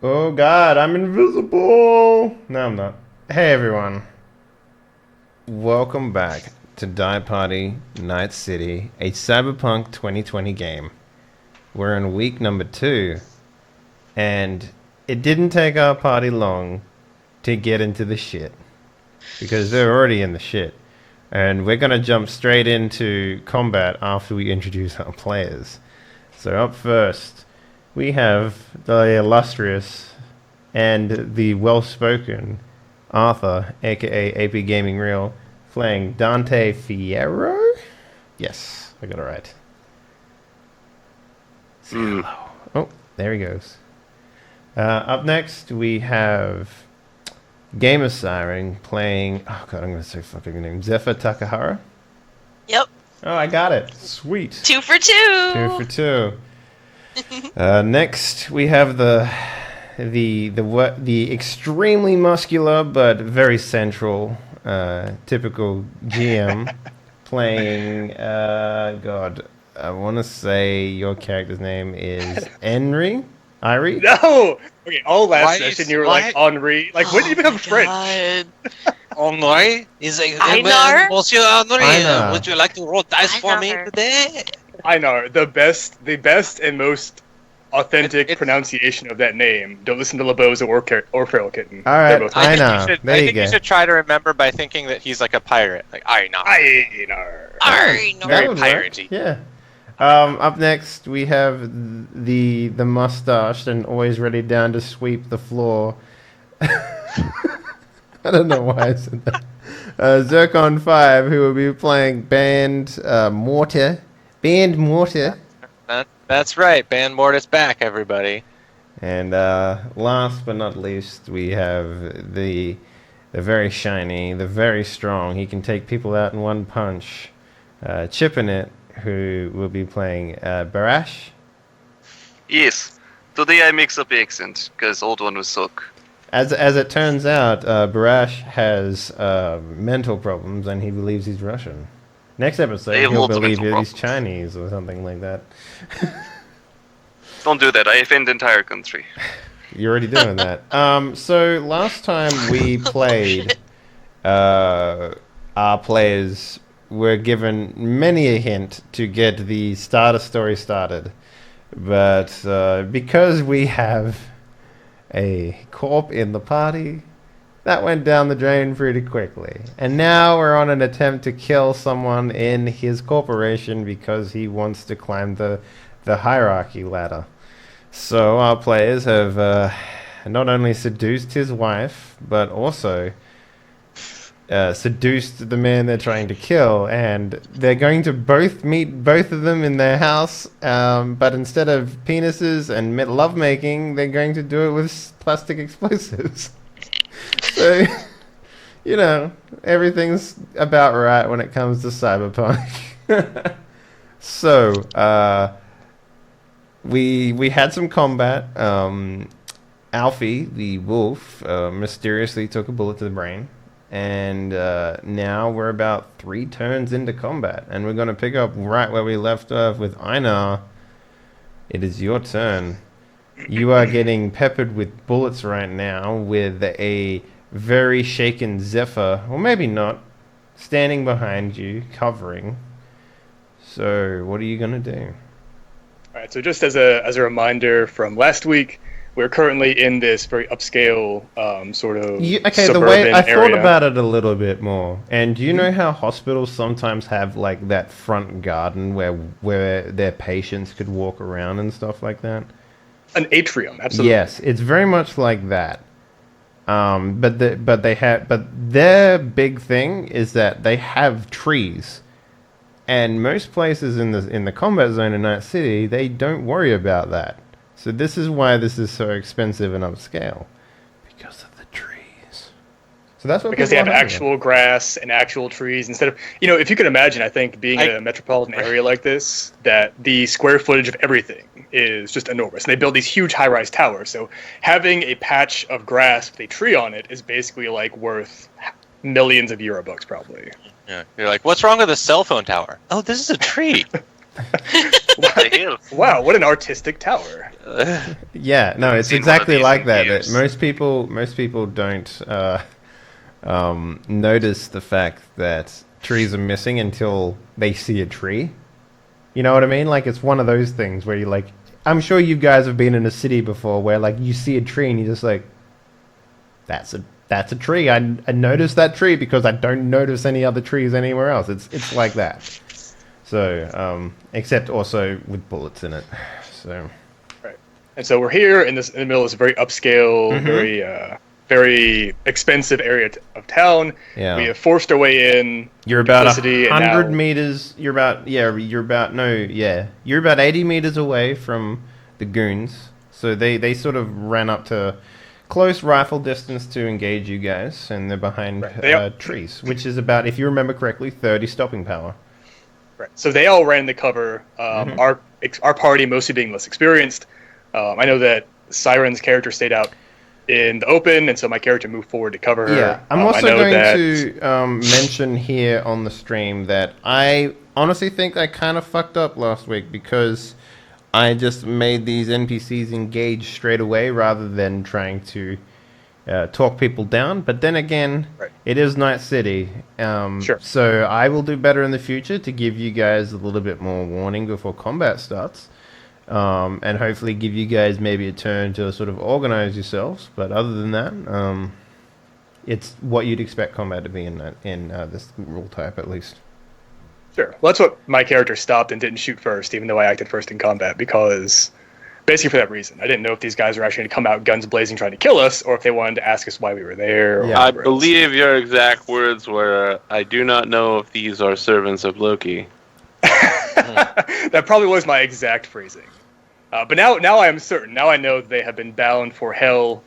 Oh god, I'm invisible! No, I'm not. Hey everyone. Welcome back to Die Party Nightcity, a Cyberpunk 2020 game. We're in week number 2, and it didn't take our party long to get into the shit. Because they're already in the shit. And we're gonna jump straight into combat after we introduce our players. So up first, we have the illustrious and the well-spoken Arthur, aka AP Gaming Real, playing Dante Fierro? Yes, I got it right. Say hello. Oh, there he goes. Up next, we have Gamer Siren playing... Oh god, I'm going to say fucking name. Zephyr Takahara? Yep. Oh, I got it. Sweet. 2 for 2. 2 for 2. Next, we have the extremely muscular but very central, typical GM playing. God, I want to say your character's name is Henry. Irie? No. Okay. All last session you were like Henri. Like, when did you become French? Henri? He's like, Einar? Monsieur Henri, Einar. would you like to roll dice for me Einar. today? Einar, the best and most authentic pronunciation of that name. Don't listen to LeBeau's or Feral Kitten. All right, They're both Einar. I There you think go. you should try to remember by thinking that he's like a pirate. Like, Einar. Einar. Einar. Very That would work, piratey. Yeah. Up next, we have the mustached and always ready down to sweep the floor. I don't know why I said that. Zircon 5, who will be playing Band Mortar. Band Mortar. That's right. Ban Mortis back, everybody. And last but not least, we have the very shiny, the very strong. He can take people out in one punch. Chipping it, who will be playing Barash. Yes. Today I mix up the accent, because old one was suck. As it turns out, Barash has mental problems, and he believes he's Russian. Next episode, They have he'll lots of believe mental he's problems. Chinese or something like that. Don't do that, I offend the entire country. You're already doing that. So last time we played, our players were given many a hint to get the starter story started. But because we have a corp in the party, that went down the drain pretty quickly. And now we're on an attempt to kill someone in his corporation because he wants to climb the hierarchy ladder. So our players have not only seduced his wife, but also seduced the man they're trying to kill, and they're going to both meet both of them in their house, but instead of penises and lovemaking, they're going to do it with plastic explosives. So, you know, everything's about right when it comes to Cyberpunk. So, we had some combat. Alfie, the wolf, mysteriously took a bullet to the brain. And now we're about 3 turns into combat. And we're going to pick up right where we left off with Einar. It is your turn. You are getting peppered with bullets right now with a very shaken Zephyr, or maybe not, standing behind you, covering. So what are you going to do? All right. So just as a reminder from last week, we're currently in this very upscale sort of The way I thought area. about it a little bit more, and do you know how hospitals sometimes have like that front garden where their patients could walk around and stuff like that? An atrium, absolutely. Yes, it's very much like that. But their big thing is that they have trees, and most places in the combat zone in Night City, they don't worry about that. So this is why this is so expensive and upscale, because of the trees. So that's what Because they people have are having. actual grass and actual trees instead of, if you could imagine, I think being in a metropolitan area like this, that the square footage of everything is just enormous. And they build these huge high-rise towers. So having a patch of grass with a tree on it is basically like worth millions of Eurobucks probably. Yeah. You're like, what's wrong with a cell phone tower? Oh, this is a tree. The hill. Wow, what an artistic tower. Yeah, no, it's seen one of exactly these like in that. years. Most people don't notice the fact that trees are missing until they see a tree. You know what I mean? Like, it's one of those things where you're like, I'm sure you guys have been in a city before where, like, you see a tree and you're just like, that's a tree. I noticed that tree because I don't notice any other trees anywhere else. It's like that. So, except also with bullets in it. So. Right. And so we're here in the middle of this very upscale, very expensive area of town. Yeah. We have forced our way in. You're about duplicity, and 100 now- meters. You're about 80 meters away from the goons. So they sort of ran up to close rifle distance to engage you guys, and they're behind Right. They are- trees, which is about, if you remember correctly, 30 stopping power. Right. So they all ran the cover. Our party mostly being less experienced. I know that Siren's character stayed out in the open, and so my character moved forward to cover her. Yeah, I'm I also know going that- to mention here on the stream that I honestly think I kind of fucked up last week because I just made these NPCs engage straight away rather than trying to talk people down. But then again, Right. it is Night City. Sure. So I will do better in the future to give you guys a little bit more warning before combat starts. And hopefully give you guys maybe a turn to sort of organize yourselves. But other than that, it's what you'd expect combat to be in this rule type, at least. Sure. Well, that's what my character stopped and didn't shoot first, even though I acted first in combat, because basically for that reason. I didn't know if these guys were actually going to come out guns blazing trying to kill us, or if they wanted to ask us why we were there. Or Yeah. I whatever else. believe your exact words were, I do not know if these are servants of Loki. That probably was my exact phrasing. But now I am certain. Now I know that they have been bound for hell,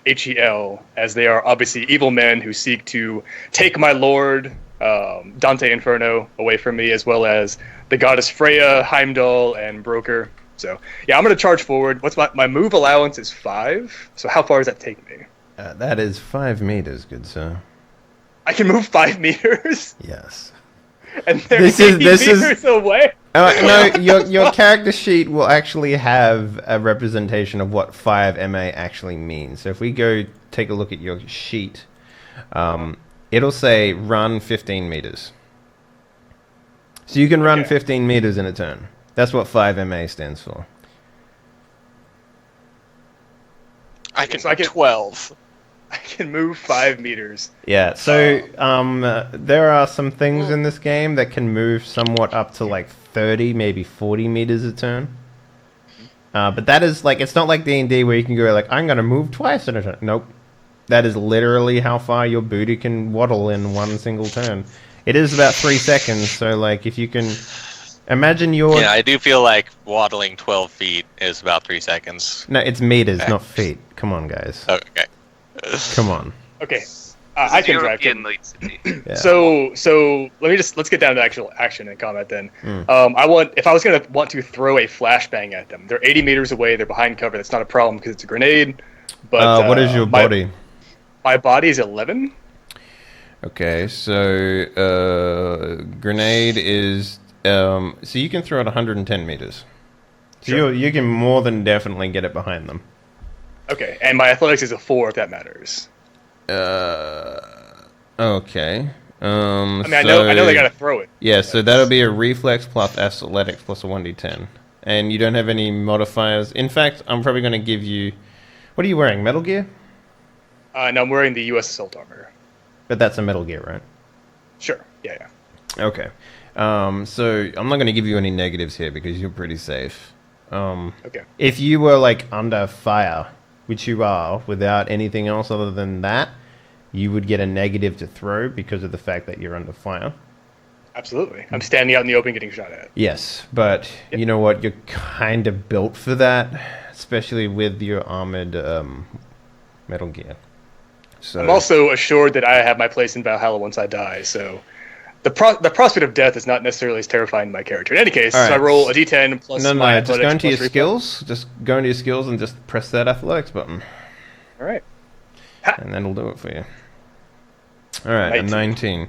Hel, as they are obviously evil men who seek to take my lord, Dante Inferno, away from me, as well as the goddess Freya, Heimdall, and Broker. So, yeah, I'm going to charge forward. What's my move allowance is 5. So how far does that take me? That is 5 meters, good sir. I can move 5 meters? Yes. And they're This 80 is- meters away? No, your character sheet will actually have a representation of what 5 MA actually means. So if we go take a look at your sheet, it'll say run 15 meters. So you can run Okay. 15 meters in a turn. That's what 5 MA stands for. I can So I do can- 12. I can move 5 meters. Yeah, so there are some things in this game that can move somewhat up to like 30, maybe 40 meters a turn. But that is like, it's not like D&D where you can go like, I'm going to move twice in a turn. Nope. That is literally how far your booty can waddle in one single turn. It is about 3 seconds, so like if you can imagine your... Yeah, I do feel like waddling 12 feet is about 3 seconds. No, it's meters, Okay. not feet. Come on, guys. Okay. Come on. Okay. I can drag European him. Night City. Yeah. So let's get down to actual action and combat then. If I was gonna want to throw a flashbang at them, they're 80 meters away, they're behind cover. That's not a problem because it's a grenade. But what is your body? My body is 11. Okay, so grenade is so you can throw it 110 meters. So Sure. you can more than definitely get it behind them. Okay, and my athletics is a 4 if that matters. Okay. I mean, I know they gotta throw it. Yeah, so that'll be a reflex plus athletics plus a 1d10, and you don't have any modifiers. In fact, I'm probably going to give you. What are you wearing? Metal Gear? No, I'm wearing the U.S. assault armor. But that's a Metal Gear, right? Sure. Yeah. Okay. So I'm not going to give you any negatives here because you're pretty safe. Okay. If you were like under fire, which you are, without anything else other than that, you would get a negative to throw because of the fact that you're under fire. Absolutely. I'm standing out in the open getting shot at. Yes, but you know what? You're kind of built for that, especially with your armored Metal Gear. So I'm also assured that I have my place in Valhalla once I die, so the prospect of death is not necessarily as terrifying to my character. In any case, All right. so I roll a d10 plus no, my just athletics go into your plus skills. Just go into your skills and just press that athletics button, All right. and that'll do it for you. All right, a 19. 19.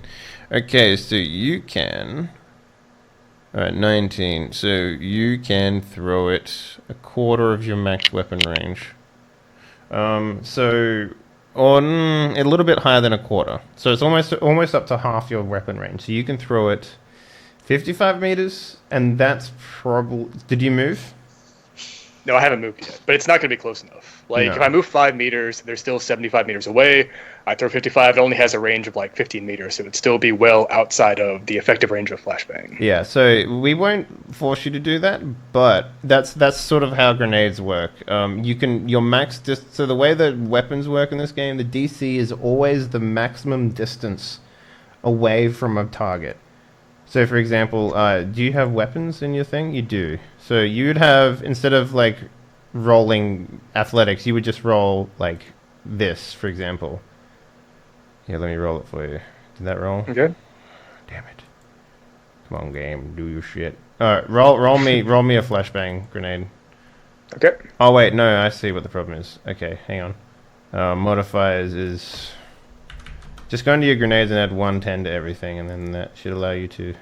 Okay, so you can Alright, 19. So you can throw it a quarter of your max weapon range. A little bit higher than a quarter. So it's almost up to half your weapon range. So you can throw it 55 meters, and that's probably... Did you move? No, I haven't moved yet, but it's not going to be close enough. Like, No. if I move 5 meters, they're still 75 meters away. I throw 55, it only has a range of like 15 meters, so it'd still be well outside of the effective range of flashbang. Yeah, so we won't force you to do that, but that's sort of how grenades work. So the way that weapons work in this game, the DC is always the maximum distance away from a target. So, for example, do you have weapons in your thing? You do. So you'd have, instead of like rolling athletics, you would just roll like this, for example. Here, let me roll it for you. Did that roll? Okay. Damn it. Come on, game, do your shit. Alright, roll me a flashbang grenade. Okay. Oh wait, no, I see what the problem is. Okay, hang on. Modifiers is... Just go into your grenades and add 110 to everything, and then that should allow you to...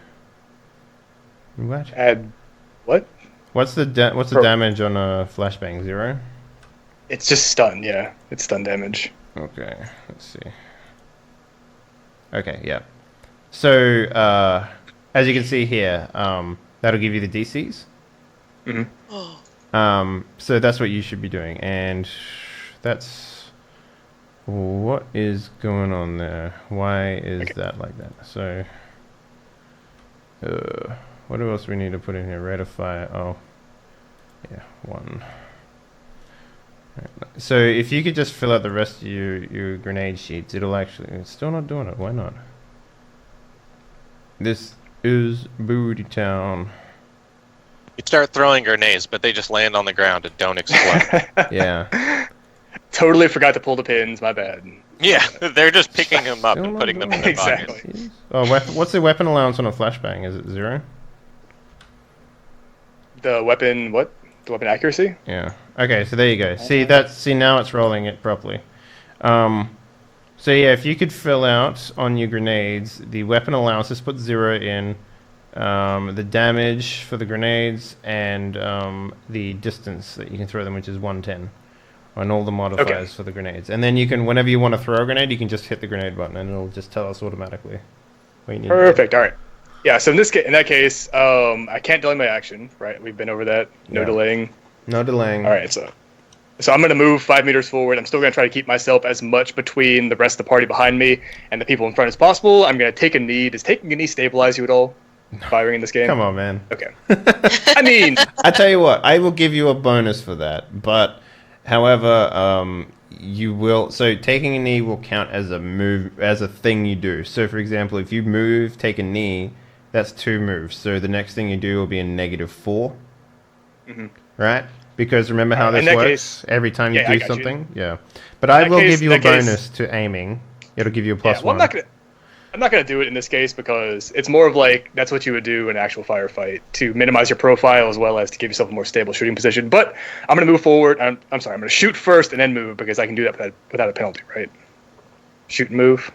What? Add what? What's the damage on a flashbang? 0? It's just stun, yeah. It's stun damage. Okay, let's see. Okay, yeah. So, as you can see here, that'll give you the DCs. Mm-hmm. So that's what you should be doing, and that's... What is going on there? Why is that like that? So, what else we need to put in here? Rate of fire. Oh, yeah, 1. Right. So if you could just fill out the rest of your grenade sheets, it'll actually... It's still not doing it. Why not? This is Booty Town. You start throwing grenades, but they just land on the ground and don't explode. Yeah. Totally forgot to pull the pins, my bad. Yeah, they're just picking them up Still and not putting them in doing their it. pockets. Exactly. Oh, what's the weapon allowance on a flashbang? Is it 0? The weapon, what? The weapon accuracy? Yeah. Okay, so there you go. See now it's rolling it properly. So yeah, if you could fill out on your grenades the weapon allowance, just put 0 in, the damage for the grenades, and the distance that you can throw them, which is 110, on all the modifiers for the grenades. And then you can, whenever you want to throw a grenade, you can just hit the grenade button, and it'll just tell us automatically what you need. Perfect. All right. Yeah. So in that case, I can't delay my action. Right. We've been over that. No Yeah. delaying. No delaying. All right. So I'm going to move 5 meters forward. I'm still going to try to keep myself as much between the rest of the party behind me and the people in front as possible. I'm going to take a knee. Does taking a knee stabilize you at all? Firing in this game? Come on, man. Okay. I mean, I tell you what, I will give you a bonus for that. But, however, you will... So, taking a knee will count as a move, as a thing you do. So, for example, if you move, take a knee, that's 2 moves. So, the next thing you do will be a -4. Mm-hmm. Right? Because remember how In this that works? case- Every time you Yeah, I do got you. something? Yeah. But I that will case- give you a that case- bonus to aiming. It'll give you a +1. well, I'm not gonna do it in this case because it's more of like that's what you would do in an actual firefight to minimize your profile as well as to give yourself a more stable shooting position. But I'm gonna move forward. I'm sorry. I'm gonna shoot first and then move because I can do that without a penalty, right? Shoot and move.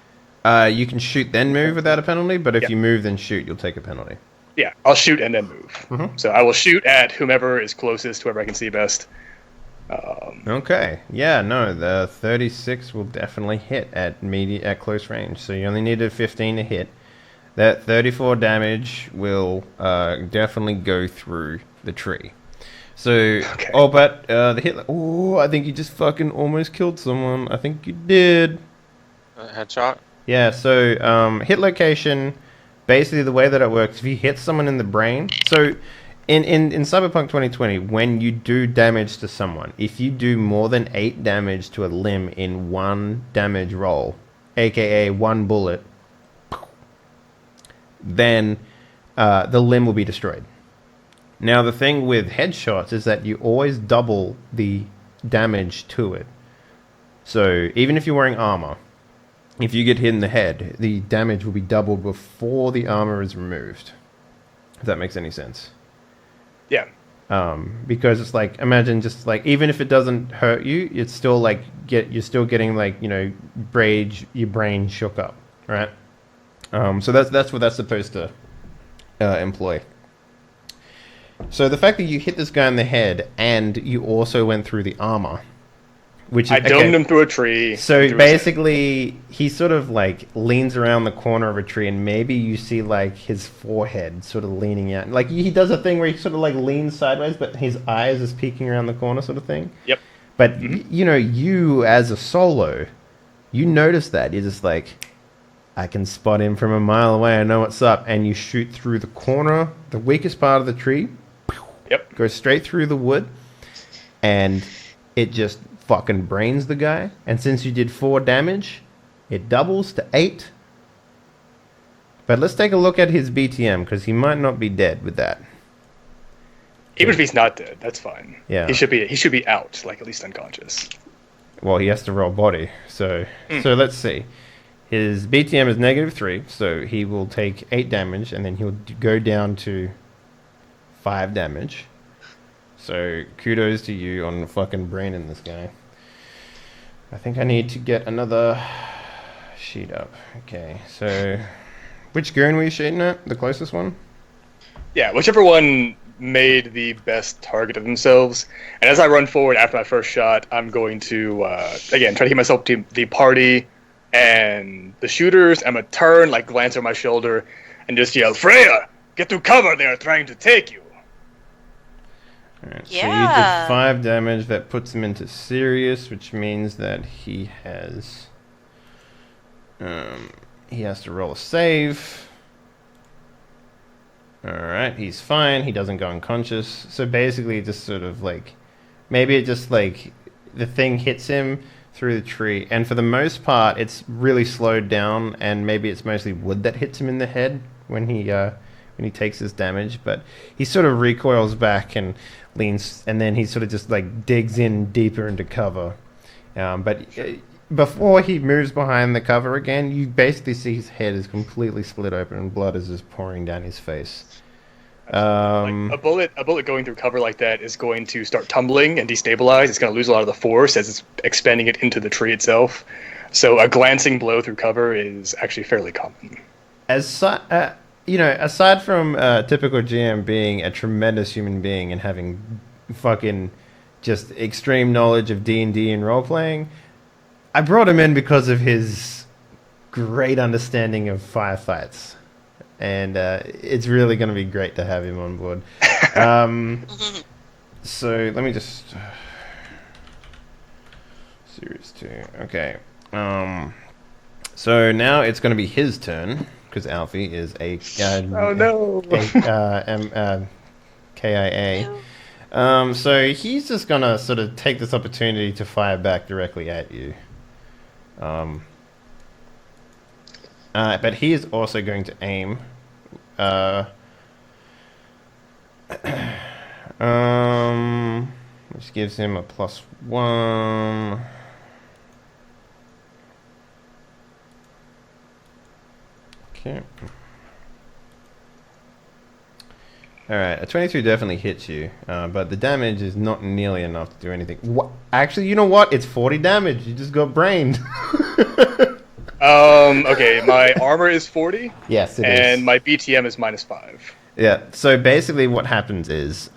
You can shoot then move without a penalty, but if Yeah. you move then shoot, you'll take a penalty. Yeah, I'll shoot and then move. Mhm. So I will shoot at whomever is closest, whoever I can see best. Okay. Yeah, no, the 36 will definitely hit at close range. So you only need a 15 to hit. That 34 damage will definitely go through the tree. So, Okay. oh, but the hit... Oh, I think you just fucking almost killed someone. I think you did. Headshot? Yeah, so hit location, basically the way that it works, if you hit someone in the brain... So... In Cyberpunk 2020, when you do damage to someone, if you do more than 8 damage to a limb in 1 damage roll, aka 1 bullet, then the limb will be destroyed. Now, the thing with headshots is that you always double the damage to it. So, even if you're wearing armor, if you get hit in the head, the damage will be doubled before the armor is removed. If that makes any sense. Yeah. Because it's like, imagine just like, even if it doesn't hurt you, it's still like you're still getting like, you know, your brain shook up, right? So that's what that's supposed to employ. So the fact that you hit this guy in the head and you also went through the armor, which is, I domed him through a tree. So basically, he sort of like leans around the corner of a tree, and maybe you see like his forehead sort of leaning out. Like he does a thing where he sort of like leans sideways, but his eyes is peeking around the corner, sort of thing. Yep. But you as a solo, you notice that you're just like, I can spot him from a mile away. I know what's up, and you shoot through the corner, the weakest part of the tree. Yep. Goes straight through the wood, and it just fucking brains the guy. And since you did 4 damage, it doubles to 8. But let's take a look at his BTM, because he might not be dead with that. Even if he's not dead, that's fine. Yeah. He should be out, like at least unconscious. Well, he has to roll body. So let's see. His BTM is -3, so he will take 8 damage, and then he'll go down to 5 damage. So kudos to you on fucking braining this guy. I think I need to get another sheet up. Okay, so which goon were you shooting at? The closest one? Yeah, whichever one made the best target of themselves. And as I run forward after my first shot, I'm going to, again, try to keep myself to the party and the shooters. I'm going to turn, like glance over my shoulder, and just yell, Freya, get to cover, they are trying to take you. Alright, so you did 5 damage. That puts him into serious, which means that he has to roll a save. Alright, he's fine. He doesn't go unconscious. So basically, just sort of like, maybe it just like, the thing hits him through the tree. And for the most part, it's really slowed down, and maybe it's mostly wood that hits him in the head when he takes his damage. But he sort of recoils back and leans, and then he sort of just like digs in deeper into cover. Before he moves behind the cover again, you basically see his head is completely split open and blood is just pouring down his face. Like a bullet going through cover like that is going to start tumbling and destabilize. It's going to lose a lot of the force as it's expanding it into the tree itself. So a glancing blow through cover is actually fairly common. Aside from typical GM being a tremendous human being and having fucking just extreme knowledge of D&D and role-playing, I brought him in because of his great understanding of firefights. And it's really going to be great to have him on board. So let me just... Series 2. Okay. So now it's going to be his turn, because Alfie is a... KIA. So he's just going to sort of take this opportunity to fire back directly at you. But he is also going to aim. Which gives him a +1. Okay. Alright, a 22 definitely hits you, but the damage is not nearly enough to do anything. Actually, you know what? It's 40 damage. You just got brained. Okay, my armor is 40. Yes, it is. And my BTM is -5. Yeah, so basically what happens is,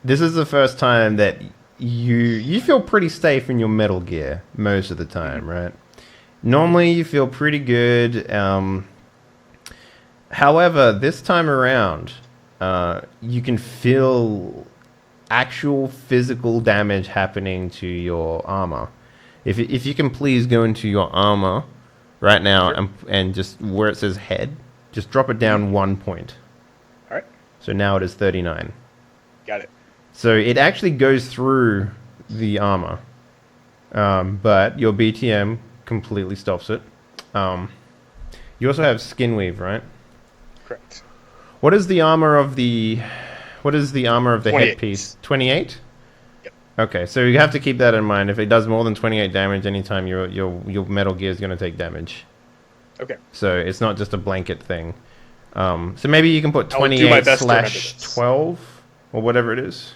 this is the first time that you feel pretty safe in your Metal Gear most of the time, right? Normally you feel pretty good. However, this time around, you can feel actual physical damage happening to your armor. If you can please go into your armor right now and just where it says head, just drop it down 1 point. All right. So now it is 39. Got it. So it actually goes through the armor, but your BTM completely stops it. You also have skin weave, right? Correct. What is the armor of the headpiece? 28? Yep. Okay, so you have to keep that in mind. If it does more than 28 damage anytime your Metal Gear is going to take damage. Okay. So it's not just a blanket thing. So maybe you can put I'll do my best to remember 28/12 or whatever it is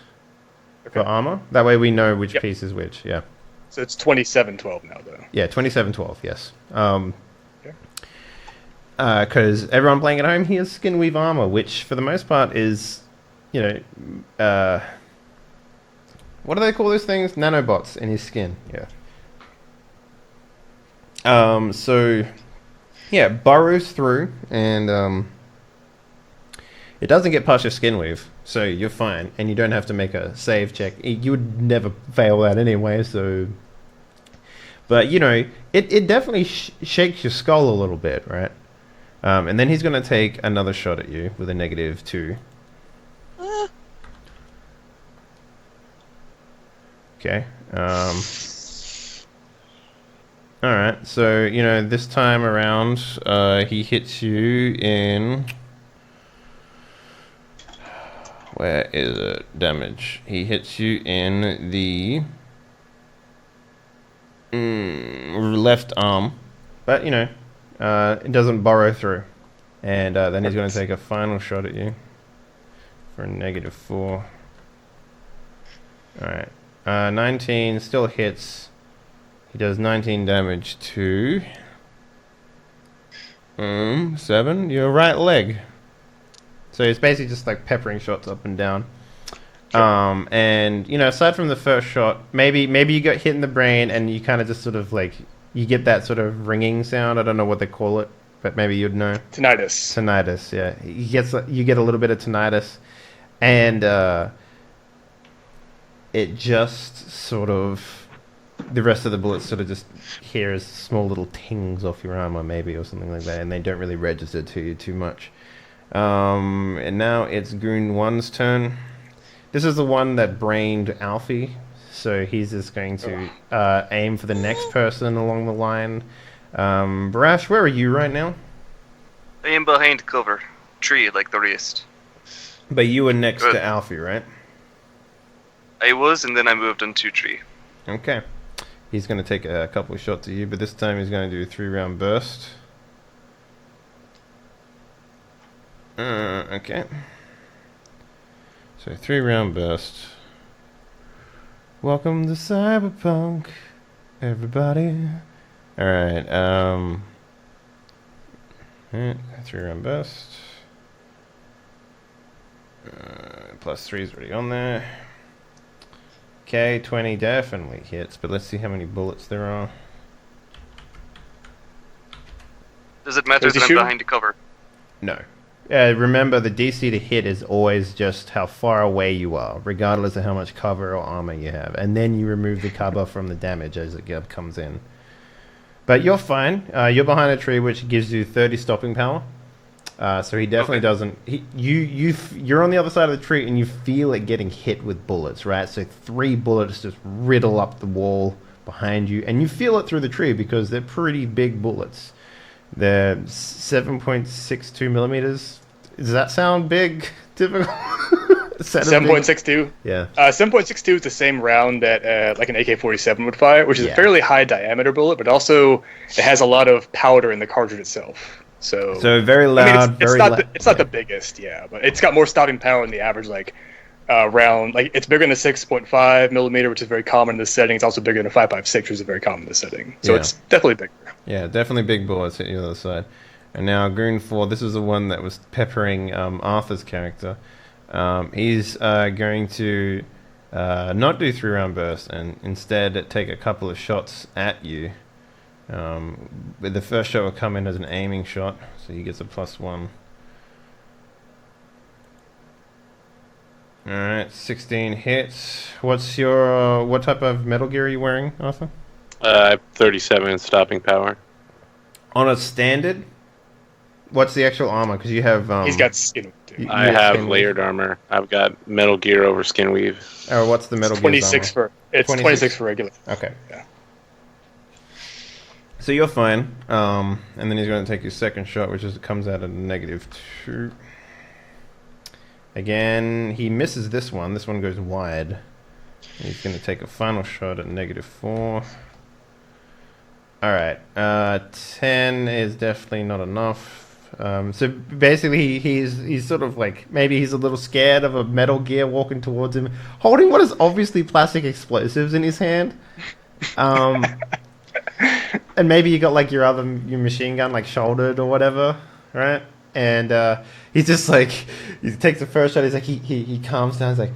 for armor. That way we know which piece is which. Yeah. So it's 27/12 now, though. Yeah, 27/12. Yes. Because everyone playing at home, he has skin weave armor, which for the most part is, you know, what do they call those things? Nanobots in his skin. Yeah. So, yeah, burrows through, and it doesn't get past your skin weave, so you're fine, and you don't have to make a save check. You would never fail that anyway, so... But, you know, it definitely shakes your skull a little bit, right? And then he's going to take another shot at you with a -2. Okay. Alright, so, you know, this time around, he hits you in... Where is it? Damage. He hits you in the... left arm. But, you know, it doesn't burrow through. And then he's going to take a final shot at you for a -4. Alright. 19 still hits. He does 19 damage to... 7, your right leg. So it's basically just like peppering shots up and down. And, you know, aside from the first shot, maybe you got hit in the brain and you kind of just sort of like... You get that sort of ringing sound. I don't know what they call it, but maybe you'd know. Tinnitus. Tinnitus, yeah. You get a little bit of tinnitus. And it just sort of... The rest of the bullets sort of just hears small little tings off your armor, maybe, or something like that, and they don't really register to you too much. And now it's Goon 1's turn. This is the one that brained Alfie, so he's just going to aim for the next person along the line. Barash, where are you right now? I am behind cover. Tree, like the rest. But you were next to Alfie, right? I was, and then I moved into tree. Okay. He's going to take a couple of shots at you, but this time he's going to do a 3-round burst. Okay. So 3-round burst. Welcome to Cyberpunk, everybody. Alright, 3-round burst. +3 is already on there. Okay, 20 definitely hits, but let's see how many bullets there are. Does it matter that I'm behind the cover? No. Remember, the DC to hit is always just how far away you are, regardless of how much cover or armor you have. And then you remove the cover from the damage as it comes in. But you're fine. You're behind a tree, which gives you 30 stopping power. So he definitely doesn't... You're on the other side of the tree, and you feel it getting hit with bullets, right? So 3 bullets just riddle up the wall behind you. And you feel it through the tree, because they're pretty big bullets. They're 7.62 millimeters. Does that sound big? Typical? 7.62. Yeah. 7.62 is the same round that like an AK-47 would fire, which is a fairly high diameter bullet, but also it has a lot of powder in the cartridge itself. So very loud. It's not the biggest, but it's got more stopping power than the average round. Like it's bigger than a 6.5 millimeter, which is very common in this setting. It's also bigger than a 5.56, which is very common in this setting. So it's definitely bigger. Yeah, definitely big bullets hit the other side. And now Goon 4, this is the one that was peppering Arthur's character. He's going to not do 3-round burst and instead take a couple of shots at you. But the first shot will come in as an aiming shot, so he gets a +1. Alright, 16 hits. What's your what type of Metal Gear are you wearing, Arthur? 37 stopping power. On a standard? What's the actual armor? Because you have... He's got skin. I have layered armor. I've got Metal Gear over skin weave. Oh, what's the Metal Gear 26 armor? It's 26 for regular. Okay. Yeah. So you're fine. And then he's going to take his second shot, which comes out at a -2. Again, he misses this one. This one goes wide. He's going to take a final shot at -4. Alright. 10 is definitely not enough. So basically, he's sort of like, maybe he's a little scared of a Metal Gear walking towards him, holding what is obviously plastic explosives in his hand. And maybe you got like your machine gun like shouldered or whatever, right? and he's just like, he takes the first shot. He's like, he calms down. He's like,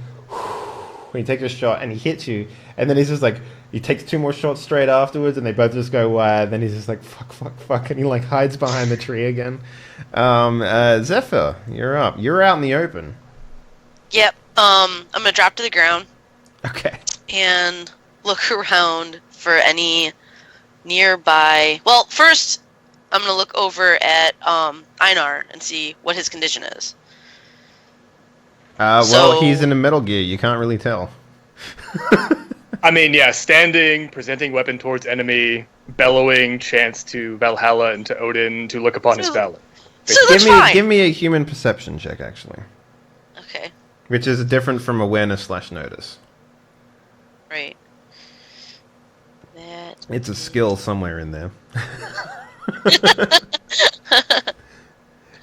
when he takes a shot and he hits you, and then he's just like, he takes 2 more shots straight afterwards, and they both just go wide. Then he's just like, fuck, and he like hides behind the tree again. Zephyr, you're up. You're out in the open. Yep. I'm gonna drop to the ground Okay. and look around for any nearby. Well, first I'm gonna look over at Einar and see what his condition is. Well, So- he's in a Metal Gear. You can't really tell. I mean, yeah, standing, presenting weapon towards enemy, bellowing chants to Valhalla and to Odin to look upon his So- valor. So that's fine. Give me a human perception check, actually, Okay. which is different from awareness/notice. Right. That. It's a skill somewhere in there.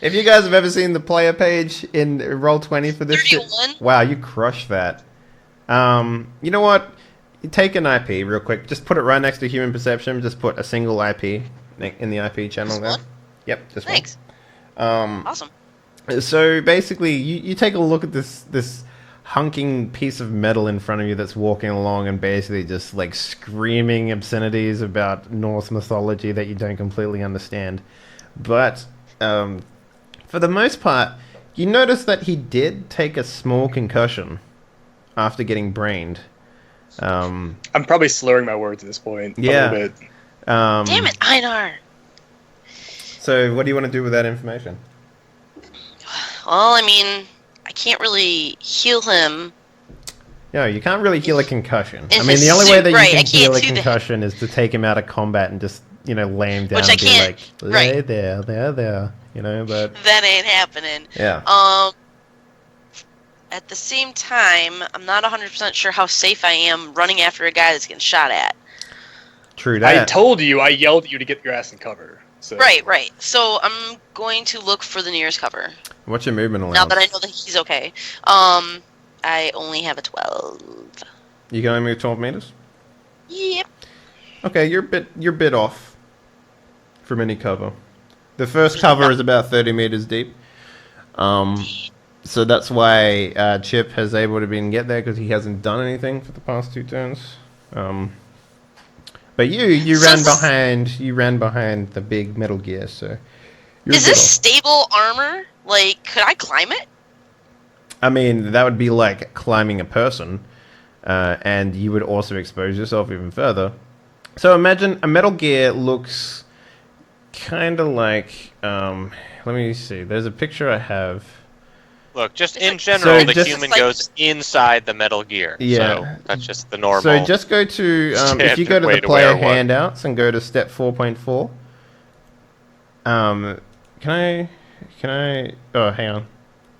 If you guys have ever seen the player page in Roll20 for this shit, 31. wow, you crushed that. You know what? You take an IP real quick. Just put it right next to human perception. Just put a single IP in the IP channel Just there. one? Yep, just Thanks. one. Awesome. So basically, you take a look at this hunking piece of metal in front of you that's walking along and basically just like screaming obscenities about Norse mythology that you don't completely understand. But for the most part, you notice that he did take a small concussion after getting brained. I'm probably slurring my words at this point. Yeah. A little bit. Damn it, Einar. So what do you want to do with that information? Well, I mean, I can't really heal him. No, you can't really heal a concussion. In I mean, his the only way suit, that you right, I can heal a can't do that. concussion is to take him out of combat and just, lay him down Which I and be can't, like, lay right. there, but... That ain't happening. Yeah. At the same time, I'm not 100% sure how safe I am running after a guy that's getting shot at. True that. I told you, I yelled at you to get your ass in cover. So. Right. So I'm going to look for the nearest cover. What's your movement allowance? Now that I know that he's okay. I only have a 12. You can only move 12 meters? Yep. Okay, you're a bit off from any cover. The first cover is about 30 meters deep. So that's why Chip has able to get there, because he hasn't done anything for the past 2 turns. But you ran behind the big Metal Gear, so you're Is a bit this off. stable armor? Like, could I climb it? I mean, that would be like climbing a person, and you would also expose yourself even further. So imagine a Metal Gear looks kind of like, let me see, there's a picture I have. Look, just in general, the just- human It's like- goes inside the Metal Gear. Yeah. So that's just the normal. So just go to, if you go to way the to player wear one. handouts and go to step 4.4. Can I, oh, hang on.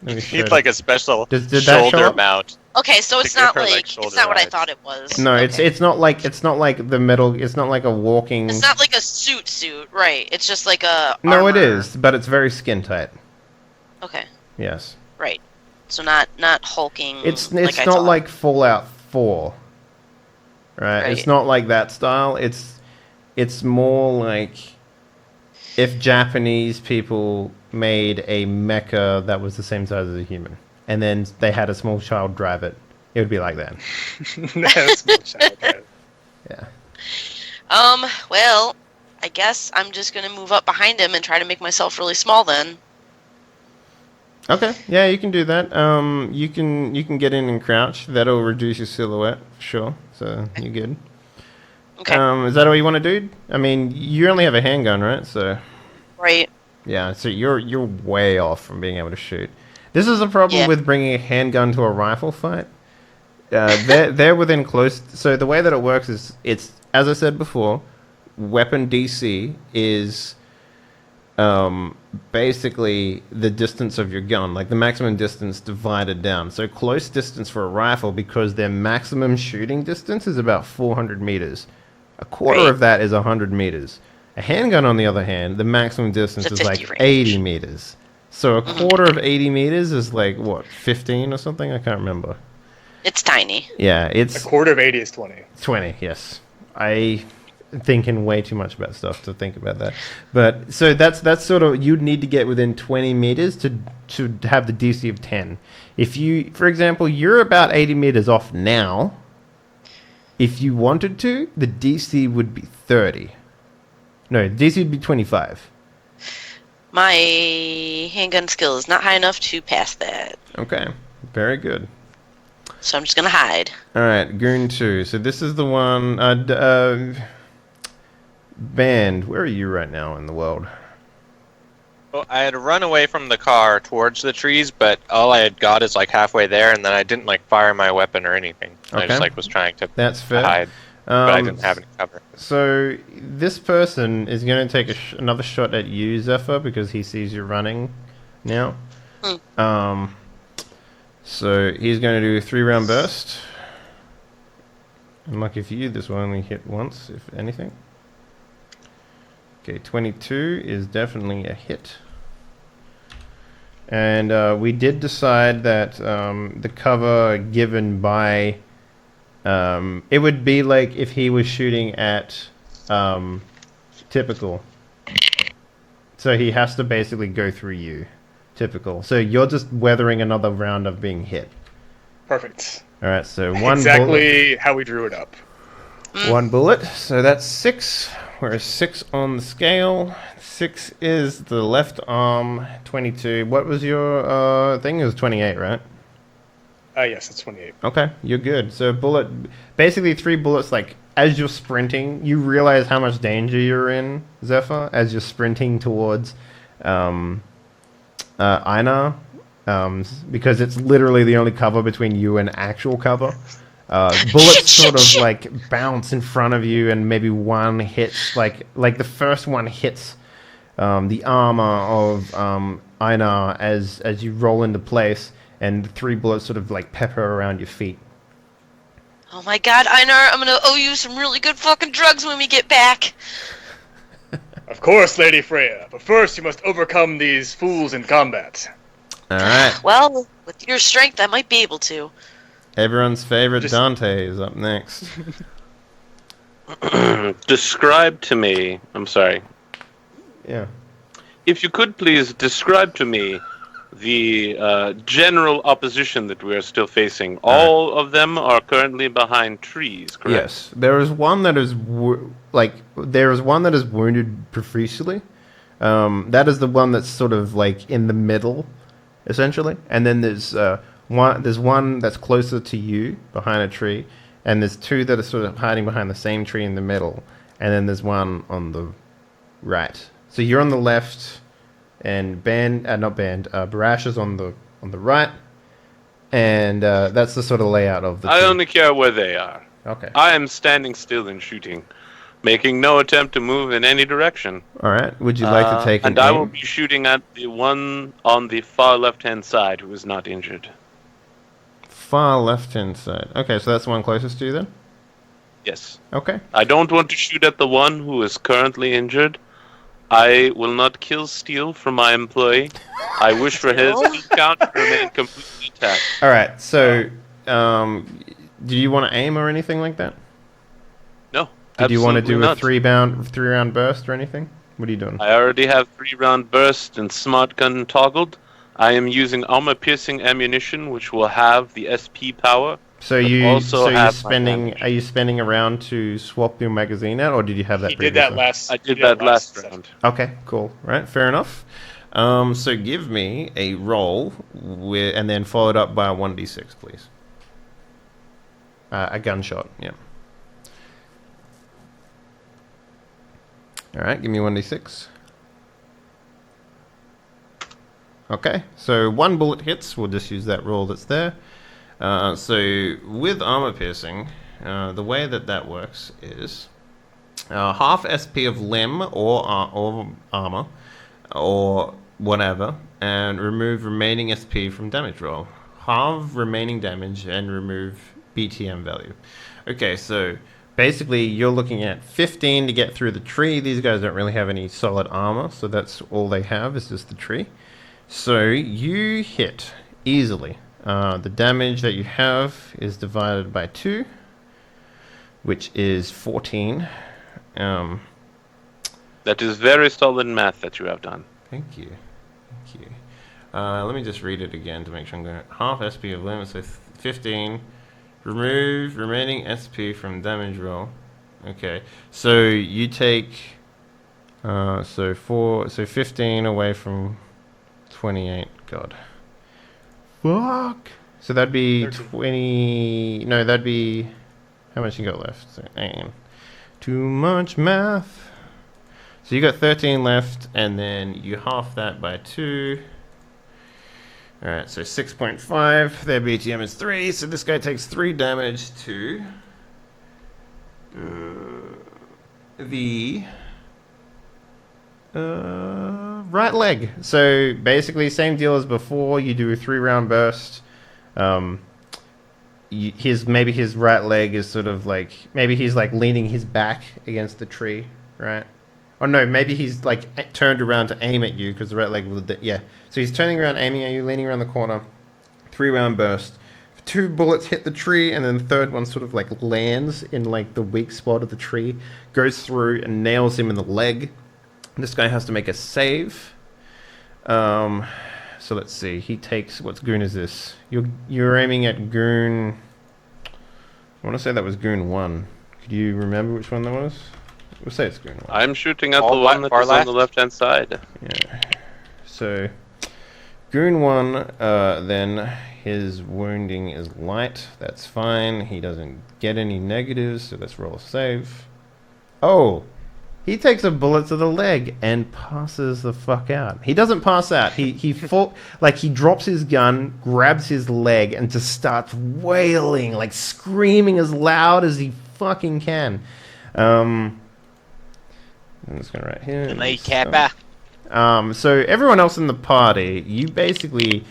Let me You show need like a special Did that show shoulder up? mount. Okay, so To it's give not her, like, like it's shoulder not what I rides. thought it was. No, Okay. it's not like the metal, it's not like a walking... It's not like a suit, right? It's just like a No, it armor. is, but it's very skin tight. Okay, Yes. right. So not hulking. It's like I not thought. like Fallout 4, right? It's Right. not like that style. It's more like if Japanese people made a mecha that was the same size as a human, and then they had a small child drive it. It would be like that. That's my child, right? Yeah. Well, I guess I'm just gonna move up behind him and try to make myself really small then. Okay. Yeah, you can do that. You can get in and crouch. That'll reduce your silhouette, sure. So you're good. Okay. Is that all you want to do? I mean, you only have a handgun, right? So. Right. Yeah, so you're way off from being able to shoot. This is a problem with bringing a handgun to a rifle fight. They're within close. So the way that it works is, it's, as I said before, weapon DC is basically the distance of your gun, like the maximum distance divided down. So close distance for a rifle, because their maximum shooting distance is about 400 meters. A quarter Right. of that is 100 meters. A handgun, on the other hand, the maximum distance It's a is like 50 range. 80 meters. So a quarter of 80 meters is like, what, 15 or something? I can't remember. It's tiny. Yeah, A it's quarter of 80 is 20. 20, yes. I thinking way too much about stuff to think about that. But so that's sort of, you'd need to get within 20 meters to have the DC of 10. If you, for example, you're about 80 meters off now. If you wanted to, the DC would be 30. No, DC would be 25. My handgun skill is not high enough to pass that. Okay, very good. So I'm just going to hide. All right, Goon 2. So this is the one... Band, where are you right now in the world? Well, I had run away from the car towards the trees, but all I had got is like halfway there, and then I didn't like fire my weapon or anything. Okay. I just like was trying to That's fair. hide, but I didn't have any cover. So this person is going to take another shot at you, Zephyr, because he sees you running now. So he's going to do a 3-round burst. And lucky for you, this will only hit once, if anything. Okay, 22 is definitely a hit. And we did decide that the cover given by... it would be like if he was shooting at typical. So he has to basically go through you. Typical. So you're just weathering another round of being hit. Perfect. All right, so one exactly how we drew it up. One bullet. So that's 6. Whereas 6 on the scale. 6 is the left arm. 22. What was your thing? It was 28, right? Yes, it's 28. Okay, you're good. So bullet, basically 3 bullets. Like as you're sprinting, you realize how much danger you're in, Zephyr, as you're sprinting towards Einar, because it's literally the only cover between you and actual cover. Bullets sort of like bounce in front of you, and maybe one hits like the first one hits the armor of Einar as you roll into place, and the 3 bullets sort of like pepper around your feet. Oh my god, Einar, I'm gonna owe you some really good fucking drugs when we get back. Of course, Lady Freya, but first you must overcome these fools in combat. All right. Well, with your strength, I might be able to. Everyone's favorite Dante is up next. Describe to me. I'm sorry. Yeah. If you could please describe to me the general opposition that we are still facing. All of them are currently behind trees, correct? Yes. There is one that is wounded profusely. That is the one that's sort of like in the middle, essentially. And then there's one that's closer to you behind a tree, and there's 2 that are sort of hiding behind the same tree in the middle, and then there's one on the right. So you're on the left, and Barash is on the right, and that's the sort of layout of the. I only care where they are. Okay. I am standing still and shooting, making no attempt to move in any direction. All right. Would you like to take an And I will aim? be shooting at the one on the far left-hand side who is not injured. Far left-hand side. Okay, so that's the one closest to you then? Yes. Okay. I don't want to shoot at the one who is currently injured. I will not kill Steel from my employee. I wish for his kill count to remain completely intact. All right, so do you want to aim or anything like that? No. Did you want to do a not. 3-round burst or anything? What are you doing? I already have 3-round burst and smart gun toggled. I am using armor-piercing ammunition, which will have the SP power. So are you spending a round to swap your magazine out, or did you have that? He did that last. I did that last round. Okay, cool. Right, fair enough. So give me a roll and then followed up by a 1d6, please. A gunshot. Yeah. All right, give me 1d6. Okay, so 1 bullet hits. We'll just use that roll that's there. So with armor piercing, the way that works is half SP of limb or armor or whatever, and remove remaining SP from damage roll. Halve remaining damage and remove BTM value. Okay, so basically you're looking at 15 to get through the tree. These guys don't really have any solid armor, so that's all they have is just the tree. So you hit easily. The damage that you have is divided by 2, which is 14. That is very solid math that you have done. Thank you. Let me just read it again to make sure I'm going. Half SP of limit, so 15. Remove remaining SP from damage roll. Okay, so you take so 15 away from 28. God. Fuck. So that'd be 13. 20. No, that'd be how much you got left? So, hang on. Too much math. So you got 13 left, and then you half that by 2. Alright, so 6.5. Their BTM is 3, so this guy takes 3 damage to the right leg. So basically, same deal as before. You do a 3-round burst. Maybe his right leg is sort of like, maybe he's like leaning his back against the tree, right? Or no, maybe he's like turned around to aim at you because the right leg will. Yeah, so he's turning around, aiming at you, leaning around the corner. 3-round burst. 2 bullets hit the tree, and then the third one sort of like lands in like the weak spot of the tree, goes through and nails him in the leg. This guy has to make a save. So let's see. He takes, what goon is this? You're aiming at goon. I want to say that was goon 1. Could you remember which one that was? We'll say it's goon 1. I'm shooting at the one that is on the left-hand side. Yeah. So goon 1, then his wounding is light. That's fine. He doesn't get any negatives, so let's roll a save. Oh! He takes a bullet to the leg and passes the fuck out. He doesn't pass out. He he drops his gun, grabs his leg, and just starts wailing, like screaming as loud as he fucking can. I'm just gonna write here. So everyone else in the party, you basically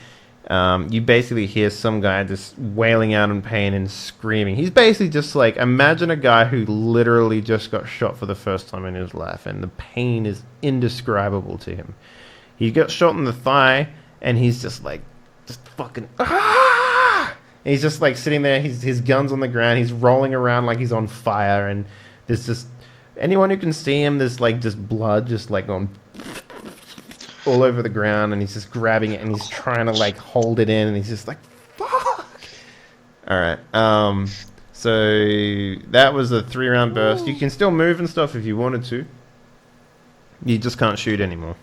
hear some guy just wailing out in pain and screaming. He's basically just like, imagine a guy who literally just got shot for the first time in his life, and the pain is indescribable to him. He got shot in the thigh, and he's just like, just fucking, ah! And he's just like sitting there, his gun's on the ground, he's rolling around like he's on fire, and there's just, anyone who can see him, there's like just blood just like on all over the ground, and he's just grabbing it, and he's trying to like hold it in, and he's just like, fuck. All right. So that was a 3-round burst. You can still move and stuff if you wanted to. You just can't shoot anymore.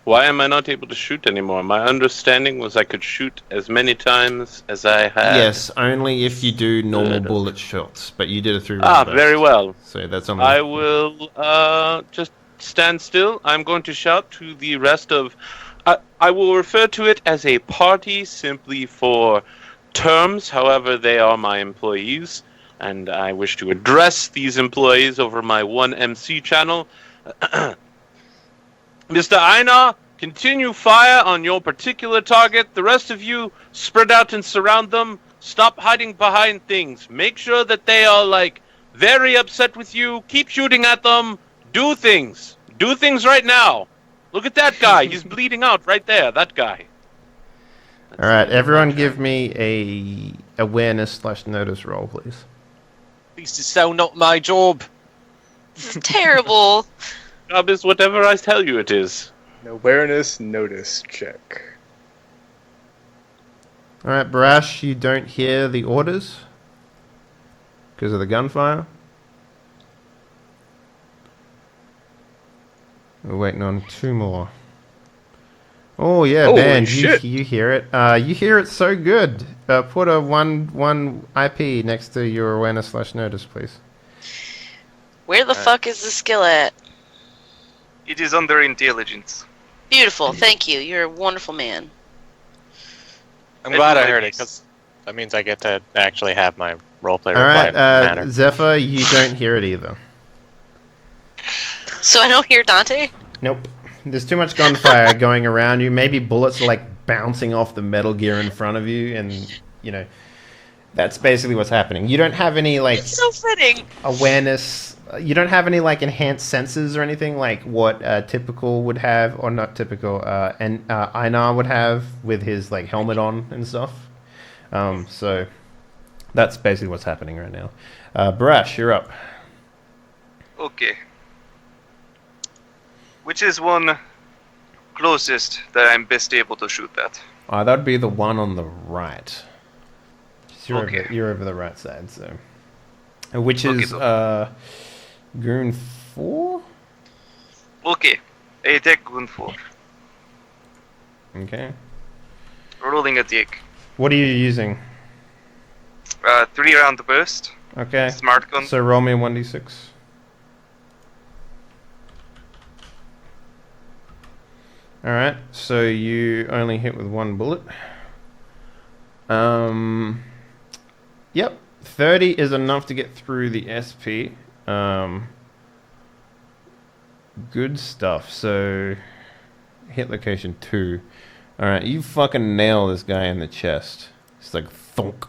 Why am I not able to shoot anymore? My understanding was I could shoot as many times as I had. Yes, only if you do normal bullet shots, but you did a 3-round burst. Very well. So that's on. I will just stand still. I'm going to shout to the rest of... I will refer to it as a party simply for terms. However, they are my employees, and I wish to address these employees over my 1MC channel. Mr. Einar, continue fire on your particular target. The rest of you, spread out and surround them. Stop hiding behind things. Make sure that they are, like, very upset with you. Keep shooting at them. Do things. Do things right now. Look at that guy. He's bleeding out right there. That guy. All right, everyone give me a awareness/notice roll, please. This is so not my job. This is terrible. Job is whatever I tell you it is. An awareness notice check. All right, Barash, you don't hear the orders because of the gunfire. We're waiting on 2 more. Oh yeah, Holy Ben, shit. you hear it. You hear it so good. Put a one IP next to your awareness/notice, please. Where the fuck is the skill at? It is under intelligence. Beautiful, thank you. You're a wonderful man. I'm glad I heard it, because that means I get to actually have my roleplay All right, matter. Zephyr, you don't hear it either. So I don't hear Dante? Nope. There's too much gunfire going around you. Maybe bullets are like bouncing off the metal gear in front of you, and you know that's basically what's happening. You don't have any like It's so fitting. awareness. You don't have any like enhanced senses or anything like what typical would have, or not typical, and Einar would have with his like helmet on and stuff. So that's basically what's happening right now. Barash, you're up. Okay. Which is one closest that I'm best able to shoot at? That'd be the one on the right. Okay. You're over the right side, so. Which Okay, is so- Goon 4? Okay. I take Goon 4. Okay. Rolling a dig. What are you using? 3-round burst. Okay. Smart gun. So roll me a 1d6. Alright, so you only hit with one bullet. Yep, 30 is enough to get through the SP. Good stuff. So hit location 2. Alright, you fucking nail this guy in the chest. It's like thunk.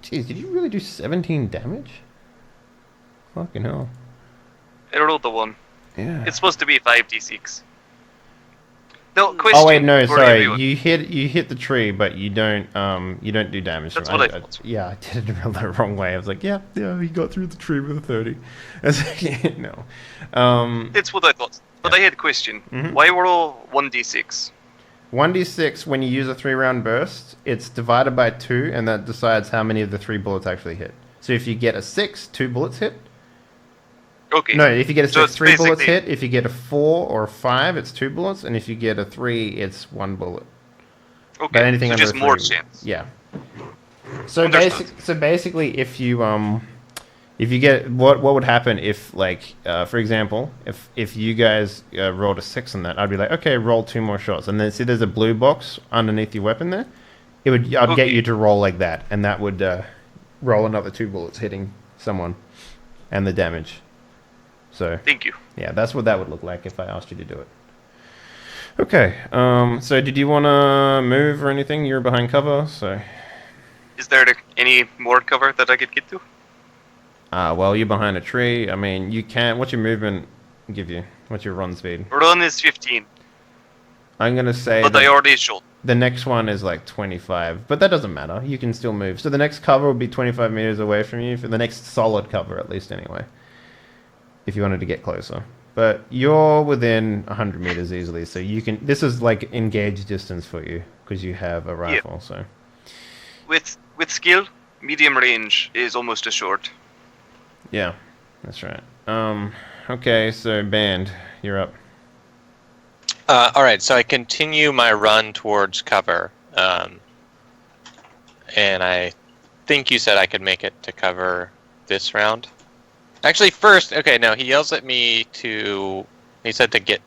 Jeez, did you really do 17 damage? Fucking hell. I rolled the 1. Yeah. It's supposed to be 5d6. No, question. Oh wait, no, for sorry. everyone. You hit the tree, but you don't do damage. That's from what it. I thought. Yeah, I did it the wrong way. I was like, yeah, he got through the tree with a 30. I was like, no. That's what I thought. But I had a question. Mhm. Why roll 1d6? 1d6 when you use a 3-round burst, it's divided by 2, and that decides how many of the 3 bullets actually hit. So if you get a 6, 2 bullets hit. Okay. No, if you get a 6, So it's 3 bullets basically- hit. If you get a 4 or a 5, it's 2 bullets, and if you get a 3, it's 1 bullet. Okay. But anything so under just 3, more chance. Yeah. So Understood. basically, if you get what would happen if, like, for example, if you guys rolled a 6 on that, I'd be like, okay, roll 2 more shots, and then see there's a blue box underneath your weapon there. I'd get Okay. you to roll like that, and that would roll another 2 bullets hitting someone, and the damage. So Thank you. yeah, that's what that would look like if I asked you to do it. Okay. So did you want to move or anything? You're behind cover, so. Is there any more cover that I could get to? Well, you're behind a tree. I mean, you can't. What's your movement give you? What's your run speed? Run is 15, I'm gonna say but I that already shot. the next one is like 25, but that doesn't matter. You can still move. So the next cover will be 25 meters away from you for the next solid cover, at least anyway. If you wanted to get closer, but you're within 100 meters easily, so you can. This is like engaged distance for you because you have a rifle. So With skill, medium range is almost as short. yeah, that's right. Okay, so Band, you're up. All right, so I continue my run towards cover, and I think you said I could make it to cover this round. Actually, first, okay, no, he yells at me to. He said to get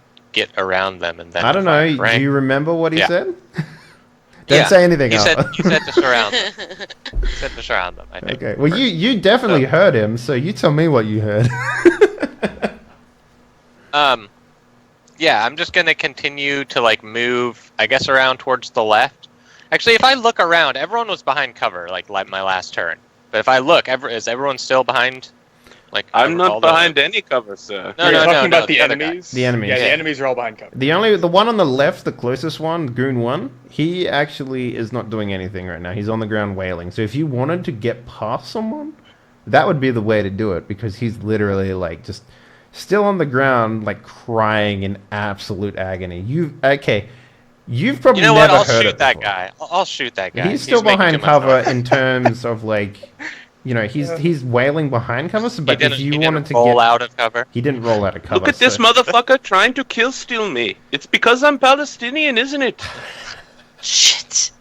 around them, and then I don't know. fire, right? Do you remember what he Yeah. said? Don't say anything You else. said to surround them. You said to surround them. I think. Okay. Well, you definitely heard him, so you tell me what you heard. Yeah, I'm just gonna continue to like move, I guess, around towards the left. Actually, if I look around, everyone was behind cover, like my last turn. But if I look, is everyone still behind? Like I'm all not the- behind any cover, sir. No, You're no, talking no, about the other guy. enemies? The enemies. Yeah, Yeah. the enemies are all behind cover. The one on the left, the closest one, Goon 1, he actually is not doing anything right now. He's on the ground wailing. So if you wanted to get past someone, that would be the way to do it, because he's literally like just still on the ground, like crying in absolute agony. You've probably You know what? never I'll heard shoot it that before. guy. I'll shoot that guy. He's still making behind too much cover noise. in terms of like, he's wailing behind cover. So, but if you wanted to roll get, out of cover. he didn't roll out of cover. Look at this so- motherfucker trying to kill steal me. It's because I'm Palestinian, isn't it? Shit.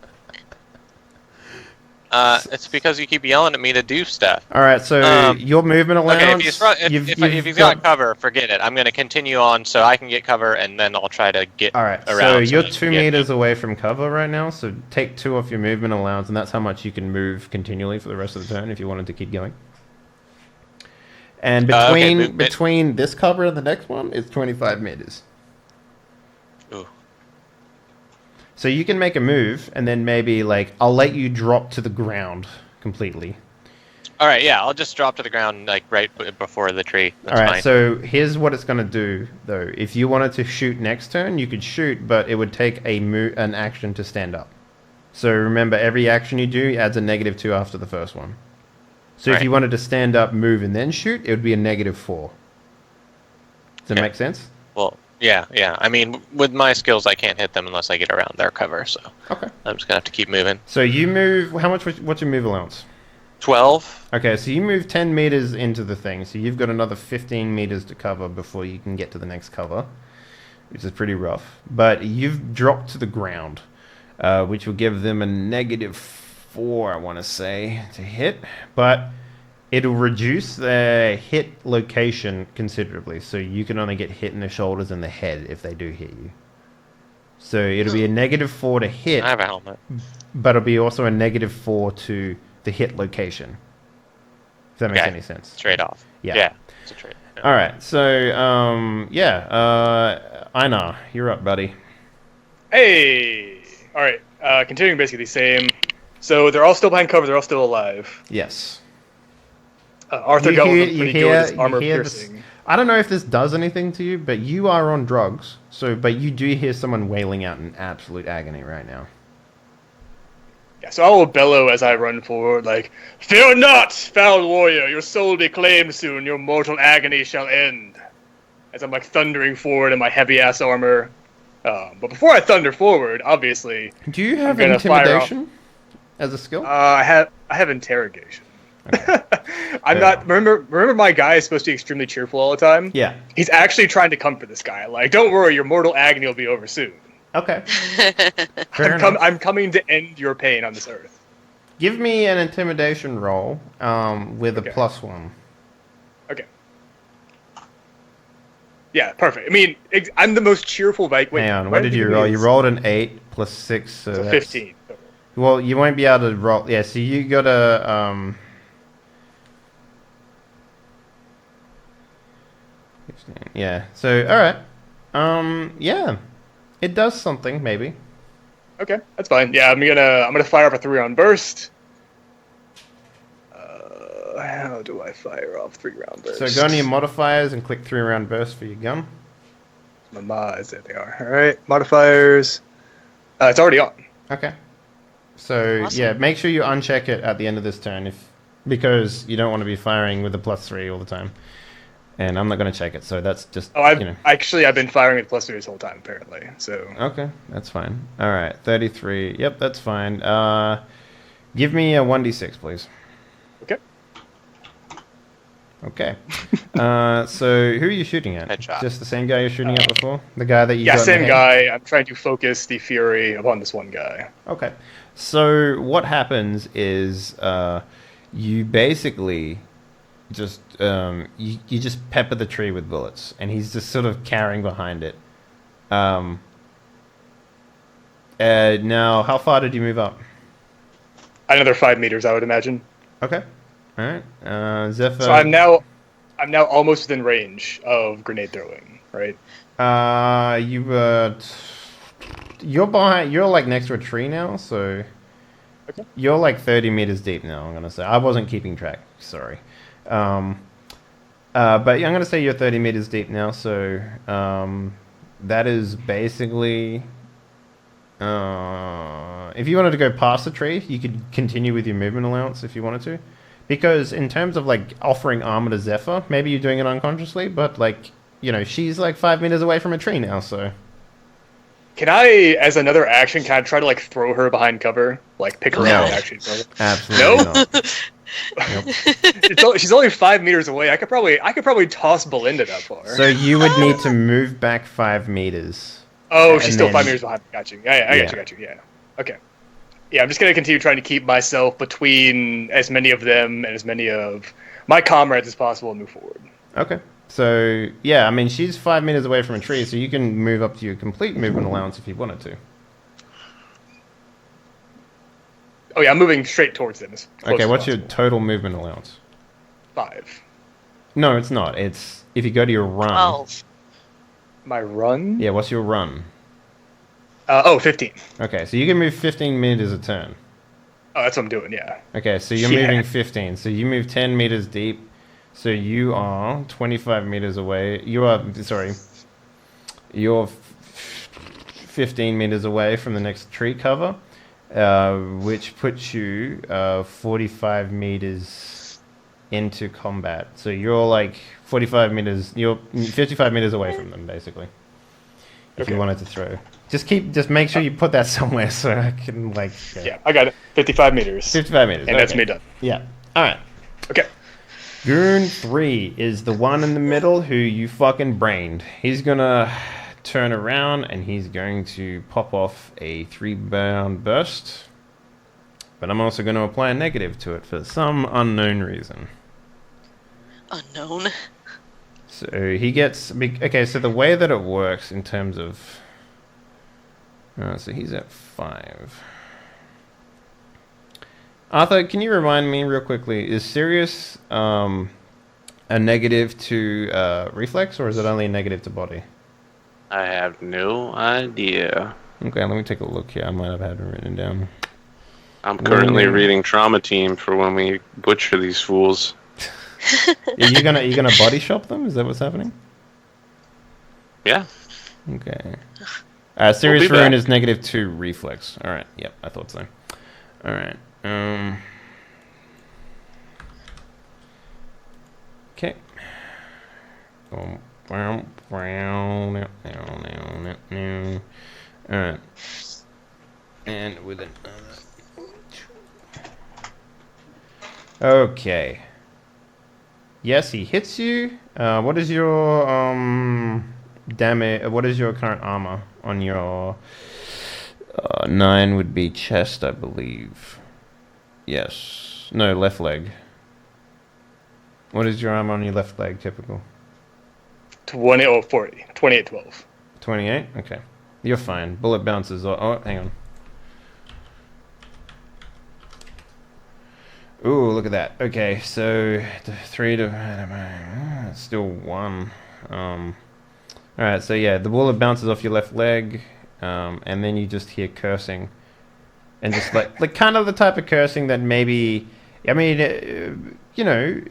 It's because you keep yelling at me to do stuff. All right, so your movement allowance. Okay, if he's got cover, forget it. I'm going to continue on so I can get cover, and then I'll try to get All right, around. so you're that you 2 can get me. meters away from cover right now. So take 2 off your movement allowance, and that's how much you can move continually for the rest of the turn if you wanted to keep going. And Okay, between this cover and the next one is 25 meters. Ooh. So you can make a move, and then maybe like I'll let you drop to the ground completely. All right, yeah, I'll just drop to the ground like right before the tree. That's All right, fine. so here's what it's going to do, though. If you wanted to shoot next turn, you could shoot, but it would take an action to stand up. So remember, every action you do adds a -2 after the first one. So if Right. you wanted to stand up, move, and then shoot, it would be a -4. Does that Yeah. make sense? Well, yeah. I mean, with my skills, I can't hit them unless I get around their cover. So Okay. I'm just gonna have to keep moving. So you move. What's your move allowance? 12. Okay, so you move 10 meters into the thing, so you've got another 15 meters to cover before you can get to the next cover, which is pretty rough. But you've dropped to the ground, which will give them a -4, I want to say, to hit. But it'll reduce their hit location considerably, so you can only get hit in the shoulders and the head if they do hit you. So it'll be a -4 to hit, I have a helmet. but it'll be also a -4 to the hit location. If that makes Okay. any sense. Trade off. Yeah. It's a trade. Yeah. All right. So, Einar, you're up, buddy. Hey! Alright, continuing basically the same. So they're all still behind cover, they're all still alive. Yes. Arthur You got hear- one you pretty hear- good with his you armor hear this- piercing. I don't know if this does anything to you, but you are on drugs. So, but you do hear someone wailing out in absolute agony right now. Yeah, so I will bellow as I run forward, like, "Fear not, foul warrior, your soul will be claimed soon, your mortal agony shall end." As I'm like thundering forward in my heavy-ass armor. But before I thunder forward, obviously, Do you have gonna fire intimidation as a skill? I have interrogation. Okay. I'm Fair not. enough. Remember, my guy is supposed to be extremely cheerful all the time. Yeah. He's actually trying to comfort this guy. Like, don't worry, your mortal agony will be over soon. Okay. Fair enough. I'm coming to end your pain on this earth. Give me an intimidation roll with Okay. a +1. Okay. Yeah, perfect. I mean, I'm the most cheerful. Wait, Hang on. why What did you roll? You rolled an 8 + 6, so So that's 15. Well, you won't be able to roll. Yeah, so you gotta 16. Yeah. So all right. Yeah, it does something maybe. Okay, that's fine. Yeah, I'm gonna fire off a 3-round burst. How do I fire off 3-round burst? So go into your modifiers and click 3-round burst for your gun. My mods, there they are. All right, modifiers. It's already on. Okay. So Awesome. yeah, make sure you uncheck it at the end of this turn because you don't want to be firing with a +3 all the time. And I'm not going to check it, so that's just Oh, I've you know. been firing with +3 this whole time apparently. So Okay, that's fine. All right, 33. Yep, that's fine. Give me a 1d6, please. okay. Okay. So who are you shooting at? Headshot. Just the same guy you're shooting at before? The guy that you Yeah, got in the same head? guy. I'm trying to focus the fury upon this one guy. Okay. So what happens is you basically just you just pepper the tree with bullets, and he's just sort of carrying behind it. Now, how far did you move up? Another 5 meters, I would imagine. Okay. All right. Zephyr. So I'm now almost within range of grenade throwing. Right. You're behind. You're like next to a tree now, so Okay. you're like 30 meters deep now. I'm gonna say I wasn't keeping track. Sorry. But I'm gonna say you're 30 meters deep now. So that is basically. If you wanted to go past the tree, you could continue with your movement allowance if you wanted to. Because in terms of like offering armor to Zephyr, maybe you're doing it unconsciously, but like, you know, she's like 5 meters away from a tree now, so. Can I, as another action, kind of try to like throw her behind cover, like pick her No. up and actually throw her? Absolutely No? not. She's only 5 meters away. I could probably toss Belinda that far. So you would need to move back 5 meters. Oh, she's And still then- 5 meters behind. Got you. Yeah, I got you. Yeah. Okay. Yeah, I'm just gonna continue trying to keep myself between as many of them and as many of my comrades as possible and move forward. Okay. So, yeah, I mean, she's 5 meters away from a tree, so you can move up to your complete movement allowance if you wanted to. Oh yeah, I'm moving straight towards them. As close Okay, as what's your possible. total movement allowance? 5? No, it's not. It's if you go to your run. 12. My run? Yeah, what's your run? 15. Okay, so you can move 15 meters a turn. Oh, that's what I'm doing. Yeah. Okay, so you're Yeah. moving 15. So you move 10 meters deep. So you are 25 meters away. You're 15 meters away from the next tree cover, which puts you 45 meters into combat. So you're like 45 meters, you're 55 meters away from them, basically. If you wanted to throw. Just make sure you put that somewhere so I can, like... Yeah, I got it. 55 meters. 55 meters, And that's me done. Yeah. Alright. Okay. Goon 3 is the one in the middle who you fucking brained. He's gonna turn around and he's going to pop off a 3-bound burst. But I'm also going to apply a negative to it for some unknown reason. Unknown. So he gets... Okay, so the way that it works in terms of... so he's at 5. Arthur, can you remind me real quickly, is Sirius a negative to reflex, or is it only a negative to body? I have no idea. Okay, let me take a look here. I might have had it written down. I'm currently reading Trauma Team for when we butcher these fools. Are you gonna body shop them? Is that what's happening? Yeah. Okay. Serious We'll Ruin back. is negative 2 reflex. Alright, yep, I thought so. Alright. Okay. Alright. And with another. Okay. Yes, he hits you. What is your damage? What is your current armor on your 9 would be chest, I believe. Yes. No, left leg. What is your armor on your left leg, typical? 40. 28-12. 28? Okay. You're fine. Bullet bounces. Oh, hang on. Ooh, look at that. Okay, so 3 to... still 1. Alright, so yeah, the bullet bounces off your left leg, and then you just hear cursing. And just like kind of the type of cursing that maybe... I mean, you know...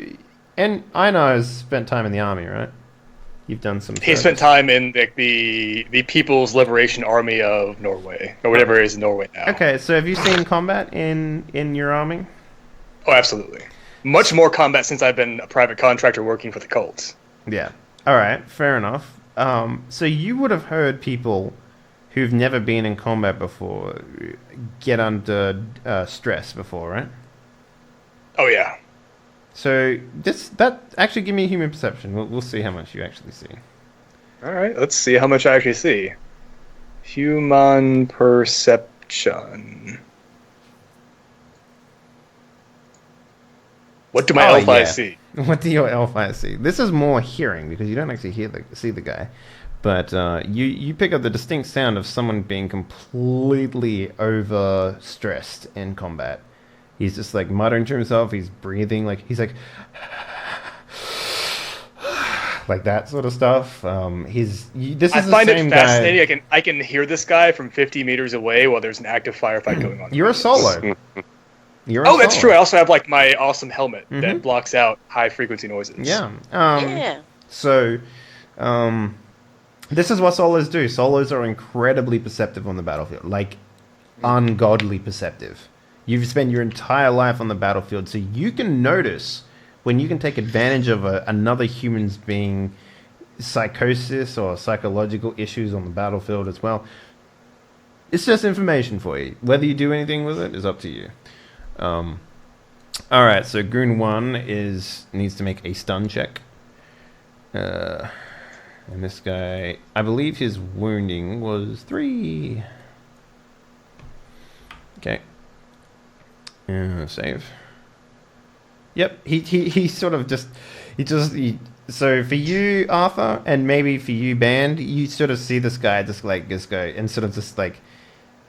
And Einar has spent time in the army, right? You've done some... He spent time in the People's Liberation Army of Norway, or whatever it is in Norway now. Okay, so have you seen combat in your army? Oh, absolutely. Much more combat since I've been a private contractor working for the cults. Yeah. All right. Fair enough. So you would have heard people who've never been in combat before get under stress before, right? Oh, yeah. So that actually give me a human perception. We'll see how much you actually see. All right, let's see how much I actually see. Human perception. What do my elf eyes see? What do your elf eyes see? This is more hearing because you don't actually see the guy, but you pick up the distinct sound of someone being completely overstressed in combat. He's just like muttering to himself. He's breathing he's like that sort of stuff. This is I the find same it guy. fascinating. I can hear this guy from 50 meters away while there's an active firefight going on. You're a solo. That's true. I also have my awesome helmet that blocks out high frequency noises. Yeah. Yeah. So, this is what solos do. Solos are incredibly perceptive on the battlefield, ungodly perceptive. You've spent your entire life on the battlefield, so you can notice when you can take advantage of another human's being psychosis or psychological issues on the battlefield as well. It's just information for you. Whether you do anything with it is up to you. Alright, so Goon 1 needs to make a stun check. And this guy, I believe his wounding was 3. Okay. Save. Yep, he sort of so for you, Arthur, and maybe for you, Band, you sort of see this guy just go, and sort of just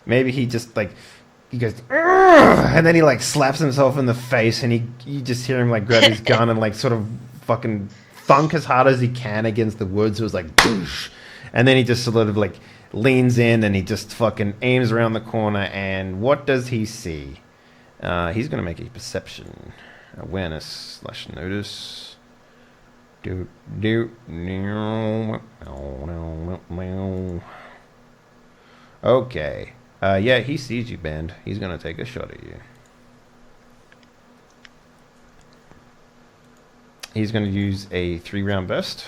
maybe he just he goes, "Urgh!" And then he slaps himself in the face, and you just hear him grab his gun and sort of fucking thunk as hard as he can against the wood, so it was boosh. And then he just sort of leans in and he just fucking aims around the corner, and what does he see? He's gonna make a perception awareness / notice. Okay. Yeah, he sees you, Band. He's gonna take a shot at you. he's going to use a 3-round burst.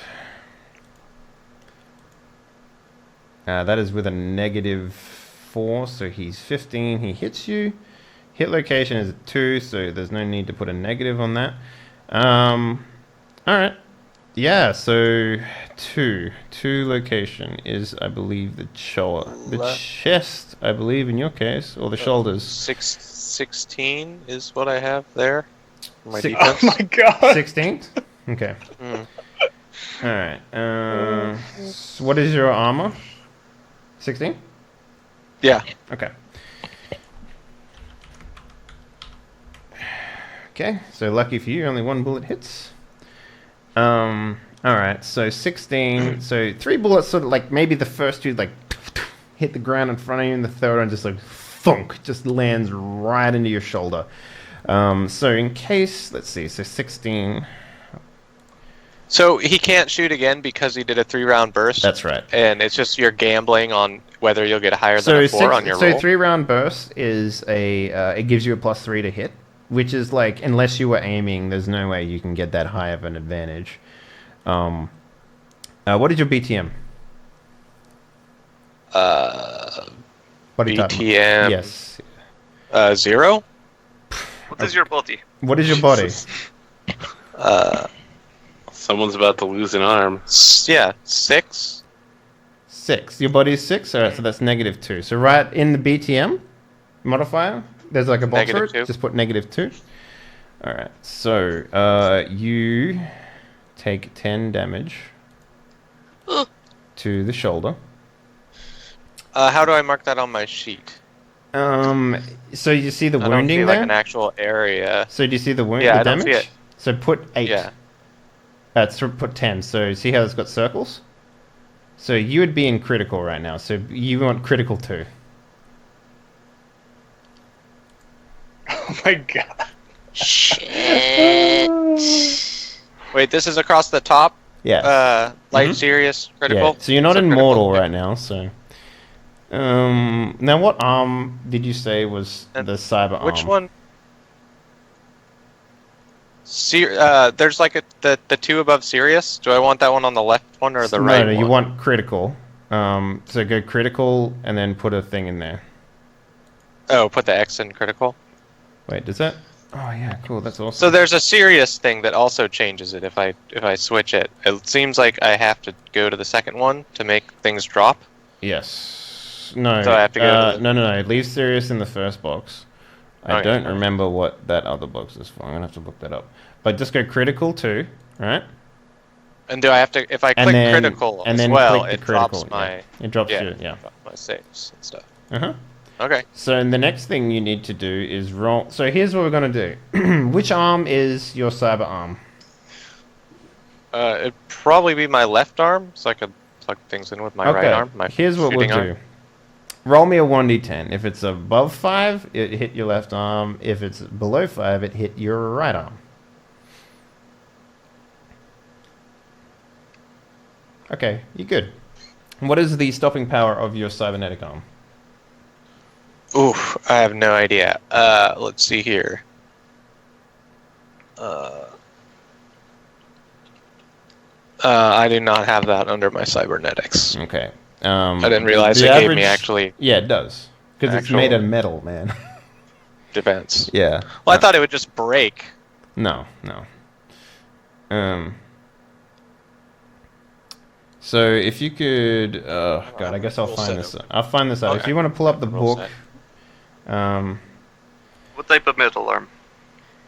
That is with a -4, so he's 15. He hits you. Hit location is 2, so there's no need to put a negative on that. Alright. Yeah, so 2 location is, I believe, the shoulder. The chest, I believe, in your case, or the shoulders. 16 is what I have there. My Six- defense. Oh my god. 16? Okay. Mm. Alright. What is your armor? 16? Yeah. Okay. Okay, so lucky for you, only 1 bullet hits. Alright, so 16. So 3 bullets, sort of like maybe the first 2 like hit the ground in front of you, and the third one just like thunk, just lands right into your shoulder. So in case, let's see, so 16. So he can't shoot again because he did a 3-round burst. That's right. And it's just you're gambling on whether you'll get higher than a 4 on your roll. So 3-round burst is it gives you a +3 to hit, which is like, unless you were aiming, there's no way you can get that high of an advantage. What is your BTM? Body type. BTM. Yes. 0. What is your body? What is your body? Someone's about to lose an arm. Yeah, 6. 6. Your body is 6? Alright, so that's -2. So right in the BTM modifier, there's like a box for it. -2. Just put -2. Alright, so you take 10 damage to the shoulder. How do I mark that on my sheet? So you see the I don't wounding see there? like an actual area. So do you see the wound, Yeah, the I don't damage? see it. So put 8. Yeah. So put 10. So see how it's got circles? So you would be in critical right now. So you want critical 2. Oh my god. Shit. Wait, this is across the top? Yeah. Light, Mhm. serious, critical? Yeah. So you're not So in critical, mortal yeah. right now. So. Now what arm did you say was And the cyber arm? Which one? There's like the 2 above serious. Do I want that one on the left one or the right No, one? you want critical. So go critical and then put a thing in there. Oh, put the X in critical. Wait, does that? Oh yeah, cool. That's awesome. So there's a serious thing that also changes it if I switch it. It seems like I have to go to the second one to make things drop. Yes. No. So I have to go to the- No. Leave serious in the first box. I Okay. don't remember what that other box is for. I'm gonna have to look that up. But just go critical too, right? And do I have to, if I click critical and as then well, click the it drops critical, my, yeah. It drops yeah, your, yeah. my saves and stuff. Uh-huh. Okay. So the next thing you need to do is roll. So here's what we're gonna do. Which arm is your cyber arm? It'd probably be my left arm, so I could plug things in with my right arm. My here's what we'll shooting arm. do. Roll me a 1d10. If it's above 5, it hit your left arm. If it's below 5, it hit your right arm. Okay, you're good. What is the stopping power of your cybernetic arm? Oof, I have no idea. Let's see here. I do not have that under my cybernetics. Okay. I didn't realize the it gave average- me actually Yeah, it does. Because it's actual- made of metal, man. defense. Yeah. Well, I thought it would just break. No. So if you could, God, I guess I'll Rule find set this. open. I'll find this out. If Okay. you want to pull up the Rule book, set. What type of metal arm?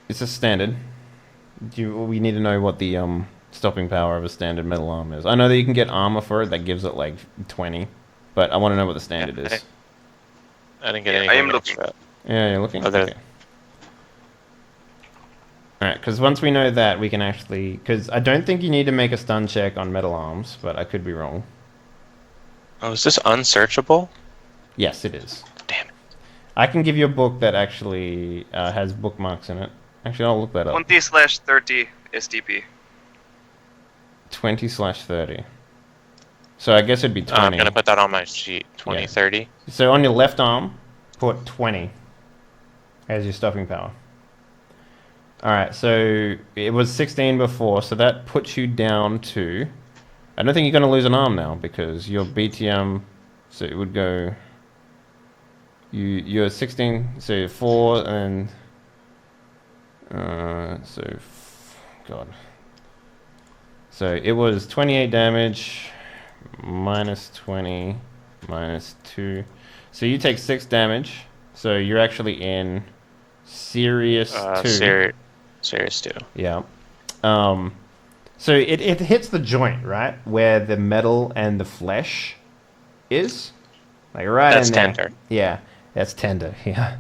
it's a standard. We need to know what the stopping power of a standard metal arm is. I know that you can get armor for it that gives it like 20, but I want to know what the standard is. I didn't get Yeah, I anything am looking. extra. Yeah, you're looking. Oh, there- Okay. All right, because once we know that, we can actually. Because I don't think you need to make a stun check on metal arms, but I could be wrong. Oh, is this unsearchable? Yes, it is. Damn it. I can give you a book that actually has bookmarks in it. Actually, I'll look that up. 20/30 STP. 20/30. So I guess it'd be 20. I'm gonna put that on my sheet. 20, Yeah. 30. So on your left arm, put 20 as your stopping power. All right, so it was 16 before, so that puts you down to. I don't think you're going to lose an arm now because your BTM. So it would go. You're 16, so 4 and. God. So it was 28 damage, minus 20, minus 2. So you take 6 damage. So you're actually in serious 2. Serious 2. Yeah. So it hits the joint, right? Where the metal and the flesh is. Like right That's in there. tender. Yeah, that's tender, yeah.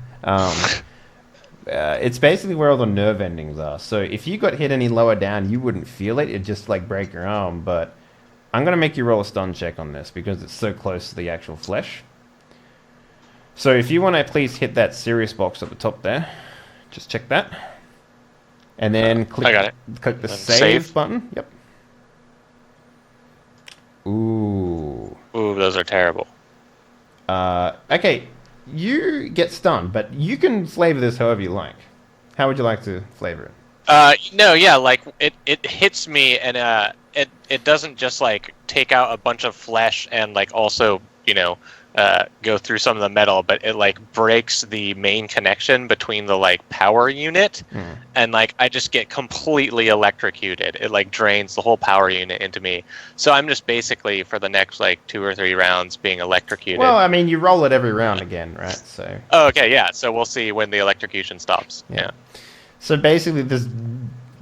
It's basically where all the nerve endings are. So if you got hit any lower down, you wouldn't feel it. It'd just like break your arm. But I'm going to make you roll a stun check on this because it's so close to the actual flesh. So if you want to please hit that serious box at the top there. Just check that. And then click, I got it. Click the Then save button. Yep. Ooh. Ooh, those are terrible. Okay. You get stunned, but you can flavor this however you like. How would you like to flavor it? No, yeah, like it hits me, and it doesn't just like take out a bunch of flesh and like also go through some of the metal, but it like breaks the main connection between the like power unit, and like I just get completely electrocuted. It like drains the whole power unit into me. So I'm just basically for the next like 2 or 3 rounds being electrocuted. Well, I mean, you roll it every round again, right? So. Oh, okay, yeah. So we'll see when the electrocution stops. Yeah. So basically, this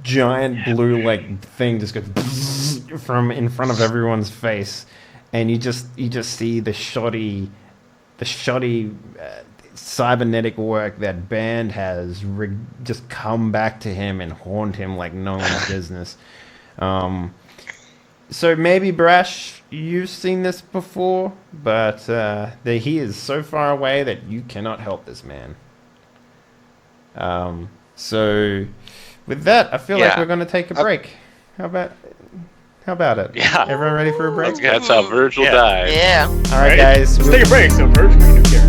giant blue like thing just goes from in front of everyone's face, and you just see the shoddy cybernetic work that Band has just come back to him and haunt him like no one's business. So maybe Barash, you've seen this before, but he is so far away that you cannot help this man. So with that, I feel like we're going to take a break. How about it? Yeah. Everyone ready for a break? That's how Virgil died. Yeah. All right, guys. Let's take a break. So, Virgil, you do care.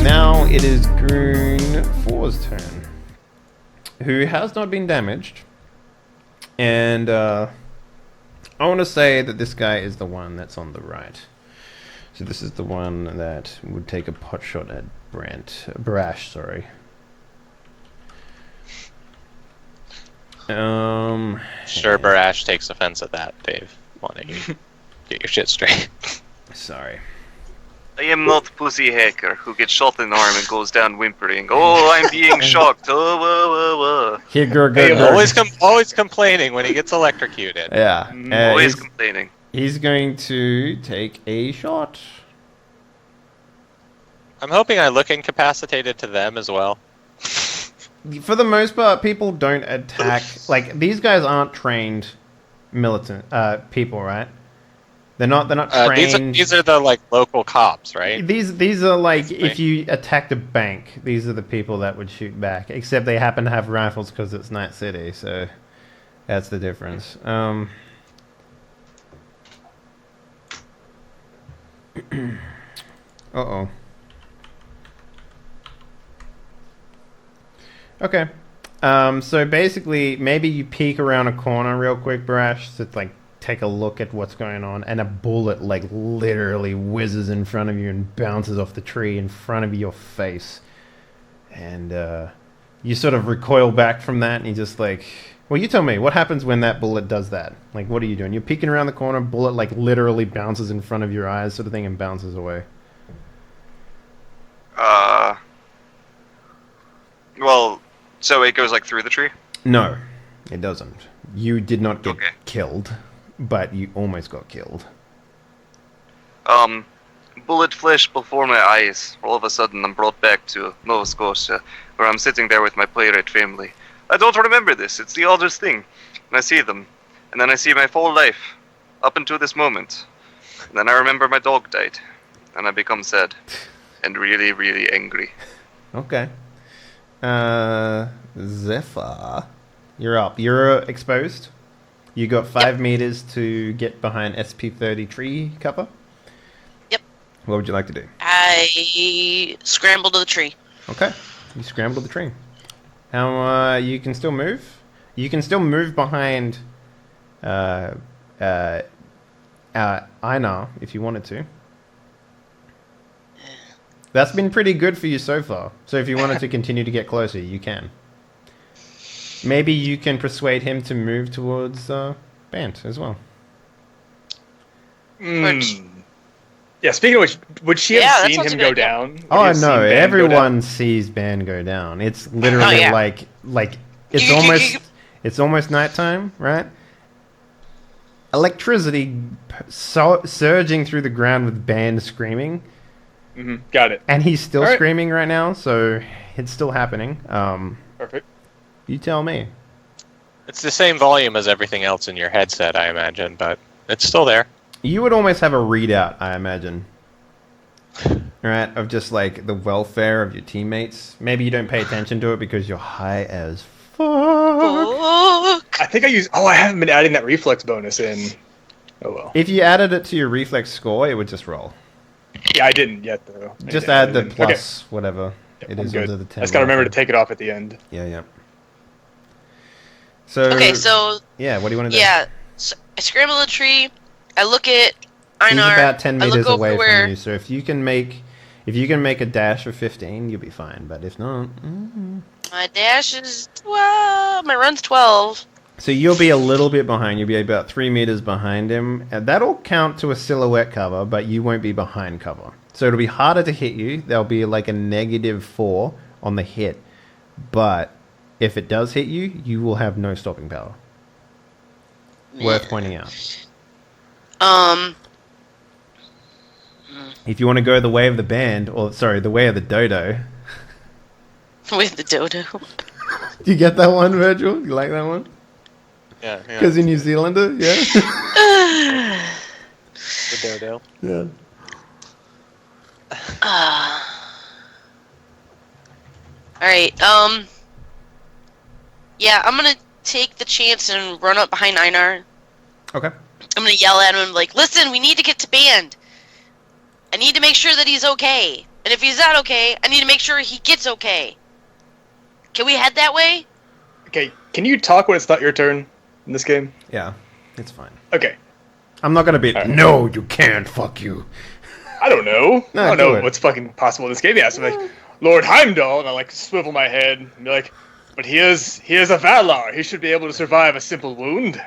Now it is Groon 4's turn, who has not been damaged, and I want to say that this guy is the one that's on the right. So this is the one that would take a pot shot at Barash, sorry. Sure, Barash takes offense at that, Dave. Why don't you get your shit straight? Sorry. I am not Pussy Hacker who gets shot in the arm and goes down whimpering. Oh, I'm being shocked. Oh, whoa, whoa, whoa. Here, Grr. Always complaining when he gets electrocuted. Yeah. Always complaining. He's going to take a shot. I'm hoping I look incapacitated to them as well. For the most part, people don't attack. Like, these guys aren't trained militant people, right? They're not trained. These are the like local cops, right? These are like if you attacked a bank, these are the people that would shoot back. Except they happen to have rifles because it's Night City, so that's the difference. Uh-oh. Okay. So basically, maybe you peek around a corner real quick, Barash, to like take a look at what's going on, and a bullet like literally whizzes in front of you and bounces off the tree in front of your face. And you sort of recoil back from that, and you just like... Well, you tell me, what happens when that bullet does that? Like, what are you doing? You're peeking around the corner, bullet like literally bounces in front of your eyes sort of thing and bounces away. Well, so it goes like through the tree? No, it doesn't. You did not get killed, but you almost got killed. Bullet flash before my eyes. All of a sudden, I'm brought back to Nova Scotia, where I'm sitting there with my playwright family. I don't remember this. It's the oddest thing. And I see them. And then I see my full life. up until this moment. And then I remember my dog died, and I become sad and really, really angry. Okay. Zephyr, you're up. You're exposed. You got 5 meters to get behind SP30 tree cover. Yep. What would you like to do? I scramble to the tree. Okay. You scramble the tree. How you can still move? You can still move behind Einar if you wanted to. That's been pretty good for you so far. So if you wanted to continue to get closer, you can. Maybe you can persuade him to move towards Bant as well. Yeah, speaking of which, would she have seen him go down? Oh no, everyone sees Ban go down. It's literally like it's almost nighttime, right? Electricity surging through the ground with Ban screaming. Got it. And he's still screaming right now, so it's still happening. Perfect. You tell me. It's the same volume as everything else in your headset, I imagine, but it's still there. You would almost have a readout, I imagine. Right? Of just like the welfare of your teammates. Maybe you don't pay attention to it because you're high as fuck. Fuck. I think I haven't been adding that reflex bonus in. Oh well. If you added it to your reflex score, it would just roll. Yeah, I didn't yet though. Just add the plus whatever it is good. under the 10. I just gotta remember to take it off at the end. Yeah. So Okay, so yeah, what do you want to do? yeah, so I scramble the tree. I look at He's Einar. about 10 meters I look over away where, from you, so if you can make a dash of 15, you'll be fine. But if not, my dash is 12. My run's 12. so you'll be a little bit behind. You'll be about 3 meters behind him, and that'll count to a silhouette cover, but you won't be behind cover. So it'll be harder to hit you. There'll be like a -4 on the hit, but if it does hit you, you will have no stopping power. Worth pointing out. If you want to go the way of the band, or sorry, the way of the dodo. With the dodo. Do you get that one, Virgil? You like that one? Yeah. Because you're New Zealander, yeah? The dodo. Yeah. Alright, yeah, I'm gonna take the chance and run up behind Einar. Okay. I'm gonna yell at him like, listen, we need to get to band. I need to make sure that he's okay. And if he's not okay, I need to make sure he gets okay. Can we head that way? Okay, can you talk when it's not your turn in this game? Yeah, it's fine. Okay. I'm not going to be, no, you can't, fuck you. I don't know. No, I don't do know it. what's fucking possible in this game. Yeah, so I'm like, Lord Heimdall, and I like swivel my head and be like, but he is a Valar. He should be able to survive a simple wound.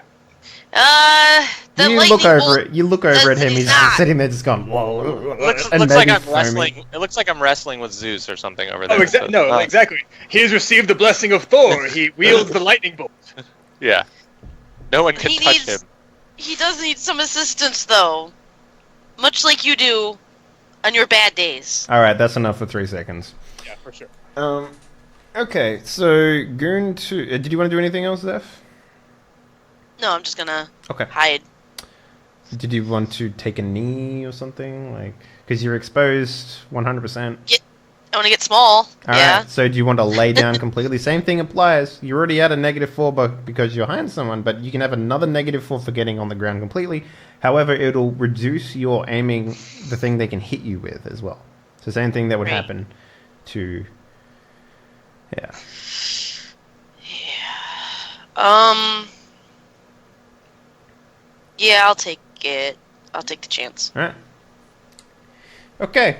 The You look over it. You look over at him. He's just sitting there, just going. Looks and like maybe I'm foaming. wrestling. It looks like I'm wrestling with Zeus or something over there. Oh, exactly. He has received the blessing of Thor. He wields the lightning bolt. Yeah. No one can He touch needs- him. He does need some assistance, though. Much like you do on your bad days. All right, that's enough for 3 seconds. Yeah, for sure. Okay, so Goon 2. Did you want to do anything else, Zeph? No, I'm just gonna Okay. hide. Did you want to take a knee or something? Like, because you're exposed 100%. I want to get small. All yeah. right, so do you want to lay down completely? Same thing applies. You're already at a -4 because you're behind someone, but you can have another -4 for getting on the ground completely. However, it'll reduce your aiming, the thing they can hit you with as well. So same thing that would happen to... Yeah. Yeah, I'll take it. I'll take the chance. All right. Okay.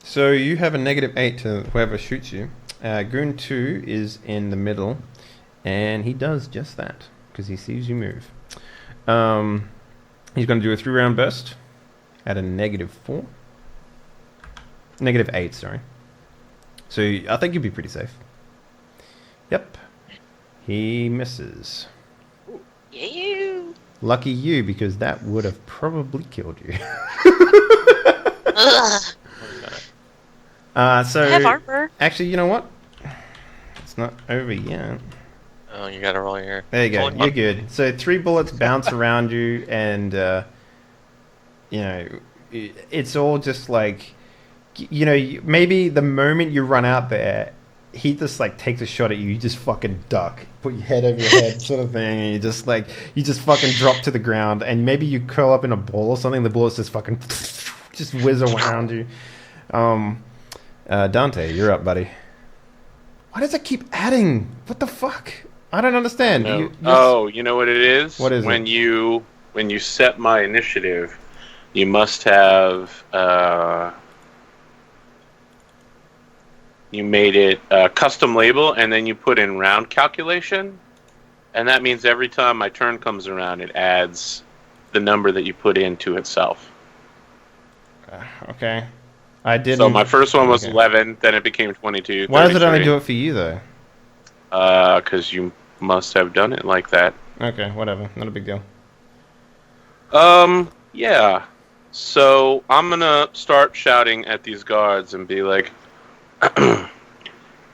So you have a -8 to whoever shoots you. Goon 2 is in the middle, and he does just that because he sees you move. He's going to do a 3-round burst at a -4. -8, sorry. So I think you'd be pretty safe. Yep. He misses. Yeah. Lucky you, because that would have probably killed you. Ugh. So I have armor. actually, you know what? It's not over yet. Oh, you gotta roll your. There you go. Rolling You're one. good. So 3 bullets bounce around you, and you know, it's all just like, you know, maybe the moment you run out there, he just like takes a shot at you. You just fucking duck, put your head over your head, sort of thing, and you just fucking drop to the ground, and maybe you curl up in a ball or something. The bullets just fucking just whiz around you. Dante, you're up, buddy. Why does it keep adding? What the fuck? I don't understand. No. Oh, you know what it is? What is it? When you set my initiative, you must have you made it a custom label, and then you put in round calculation, and that means every time my turn comes around, it adds the number that you put into itself. Okay. I didn't. So my first one was okay. 11, then it became 22. Why does it only 33. do it for you though? Because you must have done it like that. Okay, whatever. Not a big deal. Yeah. So I'm gonna start shouting at these guards and be like,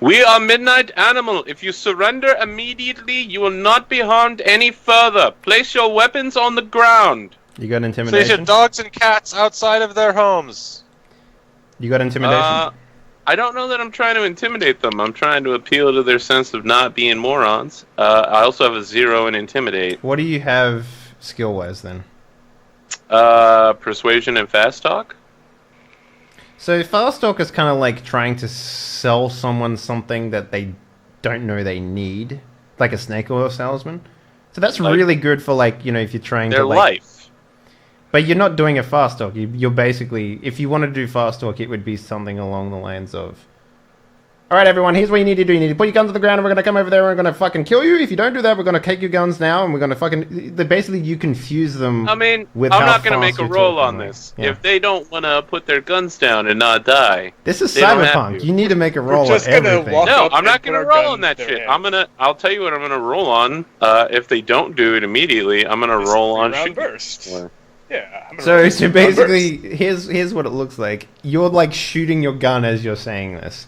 "We are Midnight Animal. If you surrender immediately, you will not be harmed any further. Place your weapons on the ground." You got Station intimidation? dogs and cats outside of their homes. You got intimidation? I don't know that I'm trying to intimidate them. I'm trying to appeal to their sense of not being morons. I also have a 0 in intimidate. What do you have skill-wise then? Persuasion and fast talk. So fast talk is kind of like trying to sell someone something that they don't know they need, like a snake oil salesman. So that's Like, really good for, like, you know, if you're trying Their to like. life. But you're not doing a fast talk. You're basically, if you want to do fast talk, it would be something along the lines of, all right, everyone, here's what you need to do. You need to put your guns on the ground, and we're going to come over there, and we're going to fucking kill you. If you don't do that, we're going to take your guns now, and we're going to fucking... Basically, you confuse them. I mean, with I'm how not going to fast make a you're roll talking, on like, this. yeah. If they don't want to put their guns down and not die. This is they don't have Cyberpunk. to. You need to make a roll just at gonna everything. walk No, up I'm and not put going to our roll guns on that in their shit. hands. I'll tell you what I'm going to roll on. If they don't do it immediately, I'm going to roll on round shoot. burst. Yeah. I'm gonna So roll so round basically, burst. here's what it looks like. You're like shooting your gun as you're saying this.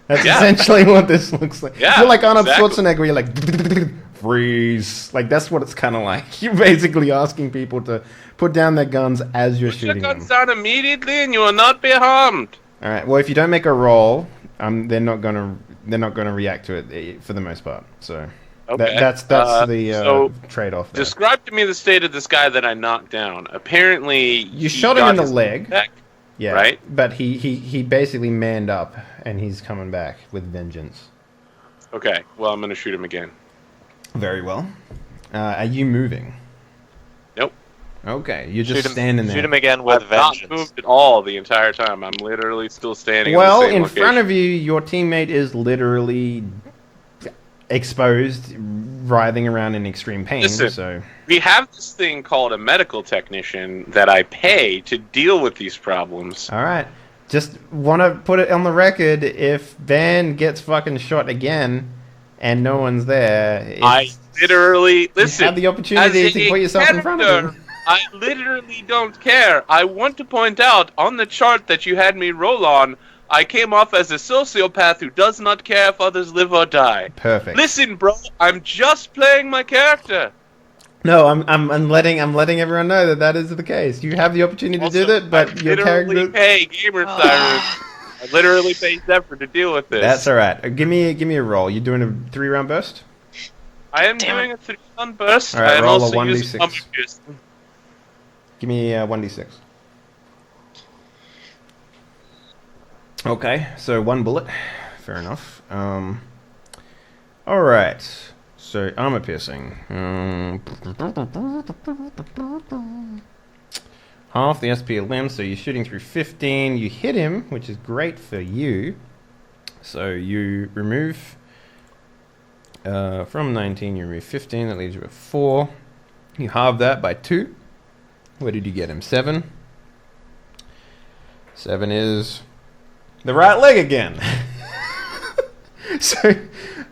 That's Yeah. essentially what this looks like. Yeah, You're like Arnold exactly. Schwarzenegger, where you're like freeze. Like that's what it's kind of like. You're basically asking people to put down their guns as you're Put your shooting them. guns down immediately, and you will not be harmed. All right. Well, if you don't make a roll, they're not gonna react to it for the most part. So Okay. that's the so trade-off there. Describe to me the state of this guy that I knocked down. Apparently, You he shot him got in the his leg. back. Yeah. right? But he basically manned up, and he's coming back with vengeance. Okay, well, I'm going to shoot him again. Very well. Are you moving? Nope. Okay, you're just Shoot him, standing there. shoot him again with I've not vengeance. moved at all the entire time. I'm literally still standing Well, in the same in location. front of you, your teammate is literally exposed, writhing around in extreme pain. Listen. So We have this thing called a medical technician that I pay to deal with these problems. all right, just want to put it on the record. If Van gets fucking shot again, and no one's there, I literally you listen. have the opportunity as to a put yourself in front of character, him. I literally don't care. I want to point out on the chart that you had me roll on, I came off as a sociopath who does not care if others live or die. Perfect. Listen, bro, I'm just playing my character. No, I'm letting everyone know that is the case. You have the opportunity to do Also, that, but I your literally character. pay Gamer Sirens. I literally pay Zephyr to deal with this. That's all right. Give me a roll. You're doing a 3-round burst. I am Damn doing a 3-round burst. All right, I am roll a also 1d6. using Humbuckers. Give me 1d6. Okay, so 1 bullet. Fair enough. All right. So armor piercing. Half the SP of limb, so you're shooting through 15. You hit him, which is great for you. So you remove from 19. You remove 15. That leaves you with 4. You halve that by 2. Where did you get him? 7. 7 is the right leg again.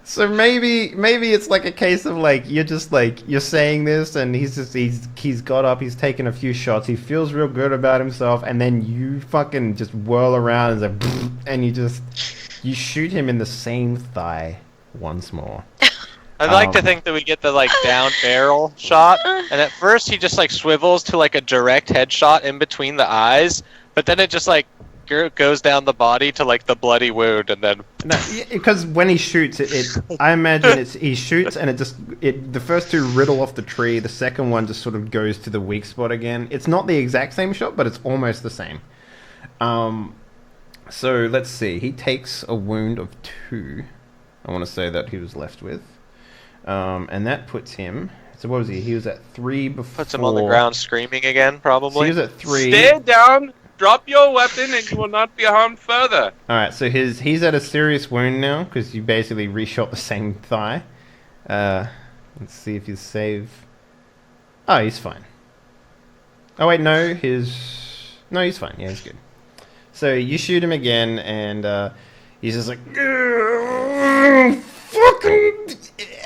So maybe it's like a case of like you're just like you're saying this and he's got up, he's taken a few shots, he feels real good about himself, and then you fucking just whirl around and like, and you shoot him in the same thigh once more. I'd like to think that we get the like down barrel shot, and at first he just like swivels to like a direct headshot in between the eyes, but then it just like goes down the body to like the bloody wound, and then No, because when he shoots, I imagine he shoots and the first two riddle off the tree. The second one just sort of goes to the weak spot again. It's not the exact same shot, but it's almost the same. So let's see. He takes a wound of 2. I want to say that he was left with, and that puts him. So what was he? He was at 3 before. puts him on the ground screaming again, So probably. he was at 3. Stay down. Drop your weapon, and you will not be harmed further. All right, so he's at a serious wound now because you basically reshot the same thigh. Let's see if he's save. Oh, he's fine. Oh wait, no, he's fine. Yeah, he's good. So you shoot him again, and he's just like, fucking.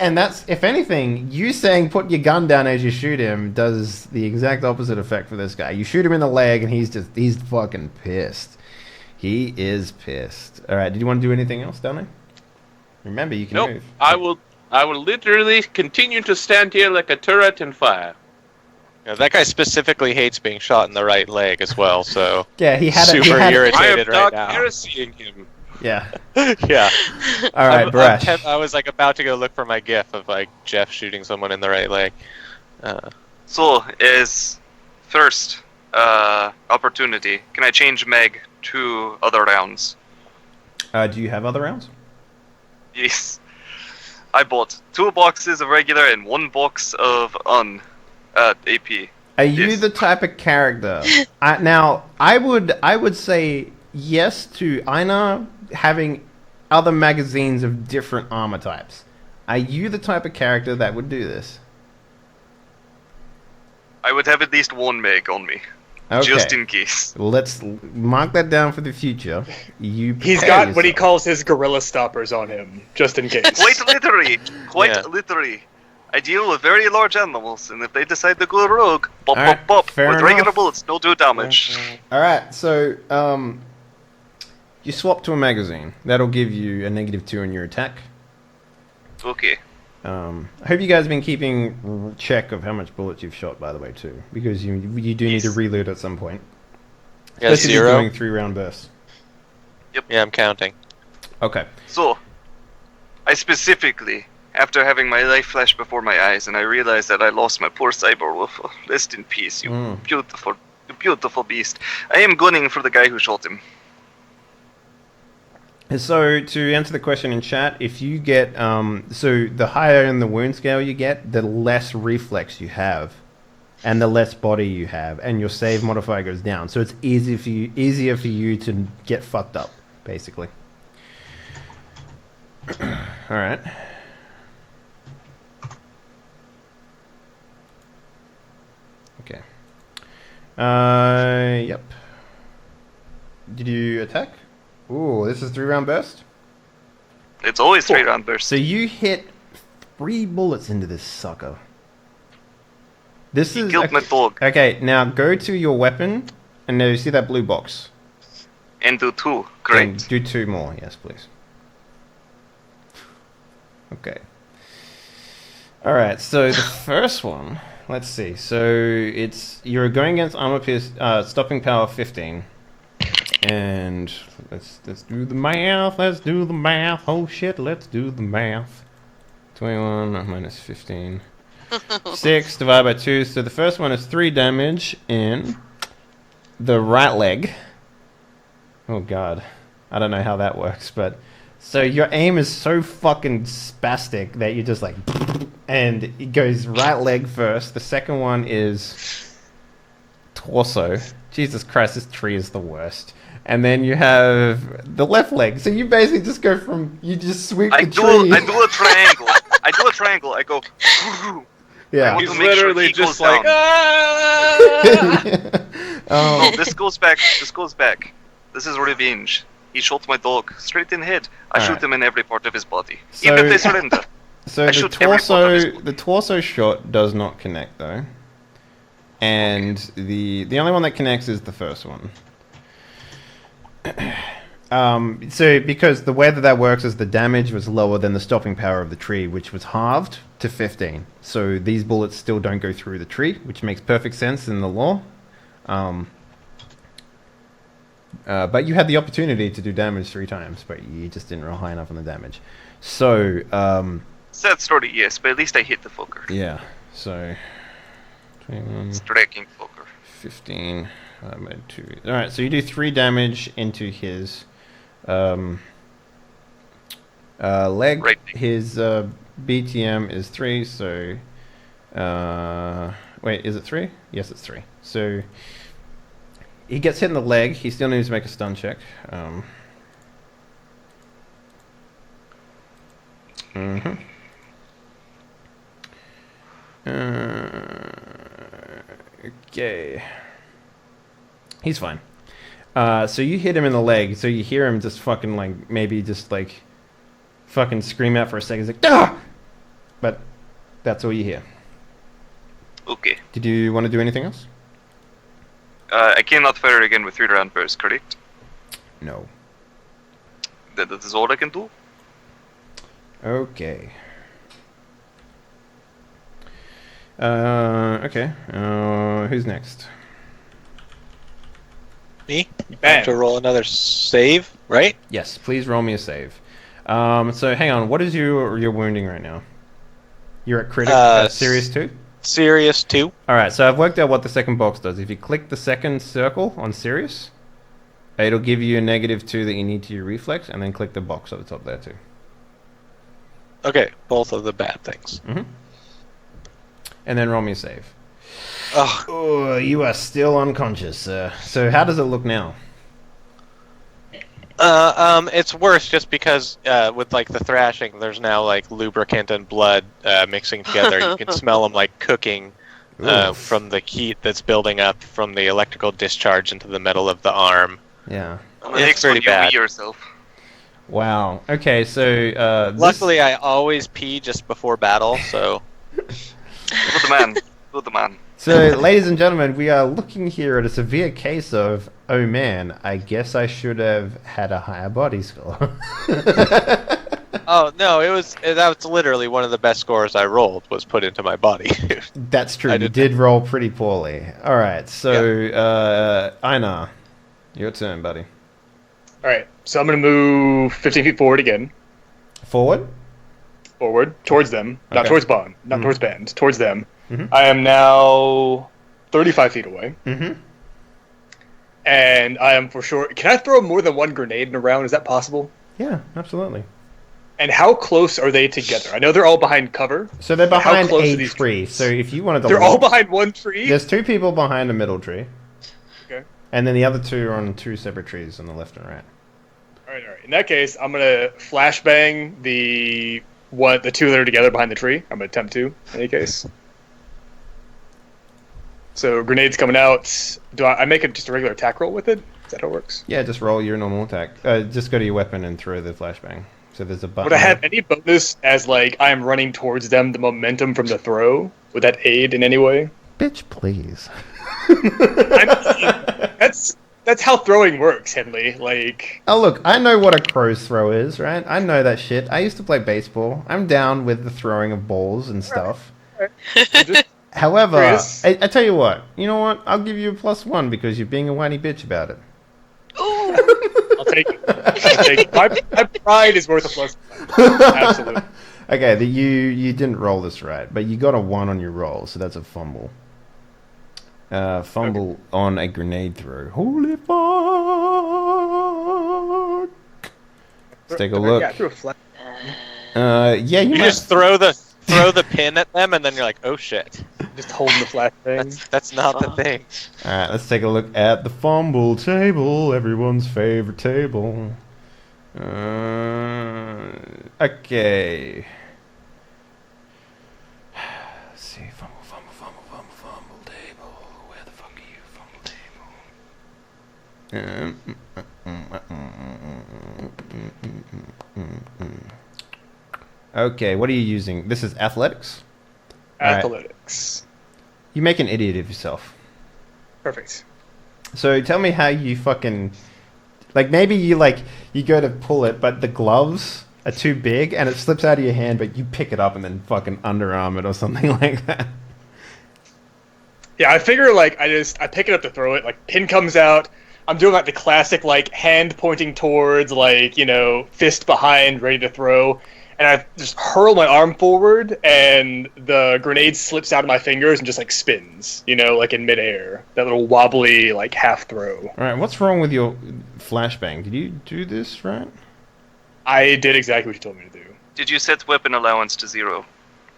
And that's, if anything, you saying put your gun down as you shoot him does the exact opposite effect for this guy. You shoot him in the leg, and he's fucking pissed. He is pissed. All right, did you want to do anything else, Dante? Remember, you can Nope. move. I will literally continue to stand here like a turret and fire. Yeah, that guy specifically hates being shot in the right leg as well, so Yeah, he had super he had, I am irritated right not now. heresying him. Yeah. Yeah. All right, Barash. I was like about to go look for my gif of like Jeff shooting someone in the right leg. So, as first opportunity, can I change Meg to other rounds? Do you have other rounds? Yes. I bought 2 boxes of regular and 1 box of AP. Are you Yes. the type of character? Now, I would say yes to Einar having other magazines of different armor types. Are you the type of character that would do this? I would have at least 1 Meg on me, Okay. just in case. Let's mark that down for the future. You He's prepare got what he yourself. calls his gorilla stoppers on him, just in case. Quite literally. Yeah. Literally. I deal with very large animals, and if they decide to go rogue, bop, Alright, bop, bop, fair with regular enough. bullets, no do damage. All right, so you swap to a magazine. That'll give you a -2 in your attack. Okay. I hope you guys have been keeping check of how much bullets you've shot, by the way, too, because you do need to Yes. reload at some point. Yeah, Especially if you're 0. doing 3-round bursts. Yeah, I'm counting. Okay. So, I specifically, after having my life flash before my eyes, and I realized that I lost my poor cyberwolf. Oh, rest in peace, you beautiful beast. I am gunning for the guy who shot him. So, to answer the question in chat, if you get, so the higher in the wound scale you get, the less reflex you have, and the less body you have, and your save modifier goes down. So it's easier for you to get fucked up, basically. Alright. Okay. Yep. Did you attack? Ooh, this is 3-round burst? It's always 3-round burst. So you hit 3 bullets into this sucker. This He is killed my dog. Okay, now go to your weapon, and now you see that blue box. And do 2. Great. And do 2 more, yes, please. Okay. Alright, so the first one, let's see. So you're going against armor pierce, stopping power 15. And let's do the math. Let's do the math. Oh shit, let's do the math. 21 minus 15. 6 divided by 2. So the first one is 3 damage in the right leg. Oh god. I don't know how that works, but so your aim is so fucking spastic that you just like, and it goes right leg first. The second one is torso. Jesus Christ, this tree is the worst. And then you have the left leg. So you basically just go from, you just sweep the tree. I do a triangle. I go. Yeah. want He's to make sure literally he just goes like, down. ah! No, this goes back. This is revenge. He shot my dog straight in the head. I shoot Alright. him in every part of his body. So- Even if they surrender. So I the shoot every part of his body. the torso shot does not connect though. And the only one that connects is the first one. So because the way that works is the damage was lower than the stopping power of the tree, which was halved to 15. So these bullets still don't go through the tree, which makes perfect sense in the lore. But you had the opportunity to do damage 3 times, but you just didn't roll high enough on the damage. So, Sad story, yes, but at least I hit the fucker. yeah, so 21, It's dragging fucker. 15, I made 2. Alright, so you do 3 damage into his leg. Right. His BTM is 3, so wait, is it 3? Yes, it's 3. So he gets hit in the leg. He still needs to make a stun check. Okay. He's fine. So you hit him in the leg, so you hear him just fucking like, maybe just like fucking scream out for a second. He's like, ah! But that's all you hear. Okay. Did you want to do anything else? I cannot fire again with 3-round burst, correct? No. That is all I can do? Okay. Okay. Who's next? Me? I Bam. have to roll another save, right? Yes, please roll me a save. So hang on, what is your wounding right now? You're at critic, serious 2? Serious 2. Alright, so I've worked out what the second box does. If you click the second circle on serious, it'll give you a -2 that you need to your reflex, and then click the box at the top there too. Okay, both of the bad things. And then roll me a save. Oh, Oh, you are still unconscious, sir. So how does it look now? it's worse just because with like the thrashing, there's now like lubricant and blood mixing together. You can smell them like cooking Oof. from the heat that's building up from the electrical discharge into the metal of the arm. Yeah. On the It's next one, pretty you bad. wee yourself. Wow. Okay, so this- Luckily, I always pee just before battle, so Good man. Good man. So, ladies and gentlemen, we are looking here at a severe case of, oh man, I guess I should have had a higher body score. oh no, that was literally one of the best scores I rolled was put into my body. That's true. I You did did roll pretty poorly. All right, so Einar, your turn, buddy. Alright, so I'm going to move 15 feet forward again. Forward. Forward, towards them. Not Okay. towards Bond, not towards Bend, towards them. Mhm. I am now 35 feet away. Mm-hmm. And I am for sure... Can I throw more than one grenade in a round? Is that possible? Yeah, absolutely. And how close are they together? I know they're all behind cover. So they're How behind close are a these tree. trees? So if you wanted to, They're all behind one tree? There's 2 people behind a middle tree. Okay. And then the other 2 are on 2 separate trees on the left and right. Alright. In that case, I'm going to flashbang the 2 that are together behind the tree. I'm going to attempt to, in any case. So, grenades coming out. Do I make it just a regular attack roll with it? Is that how it works? Yeah, just roll your normal attack. Just go to your weapon and throw the flashbang. So there's a button. Would I have any bonus as, like, I am running towards them, the momentum from the throw? Would that aid in any way? Bitch, please. I mean, that's how throwing works, Henley. Like, Oh, look, I know what a crow's throw is, right? I know that shit. I used to play baseball. I'm down with the throwing of balls and stuff. just, However, Chris? I tell you what. You know what? I'll give you a +1 because you're being a whiny bitch about it. Ooh. I'll take it. My pride is worth a plus. Absolutely. Okay, you didn't roll this right, but you got a 1 on your roll, so that's a fumble. Fumble on a grenade throw. Holy fuck! Let's take a look. Yeah, through a flat. Yeah, you You might. just throw the pin at them, and then you're like, oh shit, Just holding the flashbang. that's not the thing. Alright, let's take a look at the fumble table, everyone's favorite table. Okay. Let's see, fumble table. Where the fuck are you, fumble table? Okay, what are you using? This is athletics? Alright. Athletics. You make an idiot of yourself. Perfect. So tell me how you fucking... Like maybe you go to pull it, but the gloves are too big and it slips out of your hand, but you pick it up and then fucking underarm it or something like that. Yeah, I figure like I pick it up to throw it, like pin comes out. I'm doing like the classic like hand pointing towards, like, fist behind, ready to throw. And I just hurl my arm forward, and the grenade slips out of my fingers and just like spins, like in midair. That little wobbly like half throw. All right, what's wrong with your flashbang? Did you do this right? I did exactly what you told me to do. Did you set weapon allowance to 0?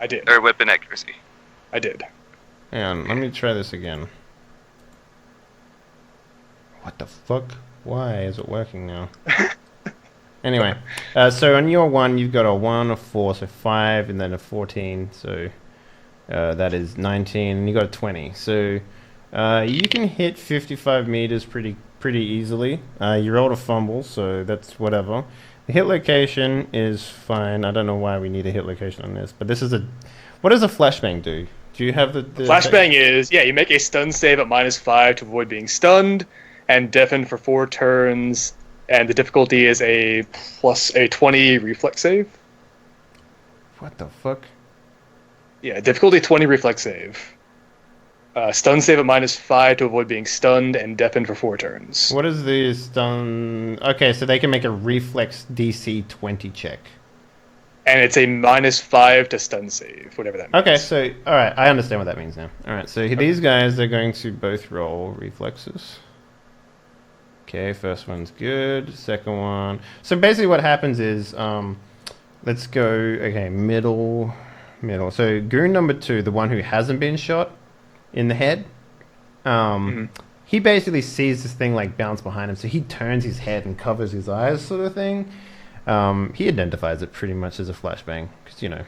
I did. Or weapon accuracy? I did. Hang on, let me try this again. What the fuck? Why is it working now? Anyway, so on your 1, you've got a 1, a 4, so 5, and then a 14, so that is 19, and you got a 20. So you can hit 55 meters pretty easily. You rolled a fumble, so that's whatever. The hit location is fine. I don't know why we need a hit location on this, but this is what does a flashbang do? Do you have the flashbang is, you make a stun save at -5 to avoid being stunned, and deafened for 4 turns. And the difficulty is a plus a 20 reflex save. What the fuck? Yeah, difficulty 20 reflex save. Stun save at -5 to avoid being stunned and deafened for 4 turns. What is the stun? Okay, so they can make a reflex DC 20 check. And it's a -5 to stun save, whatever that means. Okay, so, alright, I understand what that means now. Alright, so these guys are going to both roll reflexes. Okay, first one's good. Second one. So basically what happens is, let's go, okay, middle. So goon number 2, the one who hasn't been shot in the head, he basically sees this thing like bounce behind him. So he turns his head and covers his eyes sort of thing. He identifies it pretty much as a flashbang. Because,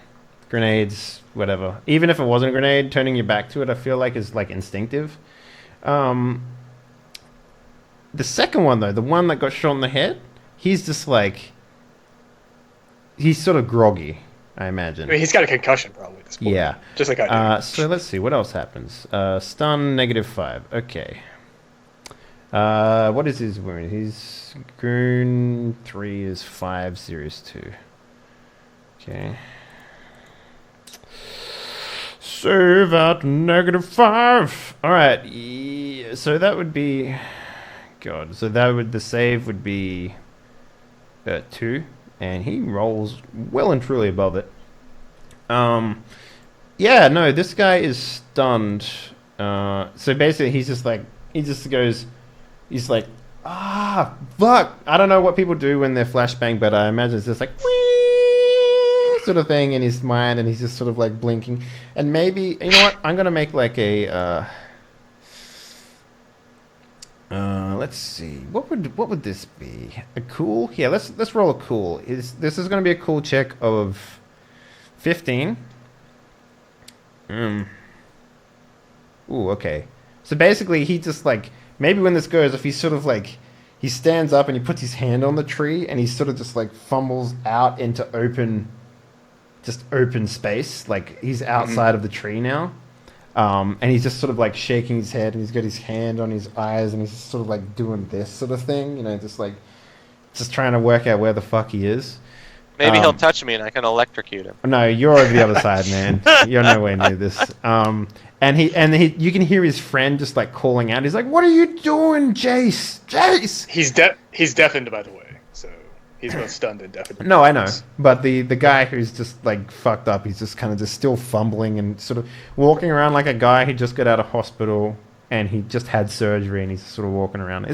grenades, whatever. Even if it wasn't a grenade, turning your back to it, I feel like is like instinctive. The second one, though, the one that got shot in the head, he's just like... He's sort of groggy, I imagine. I mean, he's got a concussion probably at this point. Yeah. Just like I do. So let's see, what else happens? Stun, -5. Okay. What is his wound? His goon 3 is 5, serious 2. Okay. Save at -5. Alright, yeah, so that would be... God, so the save would be 2, and he rolls well and truly above it. Yeah, no, this guy is stunned. So basically, he just goes, he's like, fuck. I don't know what people do when they're flashbang, but I imagine it's just like, wee sort of thing in his mind, and he's just sort of like blinking. And maybe, you know what? I'm gonna make like a. Let's see. What would this be? A cool? Yeah, let's roll a cool. This is going to be a cool check of 15. Ooh, okay. So basically, he just like maybe when this goes, if he sort of like he stands up and he puts his hand on the tree and he sort of just like fumbles out into open space, like he's outside of the tree now. And he's just sort of like shaking his head, and he's got his hand on his eyes, and he's just sort of like doing this sort of thing, just trying to work out where the fuck he is. Maybe he'll touch me and I can electrocute him. No, you're over the other side, man. You're nowhere near this. And you can hear his friend just like calling out. He's like, "What are you doing, Jace? Jace!" He's deafened, by the way. So he's both stunned and deafened. No, I know. But the guy who's just like fucked up, he's just kind of just still fumbling and sort of walking around like a guy who just got out of hospital and he just had surgery and he's sort of walking around.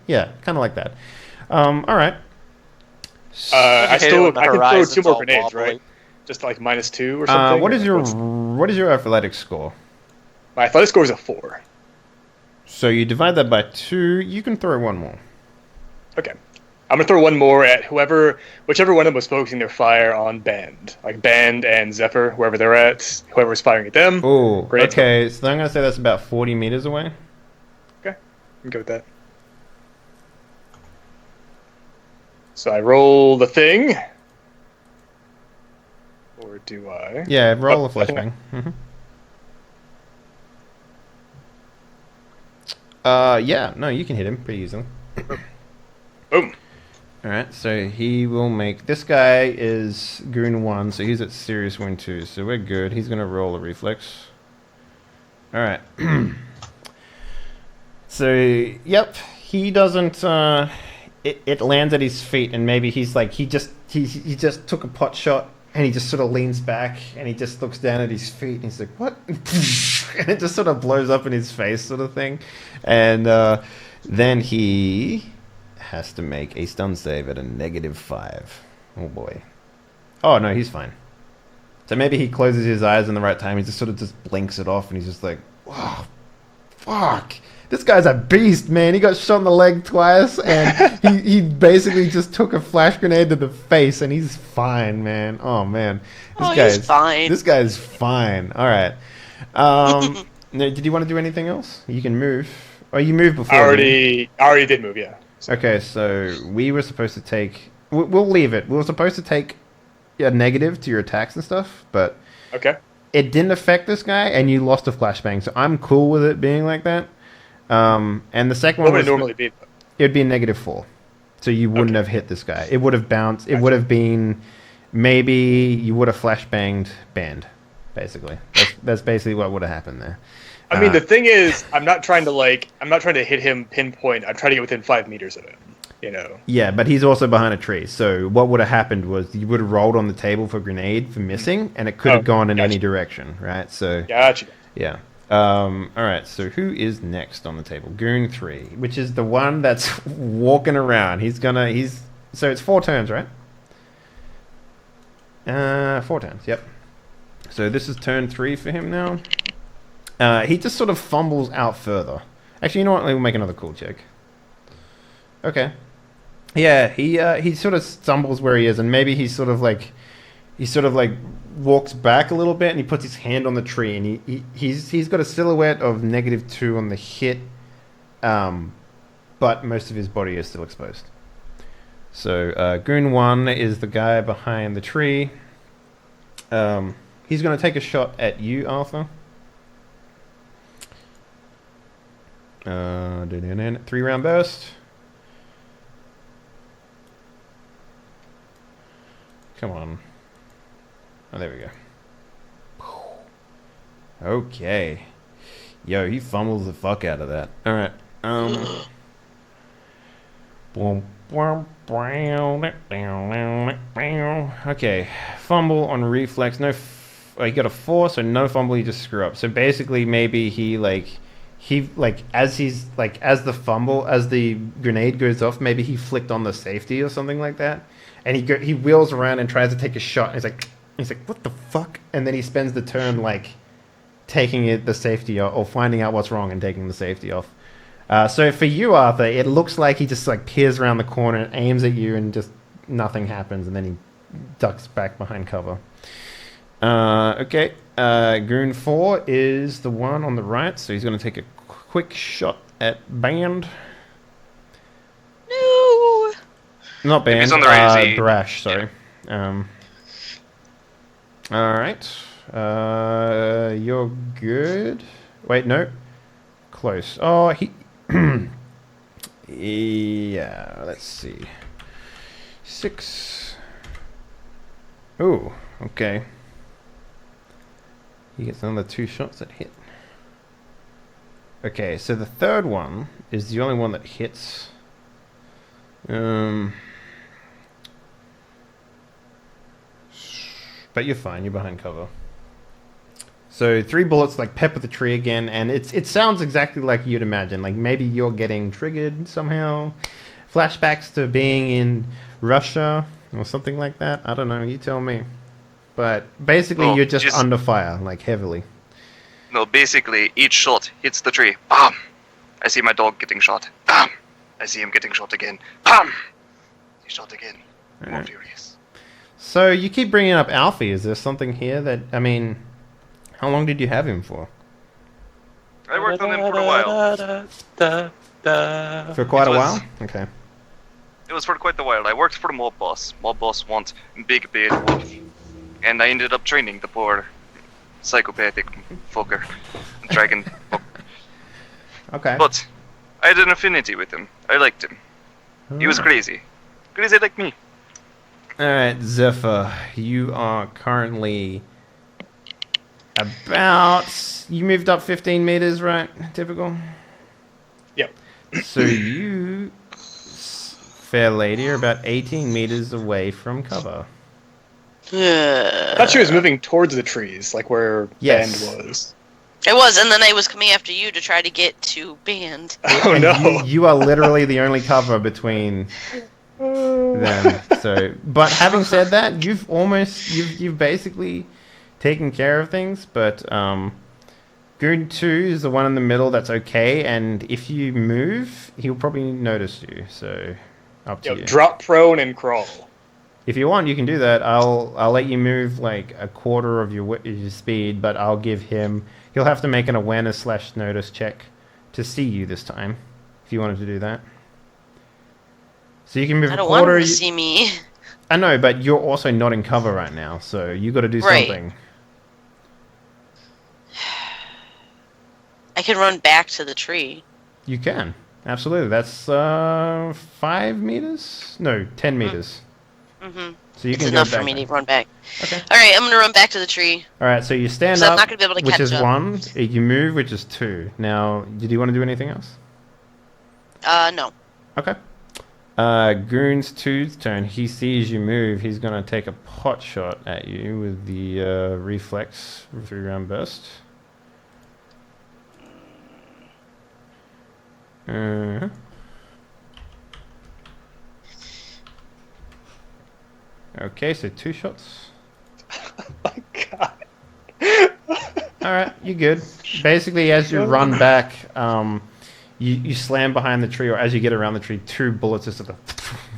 Yeah, kind of like that. All right. I can throw 2 more grenades, wobbly. right? Just like -2 or something. What is your athletics score? My athletic score is a 4. So you divide that by 2. You can throw 1 more. Okay. I'm gonna throw 1 more at whichever one of them was focusing their fire on Band, like Band and Zephyr, wherever they're at. Whoever's firing at them. Oh, okay. So I'm gonna say that's about 40 meters away. Okay, I'm good with that. So I roll the thing, or do I? Yeah, roll a flashbang. Yeah, no, you can hit him pretty easily. Alright, so he will make... This guy is Goon 1, so he's at serious wound 2, so we're good. He's going to roll a reflex. Alright. So, yep, he doesn't... It lands at his feet, and maybe he's like... He just took a pot shot, and he just sort of leans back, and he just looks down at his feet, and he's like, what? And it just sort of blows up in his face, sort of thing. And then he has to make a stun save at a -5. Oh boy. Oh no, he's fine. So maybe he closes his eyes in the right time. He just sort of just blinks it off, and he's just like, "Wow, fuck! This guy's a beast, man. He got shot in the leg twice, and he basically just took a flash grenade to the face, and he's fine, man. Oh man, He's fine. This guy's fine. All right. No, did you want to do anything else? You can move. Oh, you moved before. I already did move, yeah. Okay, so we were supposed to take... We'll leave it. We were supposed to take a negative to your attacks and stuff, but... Okay. It didn't affect this guy, and you lost a flashbang, so I'm cool with it being like that. And the second one What would was... it normally be? It would be a -4. So you wouldn't have hit this guy. It would have bounced. It would have been... Maybe you would have flashbanged banned, basically. That's basically what would have happened there. I mean, the thing is, I'm not trying to hit him pinpoint. I'm trying to get within 5 meters of him, you know? Yeah, but he's also behind a tree. So what would have happened was you would have rolled on the table for grenade for missing, and it could have gone in any direction, right? So Gotcha. yeah. All right, so who is next on the table? Goon 3, which is the one that's walking around. So it's 4 turns, right? 4 turns, yep. So this is turn 3 for him now. He just sort of fumbles out further. Actually, you know what? We'll make another cool check. Okay. Yeah, he sort of stumbles where he is, and maybe he sort of like walks back a little bit, and he puts his hand on the tree, and he's got a silhouette of -2 on the hit, but most of his body is still exposed. So Goon 1 is the guy behind the tree. He's going to take a shot at you, Arthur. 3-round burst. Come on. Oh, there we go. Okay. Yo, he fumbles the fuck out of that. All right. Okay. Fumble on reflex. No. He got a 4, so no fumble. He just screw up. So basically, maybe as the grenade goes off, maybe he flicked on the safety or something like that, and he wheels around and tries to take a shot. And he's like, what the fuck? And then he spends the turn taking the safety off, or finding out what's wrong and taking the safety off. So for you, Arthur, it looks like he just peers around the corner and aims at you, and just nothing happens, and then he ducks back behind cover. Okay. Goon 4 is the one on the right, so he's going to take a quick shot at Band. No. Not Band. He's on the right, is he? Barash, sorry. Yeah. All right. You're good. Wait, no. Close. Oh, he... yeah, let's see. 6. Ooh, okay. He gets another 2 shots that hit. Okay, so the third one is the only one that hits. But you're fine. You're behind cover. So 3 bullets pepper the tree again, and it sounds exactly like you'd imagine. Maybe you're getting triggered somehow. Flashbacks to being in Russia or something like that. I don't know. You tell me. But basically, you're just under fire, heavily. No, basically, each shot hits the tree. Bam! I see my dog getting shot. Bam! I see him getting shot again. Bam! He shot again. More furious. So you keep bringing up Alfie. Is there something here that, how long did you have him for? I worked on him for a while. For quite a while? Okay. It was for quite a while. I worked for the mob boss. Mob boss wants big bad wolf. And I ended up training the poor psychopathic fucker. Dragon fucker. Okay. But I had an affinity with him. I liked him. He was crazy. Crazy like me. Alright, Zephyr, you are currently about... You moved up 15 meters, right? Typical? Yep. So you, fair lady, are about 18 meters away from cover. I thought she was moving towards the trees, like where Yes. Band was. It was, and then I was coming after you to try to get to Band. Oh And no! You are literally the only cover between them. So, but having said that, you've basically taken care of things. But Goon 2 is the one in the middle that's okay, and if you move, he'll probably notice you. So, up to you. Drop prone and crawl. If you want, you can do that. I'll let you move like a quarter of your speed, but I'll give him. He'll have to make an awareness/notice check to see you this time. If you wanted to do that, so you can move I a don't want quarter. him to see me. I know, but you're also not in cover right now, so you got to do Right. something. I can run back to the tree. You can absolutely. That's 5 meters. No, 10 meters. Mm-hmm. So you It's can go enough for back me there. to run back. Okay. All right, I'm gonna run back to the tree. All right. So you stand So I'm up, not gonna be able to which catch is up. 1. You move, which is 2. Now, did you want to do anything else? No. Okay. Goons 2's turn. He sees you move. He's gonna take a pot shot at you with the reflex 3-round burst. Okay, so 2 shots. Oh my god. Alright, you're good. Basically, as you run back, you slam behind the tree, or as you get around the tree, 2 bullets just sort of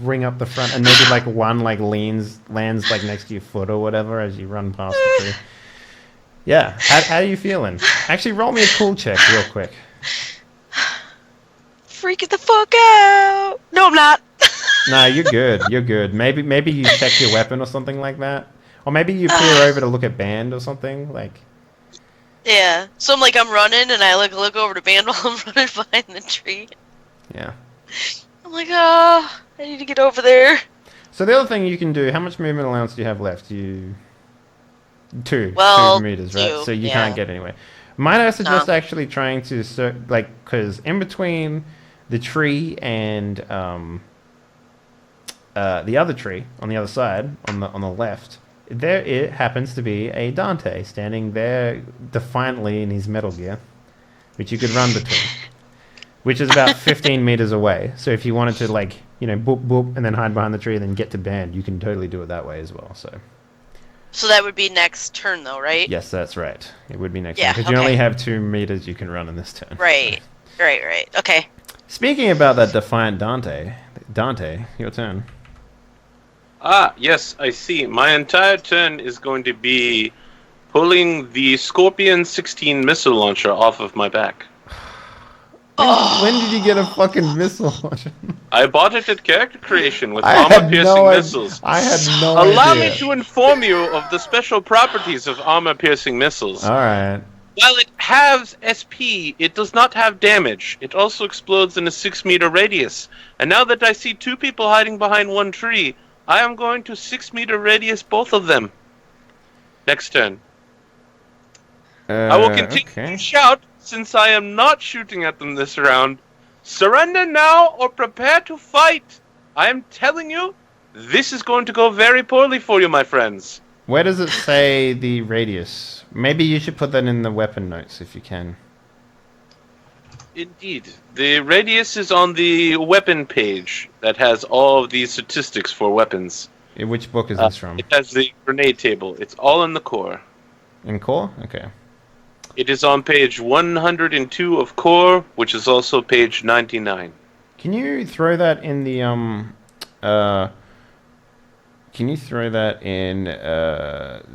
ring up the front, and maybe like one like lands like next to your foot or whatever as you run past the tree. Yeah, how are you feeling? Actually, roll me a cool check real quick. Freak it the fuck out! No, I'm not. No, you're good. You're good. Maybe you check your weapon or something like that, or maybe you peer over to look at Band or something like. Yeah. So I'm running, and I look over to Band while I'm running behind the tree. Yeah. I'm like, oh, I need to get over there. So the other thing you can do, how much movement allowance do you have left? 2 Well, meters, right? 2, So you yeah. can't get anywhere. Might I suggest No. actually trying to because in between the tree and the other tree on the other side, on the left, there it happens to be a Dante standing there defiantly in his metal gear, which you could run between, which is about 15 meters away. So if you wanted to boop boop and then hide behind the tree and then get to Band, you can totally do it that way as well. So that would be next turn, though, right? Yes, that's right. It would be next Yeah, turn because you okay. only have 2 meters you can run in this turn. Right. Okay. Speaking about that defiant Dante, your turn. Ah, yes, I see. My entire turn is going to be pulling the Scorpion 16 missile launcher off of my back. When did you get a fucking missile launcher? I bought it at character creation with I had armor-piercing no idea. missiles. I had no Allow idea. me to inform you of the special properties of armor-piercing missiles. All right. While it has SP, it does not have damage. It also explodes in a 6-meter radius. And now that I see 2 people hiding behind one tree, I am going to 6-meter radius both of them. Next turn. I will continue Okay. to shout, since I am not shooting at them this round. Surrender now or prepare to fight. I am telling you, this is going to go very poorly for you, my friends. Where does it say the radius? Maybe you should put that in the weapon notes if you can. Indeed. The radius is on the weapon page that has all of these statistics for weapons. Which book is this from? It has the grenade table. It's all in the core. In core? Okay. It is on page 102 of core, which is also page 99. Can you throw that in the Can you throw that in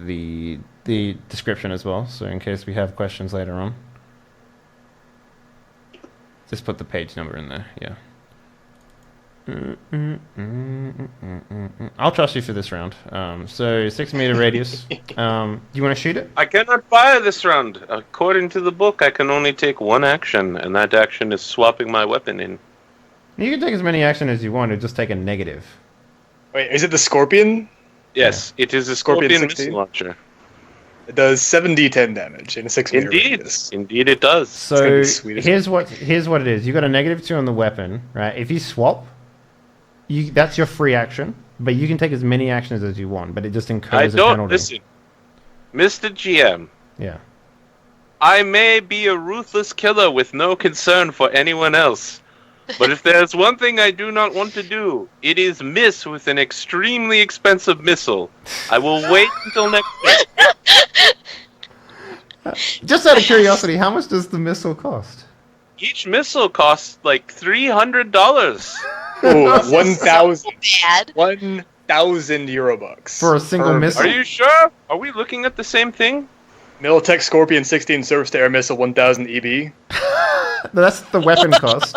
the description as well, so in case we have questions later on? Just put the page number in there. Yeah. I'll trust you for this round. So 6-meter radius. Do you want to shoot it? I cannot fire this round. According to the book, I can only take one action, and that action is swapping my weapon in. You can take as many action as you want. It'll just take a negative. Wait, is it the Scorpion? Yes, it is a Scorpion Scorpion 16? missile launcher. It does 7d10 damage in a 6-meter radius. Indeed it does. gonna So be sweet as here's what it is. You got a -2 on the weapon, right? If you swap, that's your free action, but you can take as many actions as you want, but it just I incurs a don't penalty. listen, Mr. GM. Yeah. I may be a ruthless killer with no concern for anyone else, but if there's one thing I do not want to do, it is miss with an extremely expensive missile. I will wait until next week. Just out of curiosity, how much does the missile cost? Each missile costs like $300. Ooh, 1,000. Bad. 1,000 Eurobucks. For a single missile? Are you sure? Are we looking at the same thing? Militech Scorpion 16 surface-to-air missile 1,000 EB. That's the weapon cost.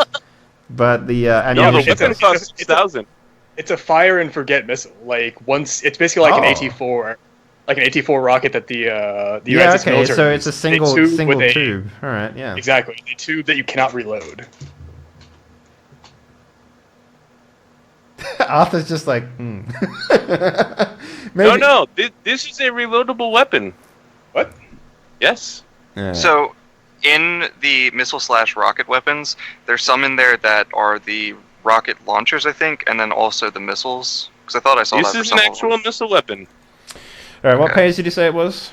But the No, the ammunition weapon cost. costs 6,000. It's a fire and forget missile. Like it's basically like an AT-4, like an AT-4 rocket that the United Yeah, States okay, military. so it's a uses. single They tube single with a- tube. All right, yeah. Exactly, a tube that you cannot reload. Arthur's just like, Maybe. No, this is a reloadable weapon. What? Yes. Yeah. So, in the missile/rocket weapons, there's some in there that are the rocket launchers, I think, and then also the missiles. Because I thought I saw This that for is some an of them. actual missile weapon. All right, what Okay. page did you say it was?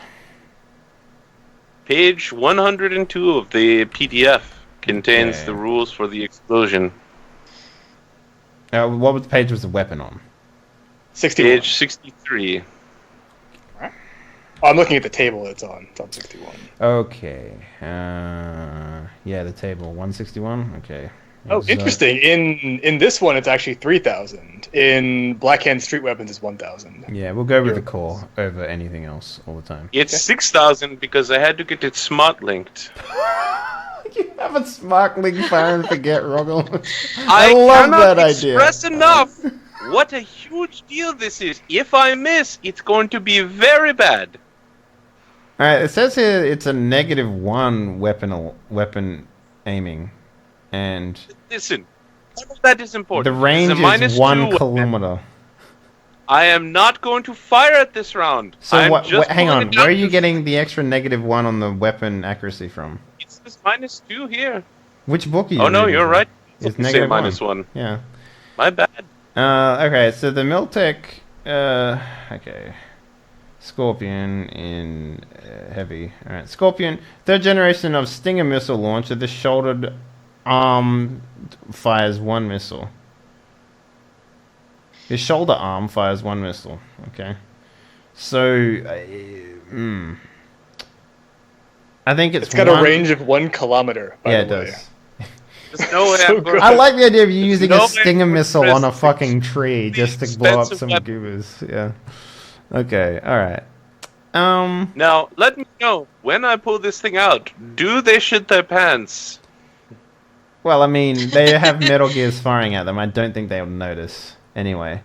Page 102 of the PDF contains Okay. the rules for the explosion. What page was the weapon on? 61. Page 63. Oh, I'm looking at the table it's on. It's on 61. Okay. Yeah, the table 161. Okay. Oh, Is, interesting. In this one, it's actually 3,000. In Black Hand Street Weapons, it's 1,000. Yeah, we'll go with the core over anything else all the time. It's 6,000 because I had to get it smart linked. You have a sparkling fire and forget, Roggle. I love cannot that idea. express enough what a huge deal this is. If I miss, it's going to be very bad. All right, it says here it's a -1 weapon aiming, and Listen, all of that is important. the range It's a is 1 -2 weapon. kilometer. I am not going to fire at this round. So I'm what? just Hang pulling on, it where are down you to- getting the extra -1 on the weapon accuracy from? It's this -2 here. Which book are you? Oh no, reading you're from? right. It's Say -1. -1. Yeah. My bad. Okay, so the Miltech, okay. Scorpion in heavy. Alright, Scorpion, third generation of Stinger missile launcher. The shouldered arm fires 1 missile. The shoulder arm fires 1 missile. Okay. So, I think It's got a range of 1 kilometer, by Yeah, the it way. does. There's no way So I'm going good. I like the idea of you using no a way Stinger to missile on a express fucking tree just to blow up expensive some weapon. goobers. Yeah. Okay. All right. Now, let me know, when I pull this thing out, do they shit their pants? Well, I mean, they have Metal Gears firing at them. I don't think they'll notice. Anyway,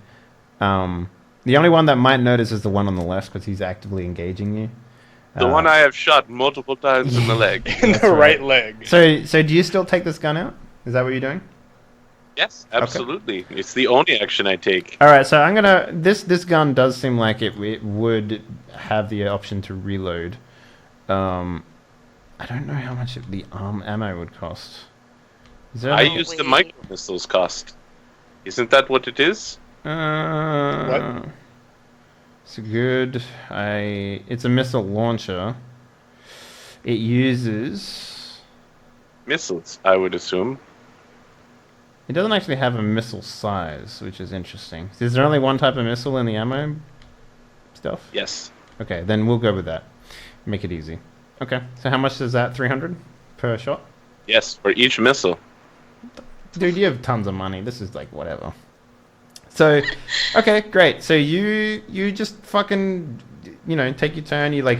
the only one that might notice is the one on the left because he's actively engaging you. The one I have shot multiple times in the leg. In That's the right. right leg. So do you still take this gun out? Is that what you're doing? Yes, absolutely. It's the only action I take. All right. So I'm gonna. This gun does seem like it would have the option to reload. I don't know how much the ammo would cost. Is there I any- use the Wait. micro missiles cost. Isn't that what it is? What? It's good. It's a missile launcher. It uses. Missiles, I would assume. It doesn't actually have a missile size, which is interesting. Is there only one type of missile in the ammo stuff? Yes. Okay, then we'll go with that. Make it easy. Okay, so how much is that? 300 per shot? Yes, for each missile. Dude, you have tons of money. This is like whatever. So, okay, great. So you just fucking, take your turn. You like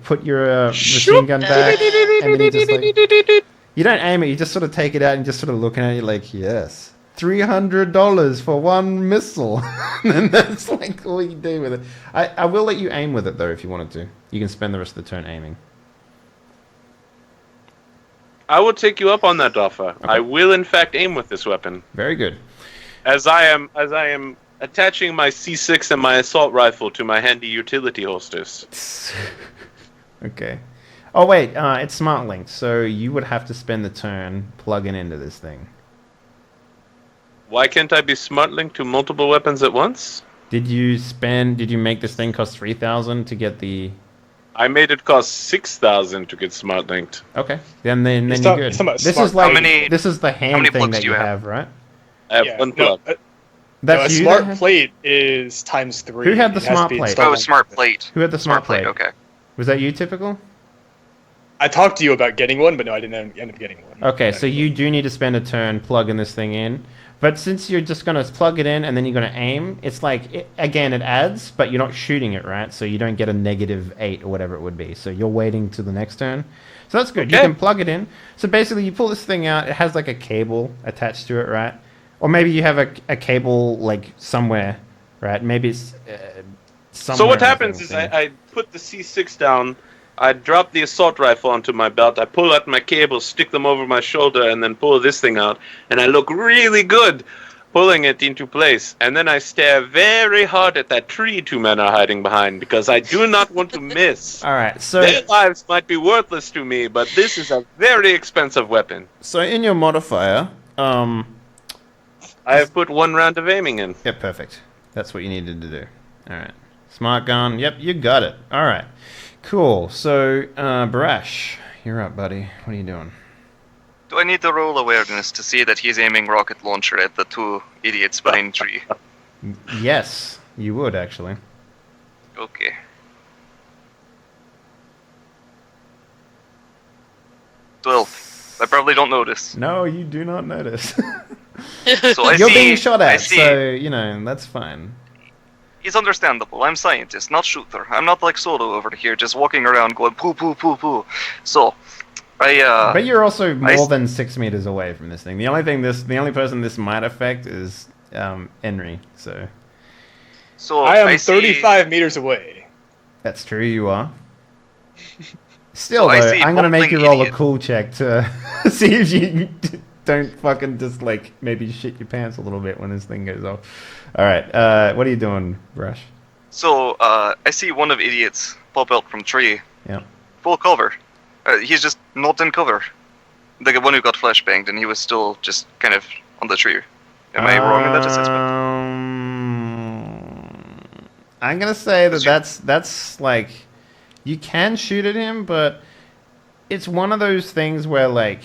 put your machine gun back, and then you just like. You don't aim it, you just sort of take it out and just sort of looking at it like, yes, $300 for 1 missile. And that's like all you do with it. I will let you aim with it though if you wanted to. You can spend the rest of the turn aiming. I will take you up on that offer. I will, in fact, aim with this weapon. Very good. as I am attaching my C6 and my assault rifle to my handy utility holsters. Okay. Oh wait, it's smart link, so you would have to spend the turn plugging into this thing. Why can't I be smart linked to multiple weapons at once? Did you make this thing cost 3,000 to get the... I made it cost 6,000 to get smart linked. Okay, then you're good. This is the hand thing that you have, right? I have one plug. That's a you smart that plate is times 3. Who had the It has to smart be plate? installed Oh, on smart purpose. plate. Who had the smart plate? Okay. Was that you, Typical? I talked to you about getting one, but no, I didn't end up getting one. Okay, so you do need to spend a turn plugging this thing in. But since you're just going to plug it in and then you're going to aim, it's like, again, it adds, but you're not shooting it, right? So you don't get a -8 or whatever it would be. So you're waiting to the next turn. So that's good. Okay. You can plug it in. So basically, you pull this thing out. It has like a cable attached to it, right? Or maybe you have a cable like somewhere, right? Maybe it's somewhere. So what I happens think, is I put the C6 down, I drop the assault rifle onto my belt, I pull out my cables, stick them over my shoulder, and then pull this thing out, and I look really good pulling it into place. And then I stare very hard at that tree 2 men are hiding behind, because I do not want to miss. All right, so Their lives might be worthless to me, but this is a very expensive weapon. so in your modifier, I have put 1 round of aiming in. yeah, perfect. That's what you needed to do. All right, smart gun. Yep, you got it. All right, cool. So Barash, you're up, buddy. What are you doing? Do I need to roll awareness to see that he's aiming rocket launcher at the 2 idiots behind tree? Yes, you would actually. Okay. Well, I probably don't notice. No, you do not notice. So I You're see, being shot I at, see. so you know that's fine. It's understandable. I'm scientist, not shooter. I'm not like Solo over here, just walking around going poo poo poo poo. So, But you're also more s- than 6 meters away from this thing. The only person this might affect is Henry. So I am see- 35 meters away. that's true. You are. Still, So I though, see I'm gonna make you bumbling roll a idiot. cool check to see if you don't fucking just like maybe shit your pants a little bit when this thing goes off. All right, what are you doing, Brush? So I see one of idiots pop out from tree. Yeah. Full cover. He's just not in cover. The one who got flashbanged, and he was still just kind of on the tree. Am I wrong in that assessment? I'm gonna say that that's like you can shoot at him, but it's one of those things where like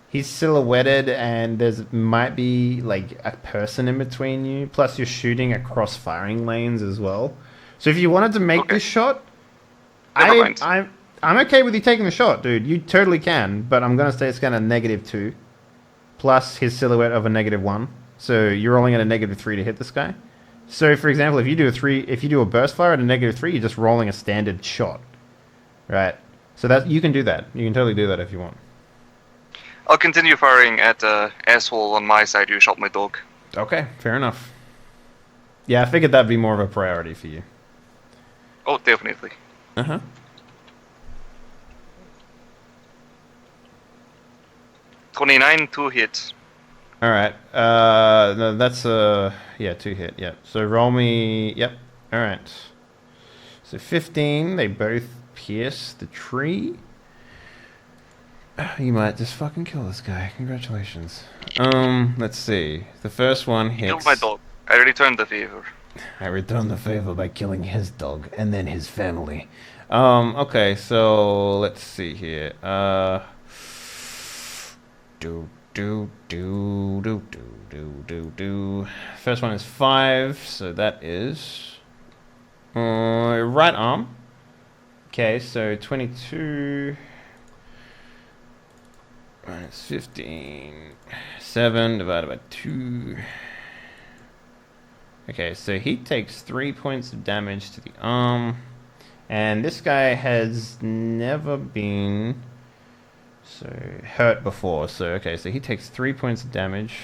he's silhouetted and there's might be like a person in between you. Plus, you're shooting across firing lanes as well. So if you wanted to make Okay. this shot, Never mind. I'm okay with you taking the shot, dude. You totally can, but I'm gonna say it's gonna -2, plus his silhouette of a -1. So you're rolling at a -3 to hit this guy. So for example, if you do a burst fire at a -3, you're just rolling a standard shot, right? So that you can do that. You can totally do that if you want. I'll continue firing at the asshole on my side who shot my dog. Okay, fair enough. Yeah, I figured that'd be more of a priority for you. Oh, definitely. Uh huh. 29 to hit. All right. No, that's 2 hit. Yep. So roll me. Yep. All right. So 15. They both pierce the tree. You might just fucking kill this guy. Congratulations. Let's see. The first one hits. Killed my dog. I returned the favor. I returned the favor by killing his dog and then his family. Okay, so let's see here. First one is 5, so that is right arm. Okay, so 22 minus 15. 7 divided by 2. Okay, so he takes 3 points of damage to the arm. And this guy has never been hurt before. So, okay, so he takes 3 points of damage.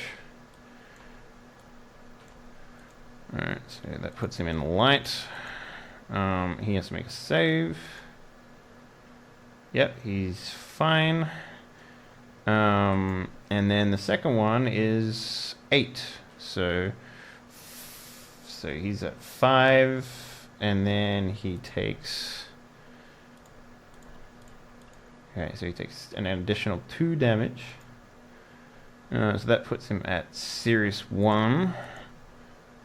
Alright, so that puts him in light. He has to make a save. Yep, he's fine. And then the second one is 8. So So he's at 5, and then he takes... Okay, so he takes an additional 2 damage. So that puts him at Series 1.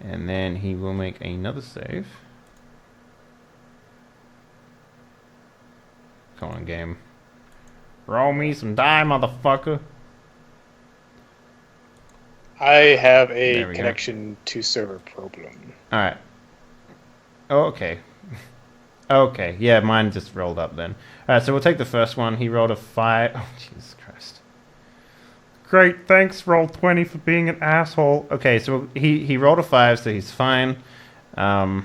And then he will make another save. Come on, game. Roll me some die, motherfucker. I have a There we go. connection to server problem. Alright. Oh, okay. Okay, yeah, mine just rolled up then. Alright, so we'll take the first one. He rolled a 5. Oh, Jesus Christ. Great, thanks, Roll20, for being an asshole. Okay, so he rolled a 5, so he's fine. But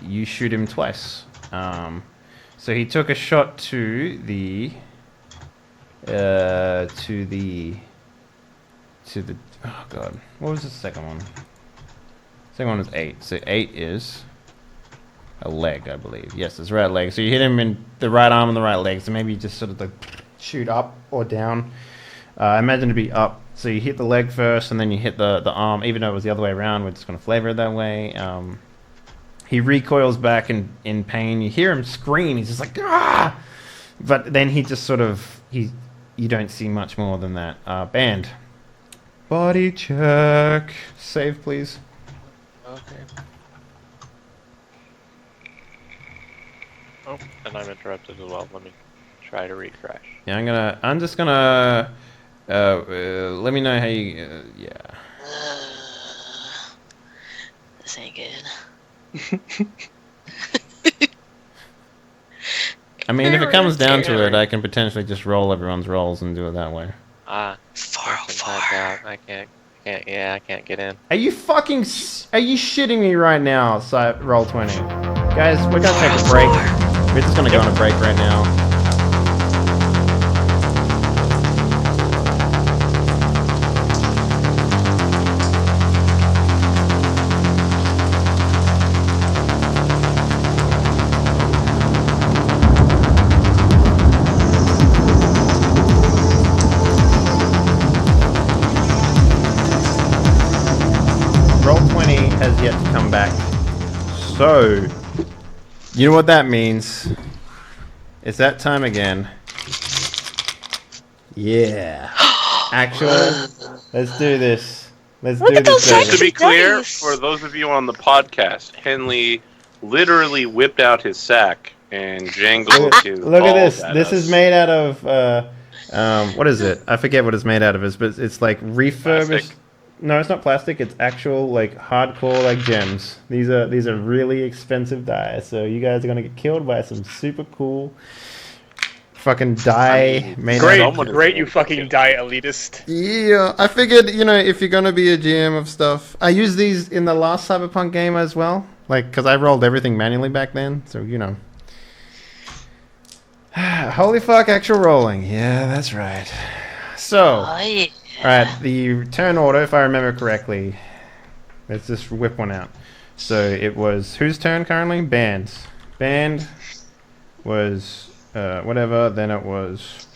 you shoot him twice. So he took a shot to the... oh god, what was the second one? Second one was 8. So 8 is a leg, I believe. Yes, it's right leg. So you hit him in the right arm and the right leg. So maybe you just sort of like shoot up or down. I imagine to be up. So you hit the leg first, and then you hit the arm. Even though it was the other way around, we're just going to flavor it that way. He recoils back in pain. You hear him scream. He's just like, ah! But then he just sort of, you don't see much more than that. Band. Body check. Save, please. Okay. Oh, and I'm interrupted as well. Let me try to refresh. Yeah, I'm just gonna, let me know how you, yeah. This ain't good. I mean, if it comes down to it, I can potentially just roll everyone's rolls and do it that way. 404. I can't, I can't get in. Are you shitting me right now, Roll20? Guys, we're gonna take a break. We're just gonna go on a break right now. Roll20 has yet to come back. So, you know what that means? It's that time again. Yeah. Actual. Let's do this. Let's Look do at those this. sexy To be clear, dice. for those of you on the podcast, Henley literally whipped out his sack and jangled his Look at balls this. This us. is made out of what is it? I forget what it's made out of, but it's like refurbished. Plastic. No, it's not plastic. It's actual like hardcore like gems. These are really expensive dyes. So you guys are gonna get killed by some super cool fucking dye made Great, out of. great, you fucking die elitist. Yeah, I figured, if you're gonna be a GM of stuff, I used these in the last Cyberpunk game as well, like because I rolled everything manually back then. So holy fuck, actual rolling. Yeah, that's right. So. Oh, yeah. Alright, the turn order, if I remember correctly. Let's just whip one out. So it was whose turn currently? Band's. Band was whatever, then it was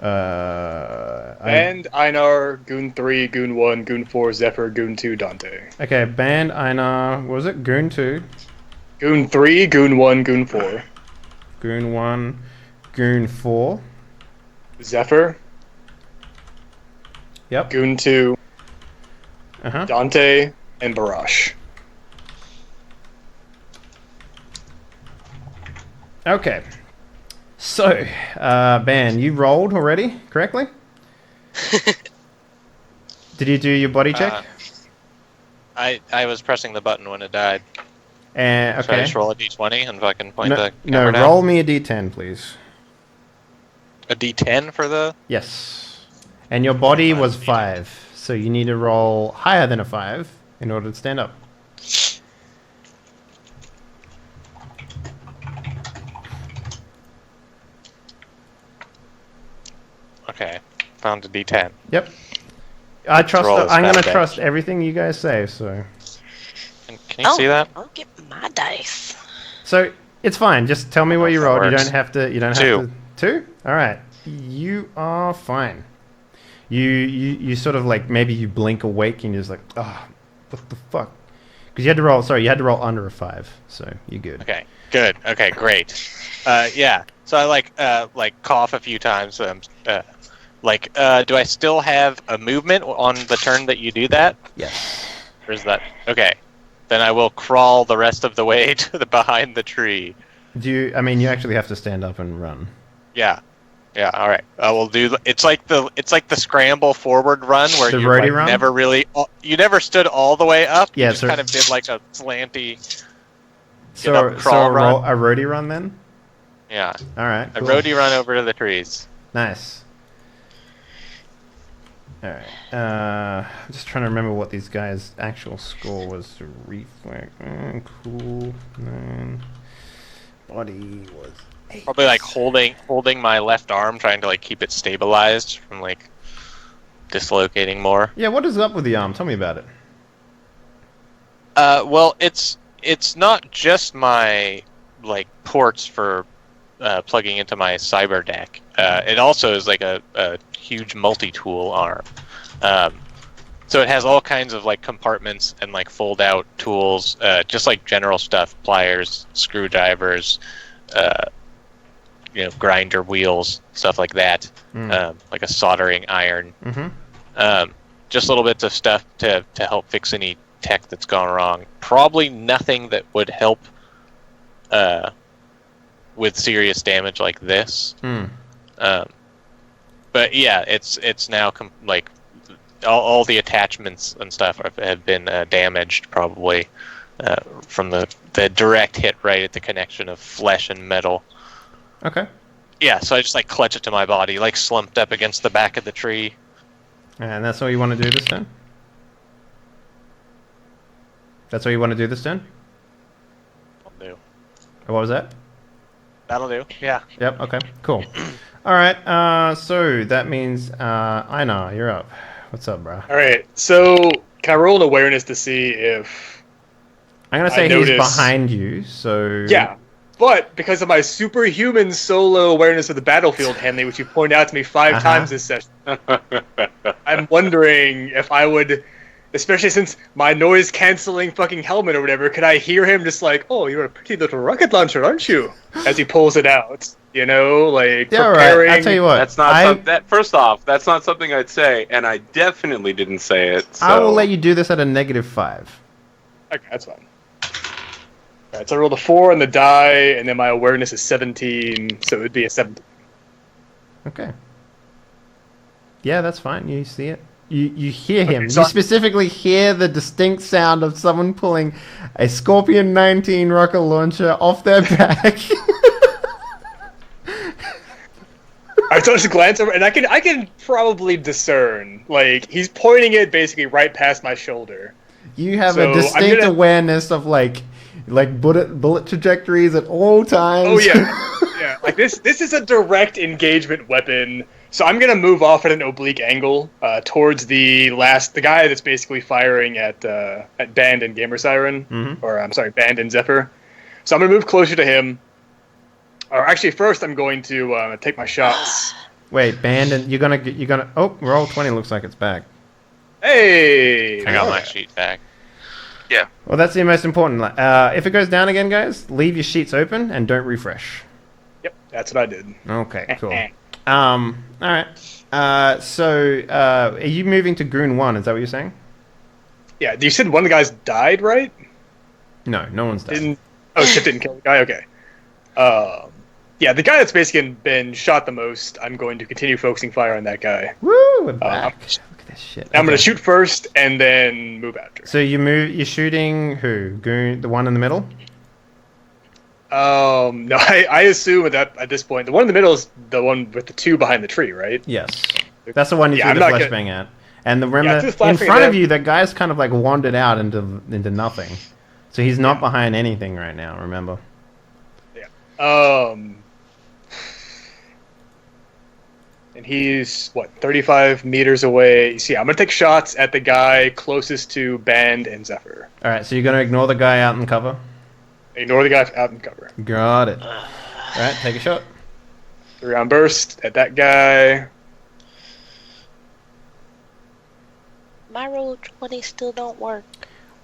And Einar, Goon 3, Goon 1, Goon 4, Zephyr, Goon 2, Dante. Okay, Band, Einar, what was it? Goon 2, Goon 3, Goon 1, Goon 4. Goon 1, Goon 4. Zephyr, Yep. Goon 2, Uh-huh. Dante, and Barash. Okay. So, Band, you rolled already, correctly? Did you do your body check? I was pressing the button when it died. And Should I okay. just roll a d20 and fucking point the No, camera down? roll me a d10, please. A d10 for the... Yes. And your body was 5, so you need to roll higher than a 5 in order to stand up. Okay, found a d10. Yep. I'm roll this gonna bad bitch. trust everything you guys say. So Can you see that? I'll get my dice. it's fine. Just tell me what you That rolled. You works. don't have to. You don't Two. have to. 2. All right. You are fine. You sort of like maybe you blink awake and you're just like, oh, What the fuck? Because you had to roll. Sorry, you had to roll under a 5, so you're good. Okay, good. Okay, great. Yeah. So I like cough a few times. Do I still have a movement on the turn that you do that? Yes. Or is that okay? Then I will crawl the rest of the way to the behind the tree. You actually have to stand up and run. Yeah. Yeah. All right. I will do. It's like the scramble forward run where The you roadie like, run? never really. You never stood all the way up. Yeah, You just so- kind of did like a slanty. So, up, crawl, run. a roadie run then? Yeah. All right. A Cool. roadie run over to the trees. Nice. All right. I'm just trying to remember what these guys' actual score was. Reflex. Cool. 9. Body was 8. Probably like holding my left arm, trying to like keep it stabilized from like dislocating more. Yeah. What is up with the arm? Tell me about it. Well, it's not just my like ports for plugging into my cyber deck. It also is like a huge multi-tool arm. So it has all kinds of like compartments and like fold-out tools, just like general stuff, pliers, screwdrivers, grinder wheels, stuff like that. Like a soldering iron. Mm-hmm. Just little bits of stuff to help fix any tech that's gone wrong. Probably nothing that would help with serious damage like this. But yeah, it's now like all the attachments and stuff have been damaged probably from the direct hit right at the connection of flesh and metal. Okay. Yeah, so I just like clutch it to my body, like slumped up against the back of the tree. And that's all you want to do this turn? That's all you want to do this turn? That'll do. What was that? That'll do. Yeah. Yep, okay, cool. Alright, so that means, Einar, you're up. What's up, bro? All right. So can I roll an awareness to see if I'm gonna say he's behind you, so... Yeah. But because of my superhuman solo awareness of the battlefield handling, which you pointed out to me 5 times this session, I'm wondering if I would, especially since my noise-canceling fucking helmet or whatever, could I hear him just like, "Oh, you're a pretty little rocket launcher, aren't you?" As he pulls it out, like Yeah, preparing. right. I'll tell you what. That's not first off, that's not something I'd say, and I definitely didn't say it. So. I will let you do this at a -5. Okay, that's fine. Alright, so I rolled a 4 on the die, and then my awareness is 17, so it would be a 17. Okay. Yeah, that's fine. You see it. You hear him. Okay, so You specifically hear the distinct sound of someone pulling a Scorpion 19 rocket launcher off their back. I just glance over, and I can probably discern. Like, he's pointing it basically right past my shoulder. You have So, a distinct I'm gonna- awareness of like bullet trajectories at all times. Oh yeah, yeah. Like this is a direct engagement weapon. So I'm gonna move off at an oblique angle towards the guy that's basically firing at Band and Gamer Siren, or I'm sorry, Band and Zephyr. So I'm gonna move closer to him. Or actually, first I'm going to take my shots. Wait, Band, and you're gonna. Oh, roll 20 looks like it's back. Hey! I got my sheet back. Well, that's the most important. If it goes down again, guys, leave your sheets open and don't refresh. Yep, that's what I did. Okay, cool. All right. So, are you moving to Goon 1? Is that what you're saying? Yeah, you said one of the guys died, right? No, no one's dead. Chip didn't kill the guy? Okay. Yeah, the guy that's basically been shot the most, I'm going to continue focusing fire on that guy. Woo, we're back. Look at this shit. I'm going Okay. to shoot first and then move after. So you're shooting who? Goon, the one in the middle? No, I assume at this point, the one in the middle is the one with the 2 behind the tree, right? Yes. That's the one you Yeah, threw I'm the not flashbang at. And the remember, threw the in flashbang front at of him. you, that guy's kind of like wandered out into nothing. So he's not behind anything right now, remember? And he's, 35 meters away. So yeah, I'm going to take shots at the guy closest to Band and Zephyr. Alright, so you're going to ignore the guy out in cover? Ignore the guy out in cover. Got it. Alright, take a shot. 3-round burst at that guy. My roll of 20 still don't work.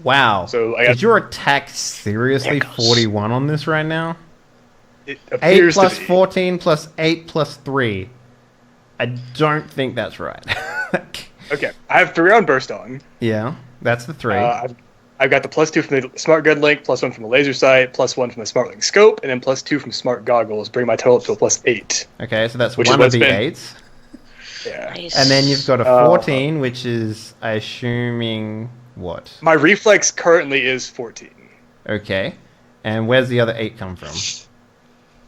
Wow. So Is your attack seriously 41 on this right now? It 8 appears plus to be. 14 plus 8 plus 3. I don't think that's right. Okay, I have 3-round burst on. Yeah, that's the 3. I've got the +2 from the smart gun link, +1 from the laser sight, +1 from the smart link scope, and then +2 from smart goggles, bring my total up to a +8. Okay, so that's which one is of the what's been- 8s. Yeah. Nice. And then you've got a 14, which is, I assuming, what? My reflex currently is 14. Okay. And where's the other 8 come from?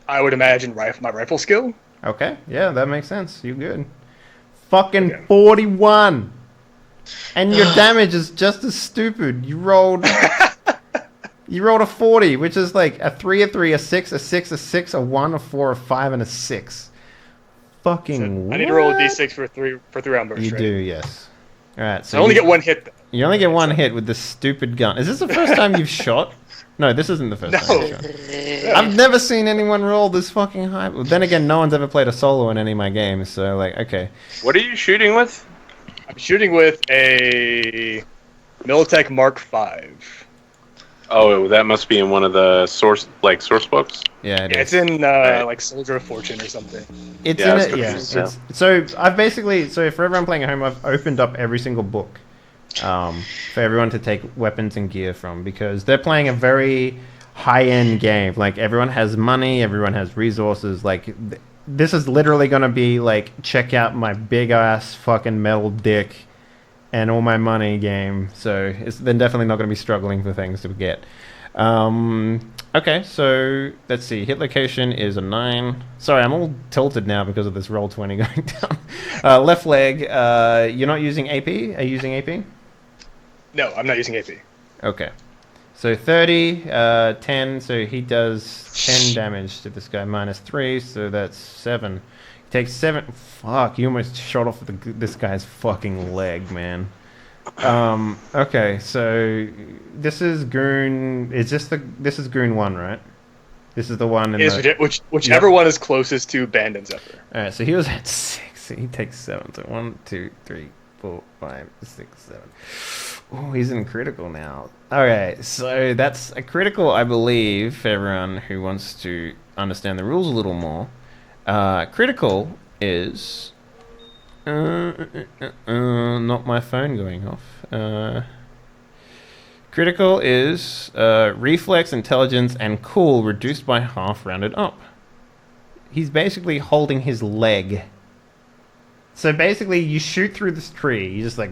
I would imagine my rifle skill. Okay, yeah, that makes sense. You're good. Fucking Okay. 41! And your damage is just as stupid. You rolled a 40, which is like a 3, a 3, a 6, a 6, a 6, a 1, a 4, a 5, and a 6. Fucking So I need to roll a what? d6 for 3-round burst. You right? do, yes. Alright, so I only you, get one hit. Though. you only get one hit with this stupid gun. Is this the first time you've shot? No, this isn't the first time you've shot. I've never seen anyone roll this fucking high. Well, then again, no one's ever played a solo in any of my games, so like, okay. What are you shooting with? I'm shooting with a Militech Mark V. Oh, that must be in one of the source books. Yeah, it Yeah, is. it's in Right. like Soldier of Fortune or something. It's Yeah, I was in it, yeah. confused, yeah. So I've basically, so for everyone playing at home, I've opened up every single book for everyone to take weapons and gear from, because they're playing a very high-end game. Like, everyone has money, everyone has resources. Like, this is literally going to be like, check out my big-ass fucking metal dick and all my money game. So they're definitely not going to be struggling for things to get. Okay, so let's see. Hit location is a 9. Sorry, I'm all tilted now because of this roll 20 going down. Left leg. You're not using AP? Are you using AP? No, I'm not using AP. Okay. So 30, 10. So he does 10 damage to this guy. -3, so that's 7. He takes 7. Fuck, you almost shot off this guy's fucking leg, man. Okay, so this is Goon. This is Goon 1, right? This is the one in Whichever one is closest to Band and Zephyr. Alright, so he was at 6. So he takes 7. So 1, 2, 3, 4, 5, 6, 7. Oh, he's in critical now. Alright, so that's a critical, I believe, for everyone who wants to understand the rules a little more. Critical is... not my phone going off. Critical is reflex, intelligence, and cool reduced by half rounded up. He's basically holding his leg. So basically, you shoot through this tree. You just like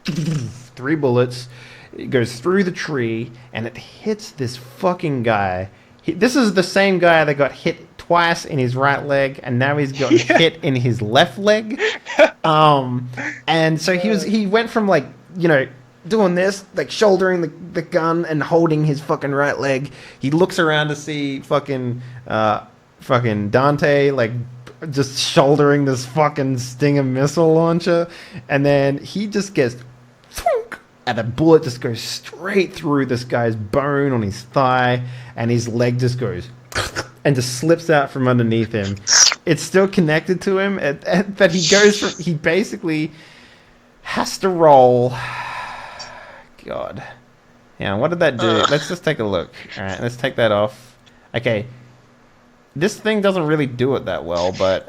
3 bullets. It goes through the tree, and it hits this fucking guy. This is the same guy that got hit twice in his right leg, and now he's got hit in his left leg. And so he went from like, you know, doing this, like shouldering the gun and holding his fucking right leg. He looks around to see fucking Dante, like just shouldering this fucking Stinger missile launcher, and then he just gets thunk, and the bullet just goes straight through this guy's bone on his thigh, and his leg just goes and just slips out from underneath him. It's still connected to him, but he basically has to roll. God. Yeah, what did that do? Let's just take a look. Alright, let's take that off. Okay. This thing doesn't really do it that well, but,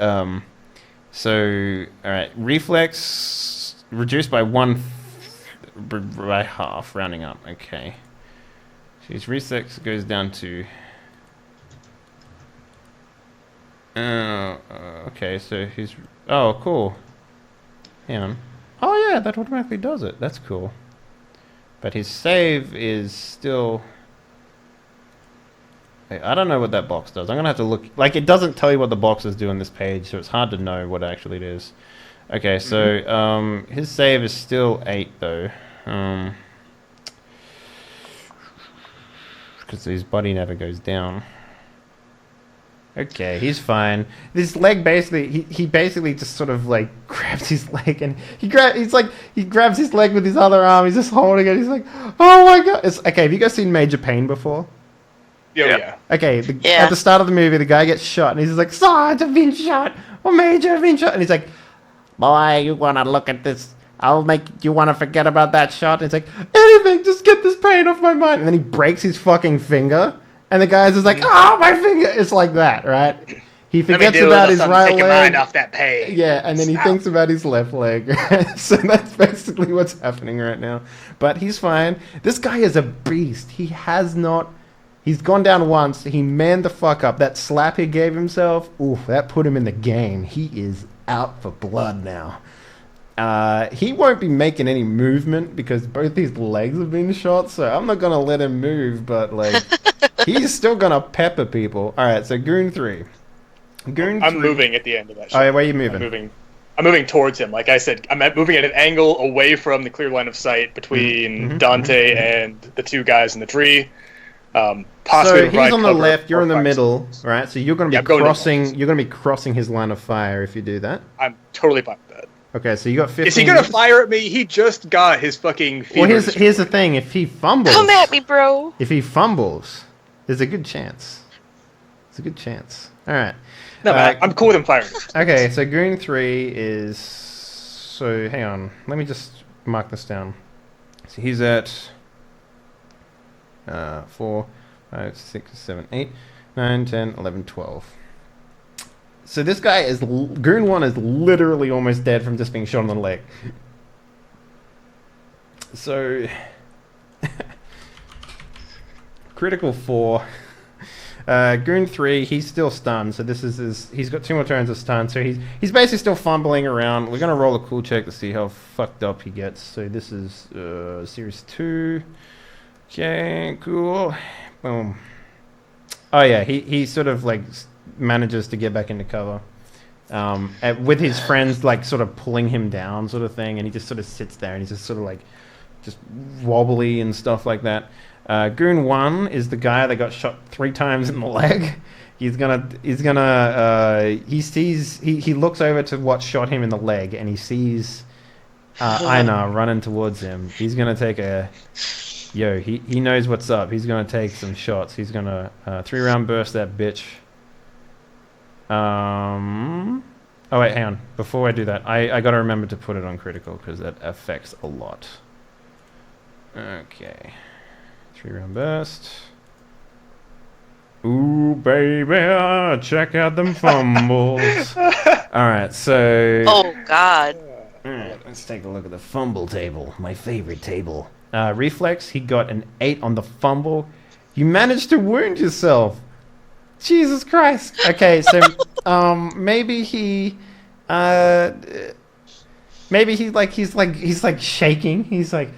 so, alright. Reflex reduced by by half, rounding up. Okay. So his reflex goes down to... okay, so he's... Oh, cool. Hang on. Oh, yeah, that automatically does it. That's cool. But his save is still... I don't know what that box does. I'm going to have to look... Like, it doesn't tell you what the boxes do on this page, so it's hard to know what actually it is. Okay, so his save is still 8, though. Because his body never goes down. Okay, he's fine. This leg basically, he basically just sort of like grabs his leg and he grabs his leg with his other arm. He's just holding it. He's like, oh my god! It's okay. Have you guys seen Major Payne before? Yeah. Okay, at the start of the movie, the guy gets shot and he's like, Sarge, I've been shot. Or Major, I've been shot. And he's like, boy, you want to look at this I'll make you want to forget about that shot. And it's like, anything, just get this pain off my mind. And then he breaks his fucking finger. And the guy's just like, oh, my finger. It's like that, right? He forgets about his right take your leg. mind off that pain. Yeah, and then he thinks about his left leg. So that's basically what's happening right now. But he's fine. This guy is a beast. He's gone down once. He manned the fuck up. That slap he gave himself, oof, that put him in the game. He is out for blood now. He won't be making any movement because both his legs have been shot, so I'm not going to let him move, but like, he's still going to pepper people. All right, so Goon 3. I'm moving at the end of that shot. Oh, yeah, where are you moving? I'm moving towards him. Like I said, I'm moving at an angle away from the clear line of sight between Dante and the two guys in the tree. So he's on the left, you're in the middle, right? So you're going to be crossing. You're going to be crossing his line of fire if you do that. I'm totally fine with that. Okay, so you got 15. Is he going to fire at me? He just got his fucking fever. Well, here's the thing: if he fumbles, Come at me, bro. If he fumbles, there's a good chance. It's a good chance. All right. No, man, I'm cool with him firing. Okay, so Goon 3 is... So, hang on. Let me just mark this down. So he's at 4, 5, 6, 7, 8, 9, 10, 11, 12. So this guy is... Goon 1 is literally almost dead from just being shot on the leg. So... Critical 4... Goon 3, he's still stunned, so this is he's got 2 more turns of stun, so he's basically still fumbling around. We're gonna roll a cool check to see how fucked up he gets. So this is series 2. Okay, cool. Boom. Oh yeah, he sort of like manages to get back into cover. With his friends like sort of pulling him down sort of thing, and he just sort of sits there and he's just sort of like just wobbly and stuff like that. Goon 1 is the guy that got shot 3 times in the leg. He looks over to what shot him in the leg, and he sees Einar running towards him. He's gonna take he knows what's up. He's gonna take some shots. He's gonna 3-round burst that bitch. Oh wait, hang on. Before I do that, I gotta remember to put it on critical because that affects a lot. Okay. 3-round burst. Ooh, baby, check out them fumbles. Alright, so... Oh, God. Alright, let's take a look at the fumble table. My favorite table. Reflex, he got an 8 on the fumble. You managed to wound yourself. Jesus Christ. Okay, so maybe he... maybe he's shaking. He's like...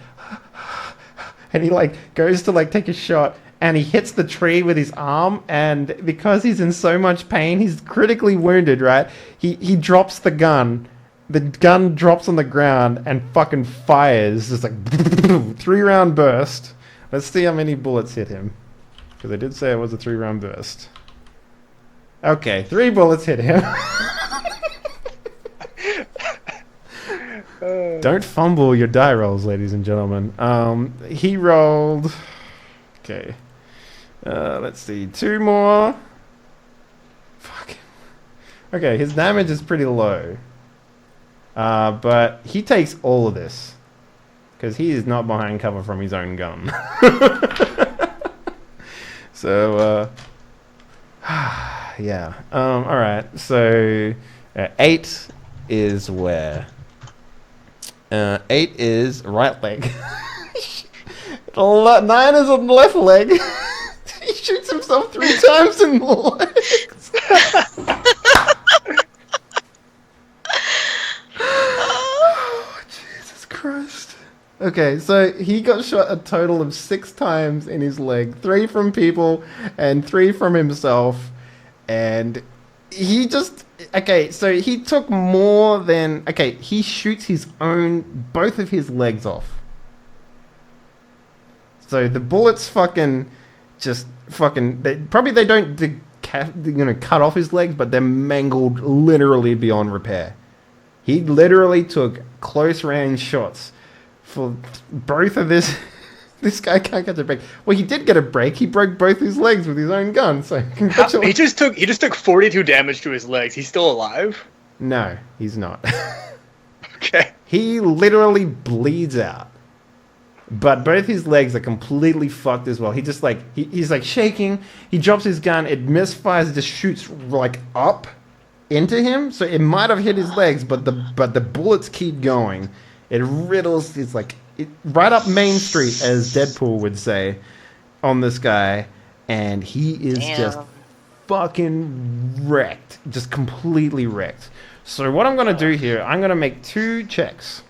And he goes to take a shot, and he hits the tree with his arm, and because he's in so much pain, he's critically wounded, right? He drops the gun. The gun drops on the ground and fucking fires. Just 3-round burst. Let's see how many bullets hit him. Because I did say it was a 3-round burst. Okay, 3 bullets hit him. Don't fumble your die rolls, ladies and gentlemen. He rolled... Okay. Let's see. 2 more. Fuck. Okay, his damage is pretty low. But he takes all of this. Because he is not behind cover from his own gun. So, yeah. Alright, so 8 is where? 8 is right leg. 9 is on the left leg. He shoots himself 3 times in the legs. Oh, Jesus Christ. Okay, so he got shot a total of 6 times in his leg. 3 from people and 3 from himself. And he just... Okay, so he took more than... Okay, he shoots both of his legs off. So the bullets they don't cut off his legs, but they're mangled literally beyond repair. He literally took close range shots for both of this. This guy can't get a break. Well, he did get a break. He broke both his legs with his own gun. So congratulations. He just took 42 damage to his legs. He's still alive? No, he's not. Okay. He literally bleeds out. But both his legs are completely fucked as well. He just like he's like shaking. He drops his gun. It misfires. It just shoots like up into him. So it might have hit his legs, but the bullets keep going. It riddles. It's like right up Main Street, as Deadpool would say, on this guy, and he is just fucking wrecked, just completely wrecked. So what I'm gonna do here, I'm gonna make 2 checks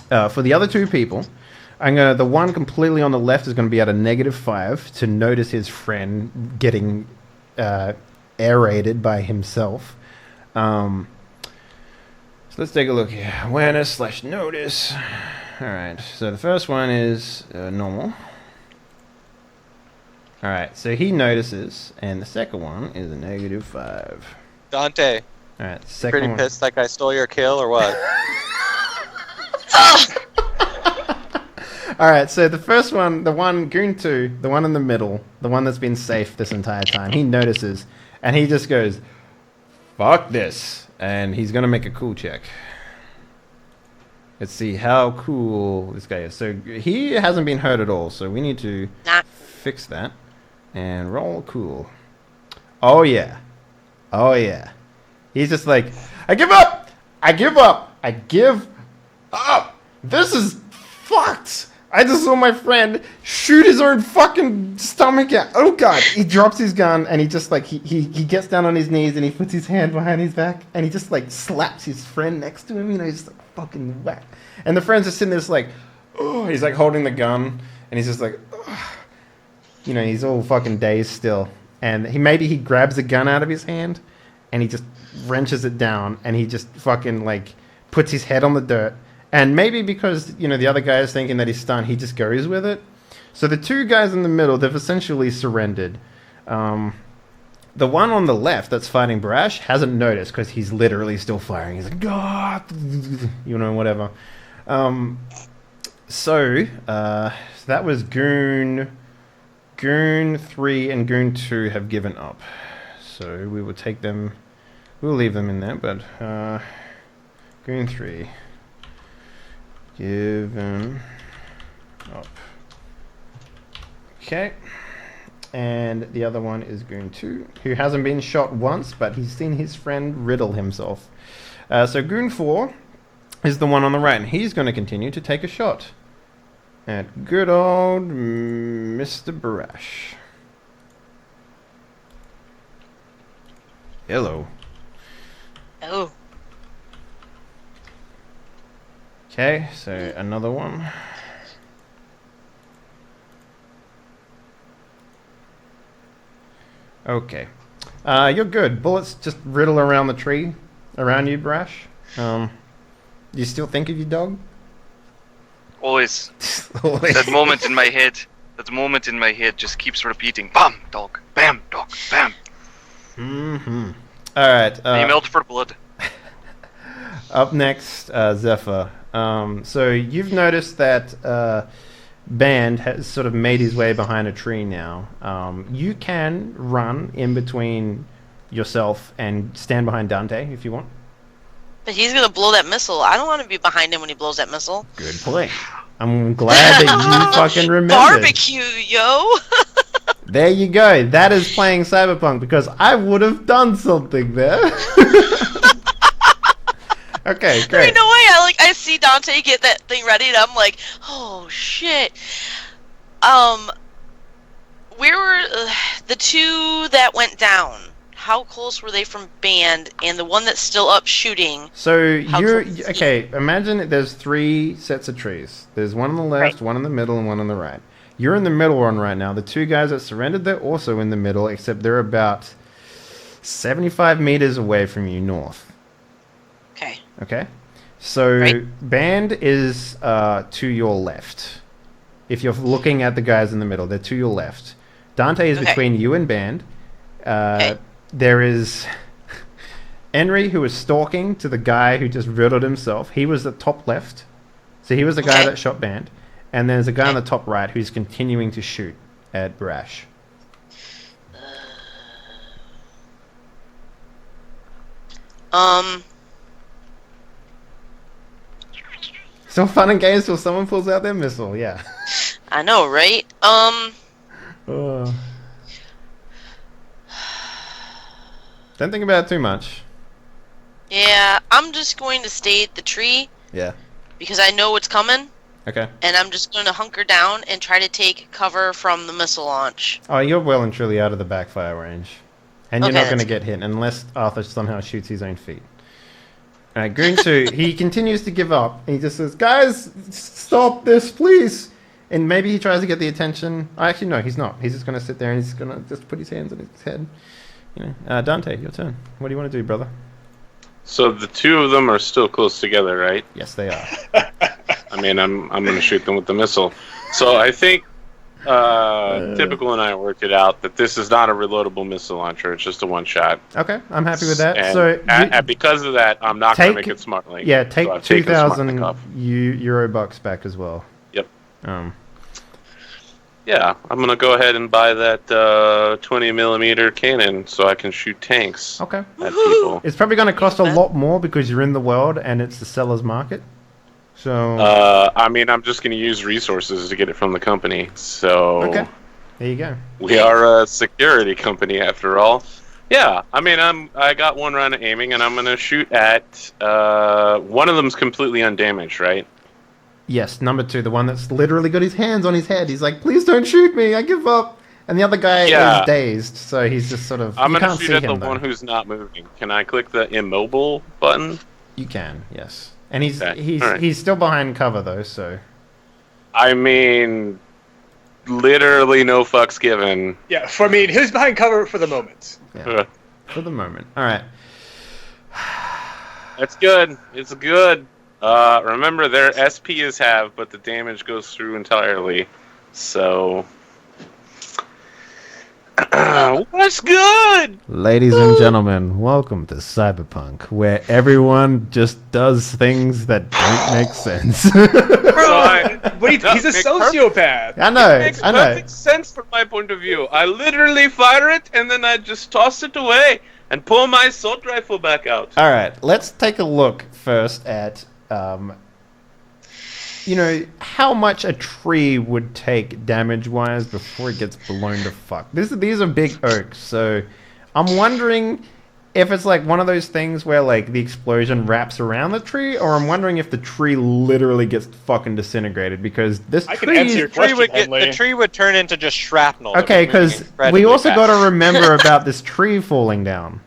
for the other 2 people. The one completely on the left is going to be at a -5 to notice his friend getting aerated by himself. So let's take a look here. Awareness/notice. All right. So the first one is normal. All right. So he notices, and the second one is a -5. Dante, All right. Second pretty one. pissed that guy stole your kill or what? All right, so the first one, the one, Goon 2, the one in the middle, the one that's been safe this entire time, he notices, and he just goes, fuck this, and he's going to make a cool check. Let's see how cool this guy is. So he hasn't been hurt at all, so we need to fix that, and roll cool. Oh, yeah. Oh, yeah. He's just like, I give up! I give up! I give up! This is fucked! I just saw my friend shoot his own fucking stomach out. Oh god! He drops his gun and he just like he gets down on his knees and he puts his hand behind his back and he just like slaps his friend next to him. You know, he's just like fucking whack. And the friend's just sitting there, just like, oh, he's like holding the gun and he's just like, oh. You know, he's all fucking dazed still. And he grabs the gun out of his hand and he just wrenches it down and he just fucking like puts his head on the dirt. And maybe because, you know, the other guy is thinking that he's stunned, he just goes with it. So the 2 guys in the middle, they've essentially surrendered. The one on the left that's fighting Barash hasn't noticed because he's literally still firing. He's like, God, you know, whatever. So that was Goon 3 and Goon 2 have given up. So we will take them, we'll leave them in there, but Goon 3. Given up. Okay. And the other one is Goon 2, who hasn't been shot once, but he's seen his friend riddle himself. So Goon 4 is the one on the right, and he's going to continue to take a shot at good old Mr. Barash. Hello. Oh. Okay, so another one. Okay. You're good. Bullets just riddle around the tree around you, Barash. Do you still think of your dog? Always. Always. That moment in my head just keeps repeating. Bam, dog. Bam, dog. Bam. Mm-hmm. All right. You melt for blood. Up next, Zephyr. So you've noticed that Band has sort of made his way behind a tree now. You can run in between yourself and stand behind Dante if you want. But he's gonna blow that missile. I don't want to be behind him when he blows that missile. Good point. I'm glad that you fucking remembered. Barbecue, yo! There you go. That is playing Cyberpunk because I would have done something there. Okay, great. There's no way. I see Dante get that thing ready, and I'm like, oh shit. Where were the 2 that went down? How close were they from Band, and the one that's still up shooting? So you're okay. Imagine there's 3 sets of trees. There's one on the left, Right. one in the middle, and one on the right. You're in the middle one right now. The 2 guys that surrendered, they're also in the middle, except they're about 75 meters away from you north. Okay. Okay? So Right. Band is to your left. If you're looking at the guys in the middle, they're to your left. Dante is Okay. between you and Band. Okay. There is Henry, who is stalking to the guy who just riddled himself. He was at top left. So he was the guy Okay. that shot Band. And there's a guy on Okay. the top right who's continuing to shoot at Barash. Still fun and games till someone pulls out their missile. Yeah. I know, right? Don't think about it too much. Yeah, I'm just going to stay at the tree. Yeah. Because I know what's coming. Okay. And I'm just going to hunker down and try to take cover from the missile launch. Oh, you're well and truly out of the backfire range. And you're Okay, not going to that's get hit unless Arthur somehow shoots his own feet. Alright, Goonsu, he continues to give up. He just says, guys, stop this, please. And maybe he tries to get the attention. Oh, actually, no, he's not. He's just going to sit there and he's going to just put his hands on his head. You know, Dante, your turn. What do you want to do, brother? So the two of them are still close together, right? Yes, they are. I mean, I'm going to shoot them with the missile. So I think Typical and I worked it out that this is not a reloadable missile launcher. It's just a one-shot. Okay, I'm happy with that. And So because of that, I'm not going to make it smartly. Yeah, take so I've taken 2,000 Smartly off. Euro bucks back as well. Yep. Um, Yeah, I'm going to go ahead and buy that 20 millimeter cannon so I can shoot tanks okay. at people. It's probably going to cost a lot more because you're in the world and it's the seller's market. So. I mean, I'm just going to use resources to get it from the company. So. Okay. There you go. We are a security company after all. Yeah, I mean, I got one round of aiming and I'm going to shoot at one of them's completely undamaged, right? Yes, number 2, the one that's literally got his hands on his head. He's like, please don't shoot me, I give up. And the other guy is dazed, so he's just sort of. I'm going going to to shoot at the one who's not moving. Can I click the immobile button? You can, yes. And he's right. he's still behind cover though, so. I mean, literally no fucks given. Yeah, for me, he's behind cover for the moment. Yeah. For the moment. All right. That's good. It's good. Remember, their SP is half, but the damage goes through entirely. So. What's good? Ladies and gentlemen, welcome to Cyberpunk, where everyone just does things that don't make sense. He's a sociopath. I know. It makes perfect sense from my point of view. I literally fire it, and then I just toss it away and pull my assault rifle back out. All right, let's take a look first at, how much a tree would take damage-wise before it gets blown to fuck. These are big oaks, so I'm wondering if it's like one of those things where like the explosion wraps around the tree, or I'm wondering if the tree literally gets fucking disintegrated because this the tree would turn into just shrapnel. Okay, because we also got to remember about this tree falling down.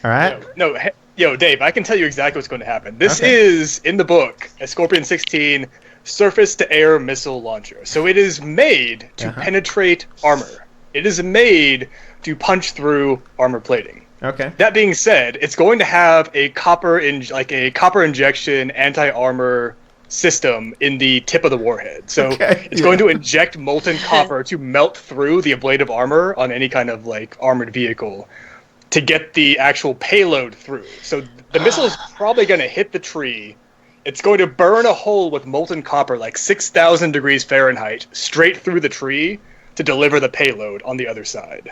All right. Yo, Dave, I can tell you exactly what's going to happen. This is, in the book, a Scorpion 16 surface-to-air missile launcher. So it is made to penetrate armor. It is made to punch through armor plating. Okay. That being said, it's going to have a copper injection anti-armor system in the tip of the warhead. So it's going to inject molten copper to melt through the ablative armor on any kind of like armored vehicle to get the actual payload through. So the missile is probably going to hit the tree. It's going to burn a hole with molten copper like 6,000 degrees Fahrenheit straight through the tree to deliver the payload on the other side.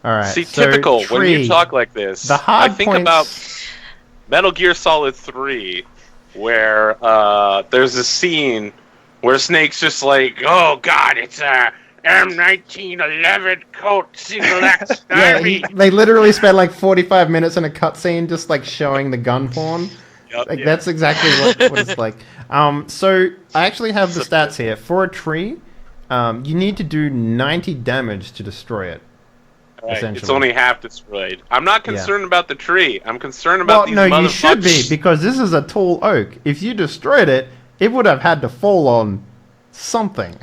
All right. See, so typical, when you talk like this, I think about Metal Gear Solid 3, where there's a scene where Snake's just like, oh god, it's a M1911 Colt single axe Yeah, they literally spent like 45 minutes in a cutscene just like showing the gun horn. That's exactly what it's like. So I actually have the stats here. For a tree, you need to do 90 damage to destroy it. Right. It's only half destroyed. I'm not concerned about the tree. I'm concerned about these motherfuckers. No, you should be, because this is a tall oak. If you destroyed it, it would have had to fall on something.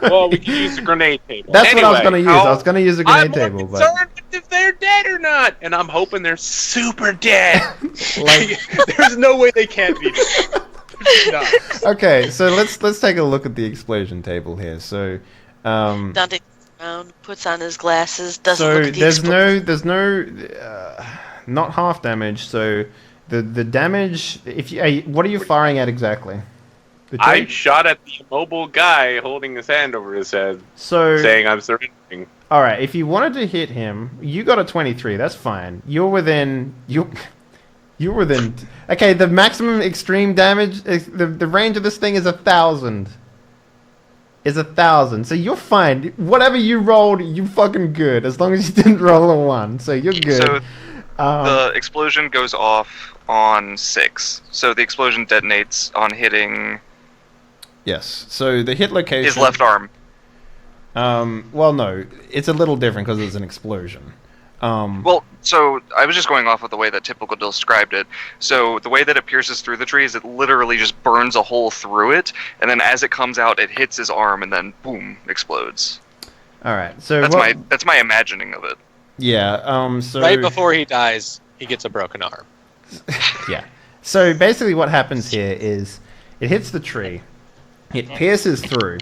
Well, we can use a grenade table. That's what I was going to use. I was going to use a grenade table. I'm concerned if they're dead or not, and I'm hoping they're super dead. There's no way they can't be dead. No. Okay, so let's take a look at the explosion table here. So, Dante puts on his glasses, doesn't look at the explosion. There's no not half damage. So the damage. What are you firing at exactly? I shot at the immobile guy holding his hand over his head, saying I'm surrendering. All right, if you wanted to hit him, you got a 23. That's fine. You're You're within... Okay, the maximum extreme damage, the range of this thing is 1,000. Is 1,000. So you're fine. Whatever you rolled, you fucking good. As long as you didn't roll a 1. So you're good. So the explosion goes off on 6. So the explosion detonates on hitting... Yes. So the hit location... His left arm. Well, no. It's a little different because it's an explosion. Well, so I was just going off of the way that Typical described it. So the way that it pierces through the trees, it literally just burns a hole through it, and then as it comes out, it hits his arm, and then boom, explodes. All right. So that's my imagining of it. Yeah. So right before he dies, he gets a broken arm. Yeah. So basically, what happens here is it hits the tree, it pierces through.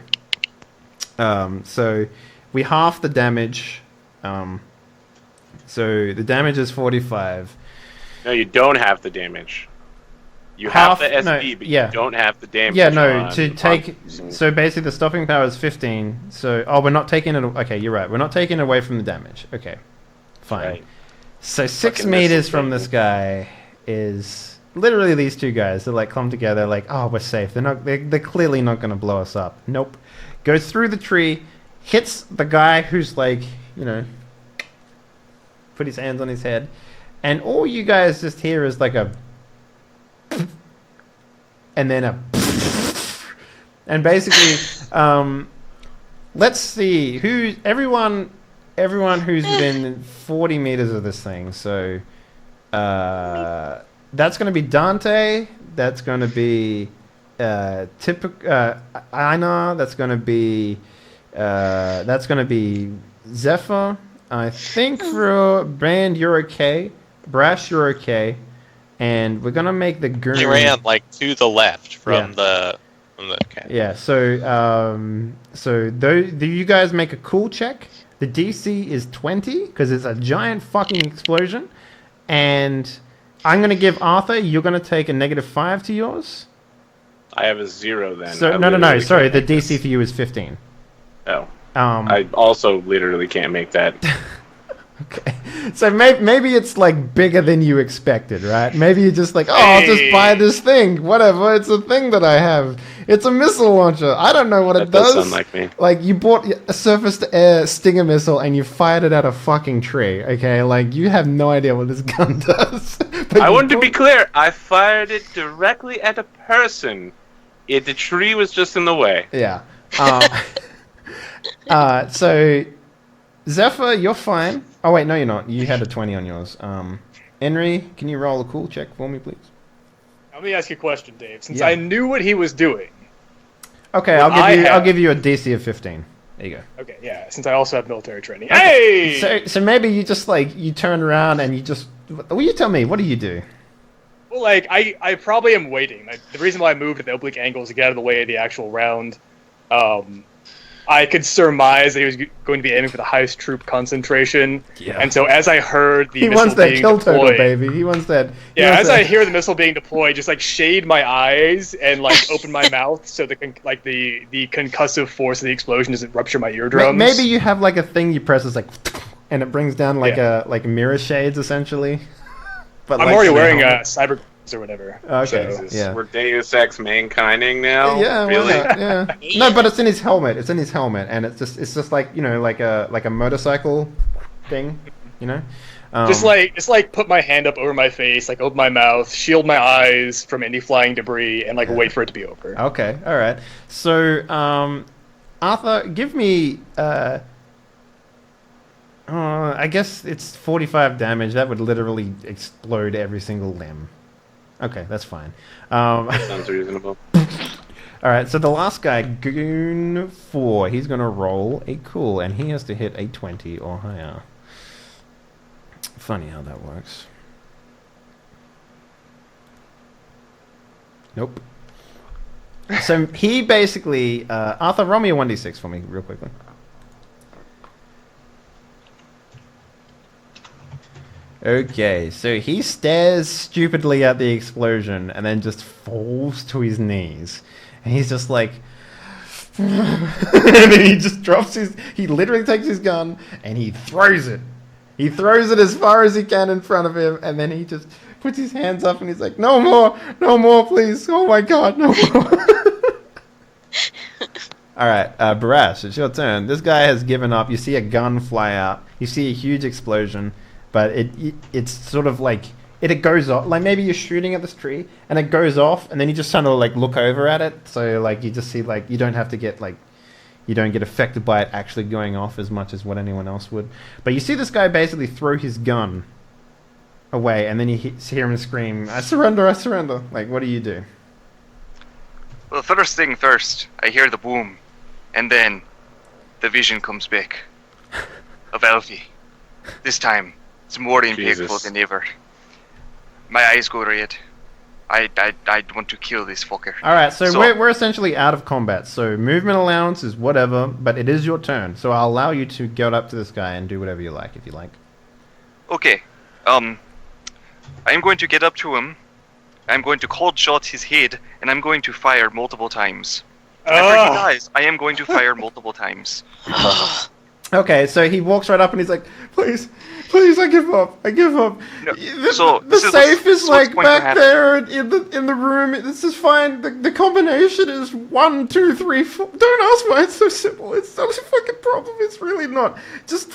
So we half the damage. So the damage is 45. No, you don't have the damage. You have the SD, but you don't have the damage. Yeah, no, so basically the stopping power is 15. So, we're not taking it... Okay, you're right. We're not taking it away from the damage. Okay, fine. Right. So 6 meters from this guy is... Literally these two guys. They're like, come together, like, oh, we're safe. They're clearly not going to blow us up. Nope. Goes through the tree, hits the guy who's like, put his hands on his head, and all you guys just hear is like a and then a and basically let's see everyone who's within 40 meters of this thing. So that's going to be Dante, that's going to be Einar, that's going to be Zephyr. I think for Brand, you're okay. Barash, you're okay. And we're gonna make the goon. He ran like to the left from the. Okay. Yeah. So do you guys make a cool check? The DC is 20 because it's a giant fucking explosion, and I'm gonna give Arthur. You're gonna take a -5 to yours. I have a 0 then. So no. Sorry, the DC for you is 15. Oh. I also literally can't make that. Okay. So maybe it's like bigger than you expected, right? Maybe you're just like, I'll just buy this thing. Whatever. It's a thing that I have. It's a missile launcher. I don't know what it does. That does sound like me. Like, you bought a surface-to-air Stinger missile and you fired it at a fucking tree, okay? Like, you have no idea what this gun does. I want to be clear. I fired it directly at a person. The tree was just in the way. Yeah. So, Zephyr, you're fine. Oh, wait, no, you're not. You had a 20 on yours. Henry, can you roll a cool check for me, please? Let me ask you a question, Dave. Since I knew what he was doing. Okay, I'll give you a DC of 15. There you go. Okay, yeah, since I also have military training. Okay. Hey! So maybe you just, you turn around and you just... Well, you tell me, what do you do? Well, I probably am waiting. The reason why I moved at the oblique angle is to get out of the way of the actual round. I could surmise that he was going to be aiming for the highest troop concentration. Yeah. And so as I heard the missile being deployed... He wants that kill total, baby. He wants that... I hear the missile being deployed, just, shade my eyes and, open my mouth so the concussive force of the explosion doesn't rupture my eardrums. Maybe you have, a thing you press, it's and it brings down, a mirror shades, essentially. But I'm already wearing a cyber... or whatever. Okay. So, yeah. We're Deus Ex mankinding now. Yeah, really? Yeah. No, but it's in his helmet. It's in his helmet, and it's just like like a motorcycle thing, Just put my hand up over my face, open my mouth, shield my eyes from any flying debris, and wait for it to be over. Okay. All right. So, Arthur, give me. I guess it's 45 damage. That would literally explode every single limb. Okay, that's fine. That sounds reasonable. Alright, so the last guy, Goon 4, he's going to roll a cool, and he has to hit a 20 or higher. Funny how that works. Nope. So he basically... Arthur, roll me a 1d6 for me, real quickly. Okay, so he stares stupidly at the explosion and then just falls to his knees. And he's just like... and then he just drops he literally takes his gun and he throws it. He throws it as far as he can in front of him, and then he just puts his hands up and he's like, no more, please. Oh my god, no more. Alright, Barash, it's your turn. This guy has given up. You see a gun fly out. You see a huge explosion, but it's sort of like, it goes off. Like maybe you're shooting at this tree and it goes off and then you just kind of like look over at it. So like you just see like, you don't have to get like, you don't get affected by it actually going off as much as what anyone else would. But you see this guy basically throw his gun away and then you hear him scream, I surrender. Like, what do you do? Well, first thing first, I hear the boom. And then the vision comes back of Alfie. This time, it's more impactful than ever. My eyes go red. I want to kill this fucker. Alright, so we're essentially out of combat. So movement allowance is whatever, but it is your turn. So I'll allow you to go up to this guy and do whatever you like, if you like. Okay. I am going to get up to him. I'm going to cold shot his head, and I'm going to fire multiple times. After he dies, I am going to fire multiple times. Okay, so he walks right up and he's like, please, I give up. No, the safe is like back there in the room. This is fine. The combination is 1, 2, 3, 4. Don't ask why it's so simple. It's not a fucking problem. It's really not. Just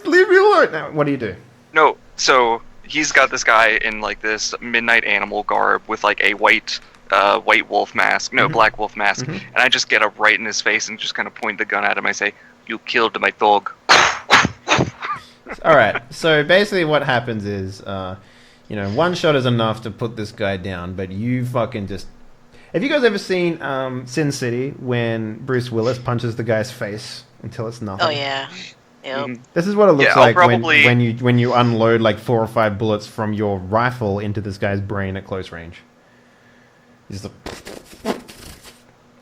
leave me alone. Now, what do you do? No, so he's got this guy in like this midnight animal garb with like a white wolf mask. No, black wolf mask. And I just get up right in his face and just kind of point the gun at him. I say, you killed my dog. Alright, so basically what happens is, one shot is enough to put this guy down, but you fucking just... Have you guys ever seen Sin City when Bruce Willis punches the guy's face until it's nothing? Oh, yeah. Yep. This is what it looks like probably... when you unload like 4 or 5 bullets from your rifle into this guy's brain at close range. He's like...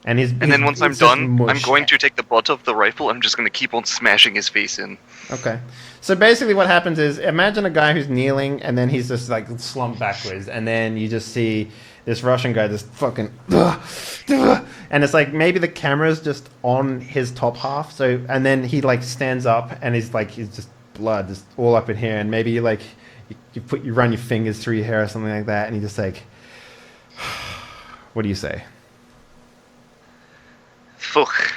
And then once I'm done, I'm going to take the butt of the rifle. I'm just going to keep on smashing his face in. Okay. So basically what happens is, imagine a guy who's kneeling, and then he's just like slumped backwards, and then you just see this Russian guy just fucking... And it's like, maybe the camera's just on his top half, so, and then he like stands up, and he's just blood just all up in here, and maybe you like, you run your fingers through your hair or something like that, and you just like... What do you say? Fuck.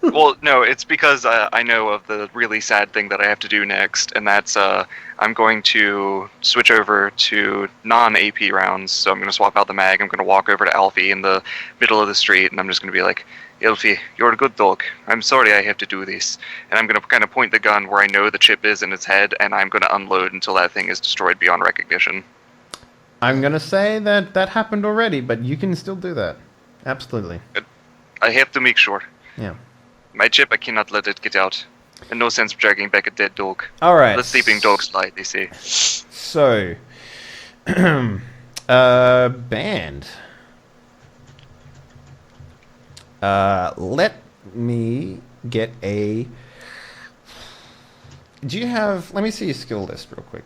Well, no, it's because I know of the really sad thing that I have to do next, and that's I'm going to switch over to non-AP rounds. So I'm going to swap out the mag. I'm going to walk over to Alfie in the middle of the street, and I'm just going to be like, Alfie, you're a good dog. I'm sorry I have to do this. And I'm going to kind of point the gun where I know the chip is in its head, and I'm going to unload until that thing is destroyed beyond recognition. I'm going to say that happened already, but you can still do that. Absolutely. I have to make sure. Yeah. My chip, I cannot let it get out. And no sense dragging back a dead dog. Alright. Let sleeping dogs lie, they say. So, band. Let me get a... Do you have... Let me see your skill list real quick.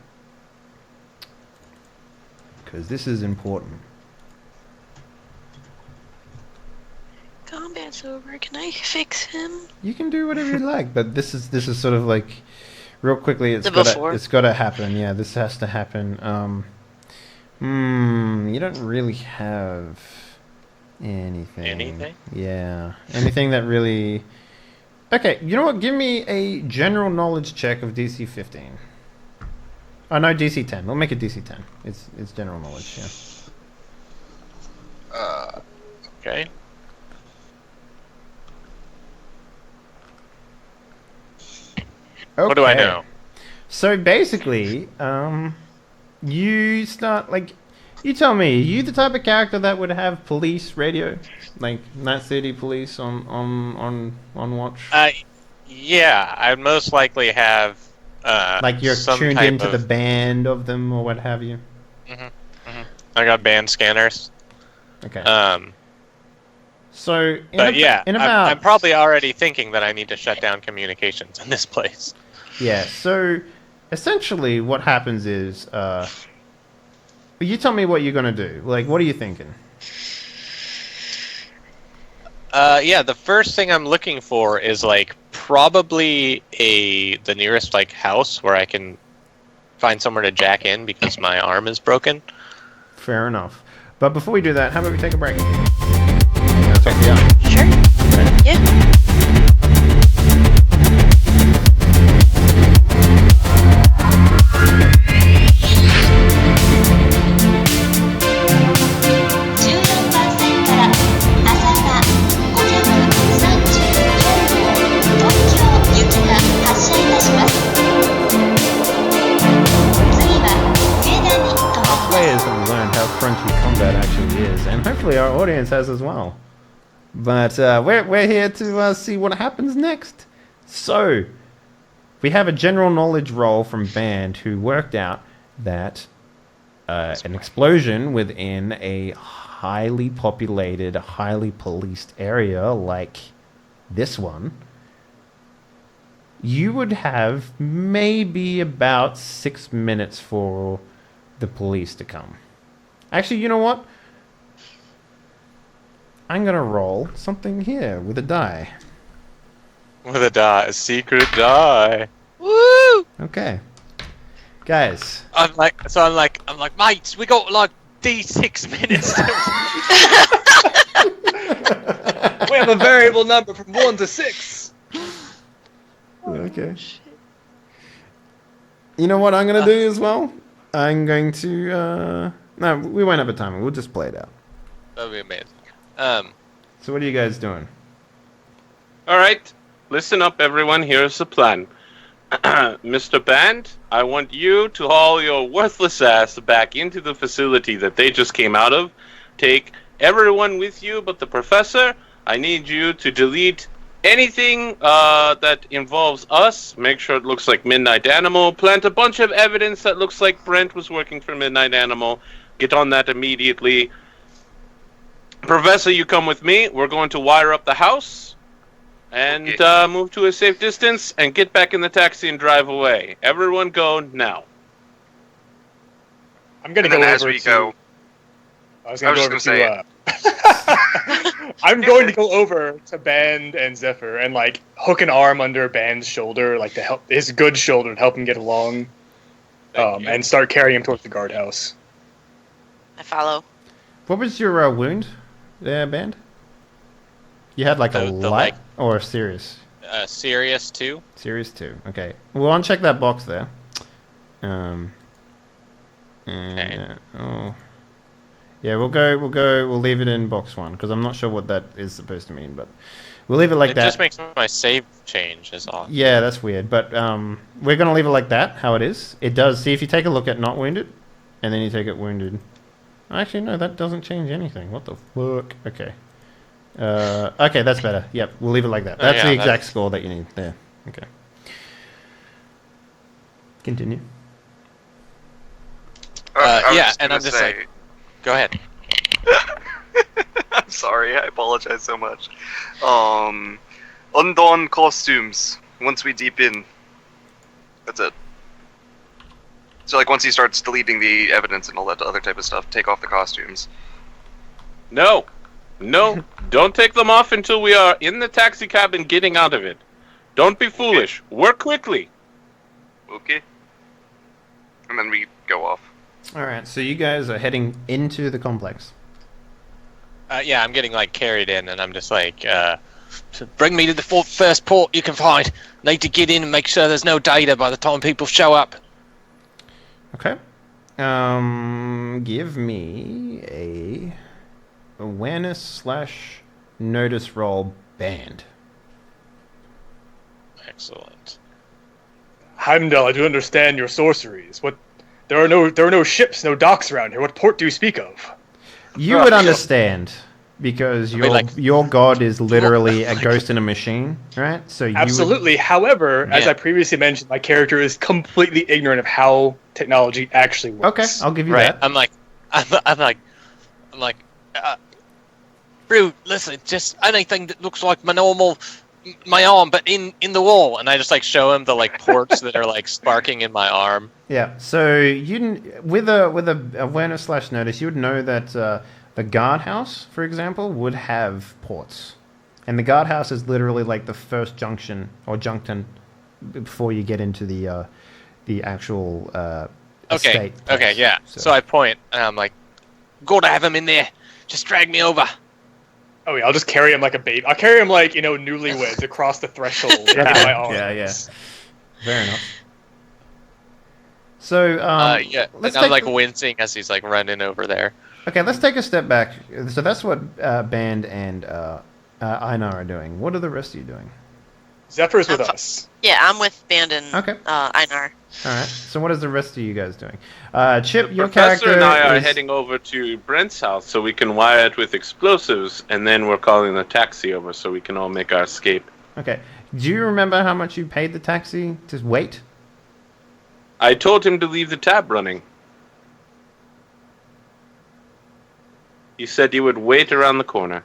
Because this is important. Combat's over. Can I fix him? You can do whatever you like, but this is sort of like, real quickly. It's got to happen. Yeah, this has to happen. You don't really have anything. Anything? Yeah, anything that really. Okay, you know what? Give me a general knowledge check of DC 15. Oh no, DC 10. We'll make it DC 10. It's general knowledge. Yeah. Okay. What do I know? So basically, you start like, you tell me, are you the type of character that would have police radio, like Nightcity police on watch? Yeah, I'd most likely have. Like you're tuned into the band of them or what have you. I got band scanners. Okay. I'm probably already thinking that I need to shut down communications in this place. Yeah, so essentially what happens is, you tell me what you're going to do. Like, what are you thinking? The first thing I'm looking for is, like, probably the nearest, like, house where I can find somewhere to jack in because my arm is broken. Fair enough. But before we do that, how about we take a break? Yeah. Sure. Yeah. Crunchy combat actually is, and hopefully our audience has as well. But we're here to see what happens next. So we have a general knowledge roll from Band, who worked out that an explosion within a highly populated, highly policed area like this one, you would have maybe about 6 minutes for the police to come. Actually, you know what? I'm gonna roll something here with a die. With a die, a secret die. Woo! Okay, guys. I'm like, mates, we got like D6 minutes. We have a variable number from 1 to 6. Okay. You know what I'm gonna do as well? I'm going to. No, we won't have a timer. We'll just play it out. That'd be amazing. So what are you guys doing? All right, listen up, everyone. Here's the plan. Mr. Band, I want you to haul your worthless ass back into the facility that they just came out of. Take everyone with you but the professor. I need you to delete anything that involves us. Make sure it looks like Midnight Animal. Plant a bunch of evidence that looks like Brent was working for Midnight Animal. Get on that immediately. Professor, you come with me. We're going to wire up the house and move to a safe distance and get back in the taxi and drive away. Everyone go now. I'm going to go over to... I was going to go over to... I'm going to go over to Band and Zephyr and like hook an arm under Band's shoulder, like to help his good shoulder, to help him get along, and start carrying him towards the guardhouse. I follow. What was your wound there, Band? You had like a light or a serious? Serious 2. Serious 2. Okay. We'll uncheck that box there. Okay. Yeah, we'll leave it in box 1, because I'm not sure what that is supposed to mean, but we'll leave it like that. It just makes my save change, is all. Yeah, that's weird, but we're going to leave it like that, how it is. It does, see, if you take a look at not wounded, and then you take it wounded. Actually, no, that doesn't change anything. What the fuck? Okay. Okay, that's better. Yep, we'll leave it like that. That's the exact score that you need there. Okay. Continue. And I'm just like... Go ahead. I'm sorry, I apologize so much. Undone costumes, once we deep in. That's it. So like once he starts deleting the evidence and all that other type of stuff, take off the costumes. No, don't take them off until we are in the taxi cab and getting out of it. Don't be foolish. Work quickly. Okay. And then we go off. Alright, so you guys are heading into the complex. Yeah, I'm getting like carried in, and I'm just like, bring me to the first port you can find. Need to get in and make sure there's no data by the time people show up. Okay. Give me a awareness/notice roll, Band. Excellent. Heimdall, I do understand your sorceries. What? There are no ships, no docks around here. What port do you speak of? You would understand, because your god is literally a ghost in a machine, right? So you absolutely. However, as I previously mentioned, my character is completely ignorant of how technology actually works. Okay, I'll give you that. I'm like, bro, listen, just anything that looks like my arm, but in the wall, and I just like show him the like ports that are like sparking in my arm. Yeah. So with a awareness/notice, you would know that the guardhouse, for example, would have ports, and the guardhouse is literally like the first junction or junction before you get into the the actual Okay. estate Okay. place. Yeah. So I point, and I'm like, "Gotta have him in there. Just drag me over." Oh yeah, I'll just carry him like a baby. I'll carry him like, newlyweds across the threshold in my arms. Yeah. Fair enough. So, Yeah. let's And I'm take like wincing as he's like running over there. Okay, let's take a step back. So that's what Band and Einar are doing. What are the rest of you doing? Zephyr's with us. Yeah, I'm with Band and Okay. Einar. All right. So what is the rest of you guys doing? Chip, The your professor character and I are is... heading over to Brent's house so we can wire it with explosives, and then we're calling the taxi over so we can all make our escape. Okay. Do you remember how much you paid the taxi to wait? I told him to leave the tab running. He said he would wait around the corner.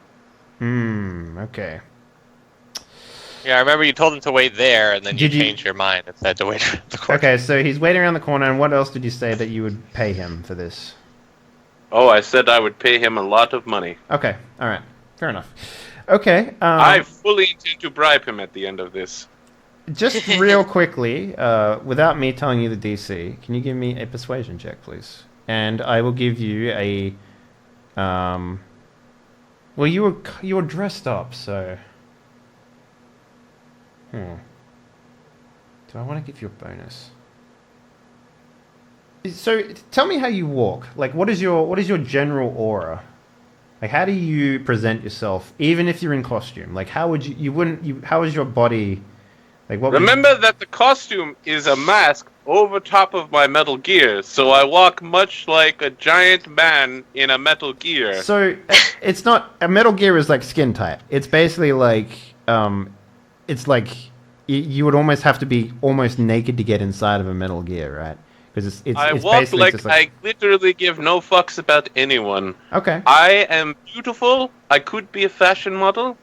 Okay. Yeah, I remember you told him to wait there, and then you Did you- changed your mind and said to wait around the corner. Okay, so he's waiting around the corner, and what else did you say that you would pay him for this? Oh, I said I would pay him a lot of money. Okay, all right. Fair enough. Okay, I fully intend to bribe him at the end of this. just real quickly, without me telling you the DC, can you give me a persuasion check, please? And I will give you a... well, you were dressed up, so... Do I want to give you a bonus? So, tell me how you walk. Like, what is your general aura? Like, how do you present yourself, even if you're in costume? Like, how would how is your body... Like, what Remember that the costume is a mask over top of my Metal Gear, so I walk much like a giant man in a Metal Gear. So, it's not... A Metal Gear is like skin tight. It's basically like... it's like... You would almost have to be almost naked to get inside of a Metal Gear, right? Because it's I it's walk basically like just I literally give no fucks about anyone. Okay. I am beautiful. I could be a fashion model.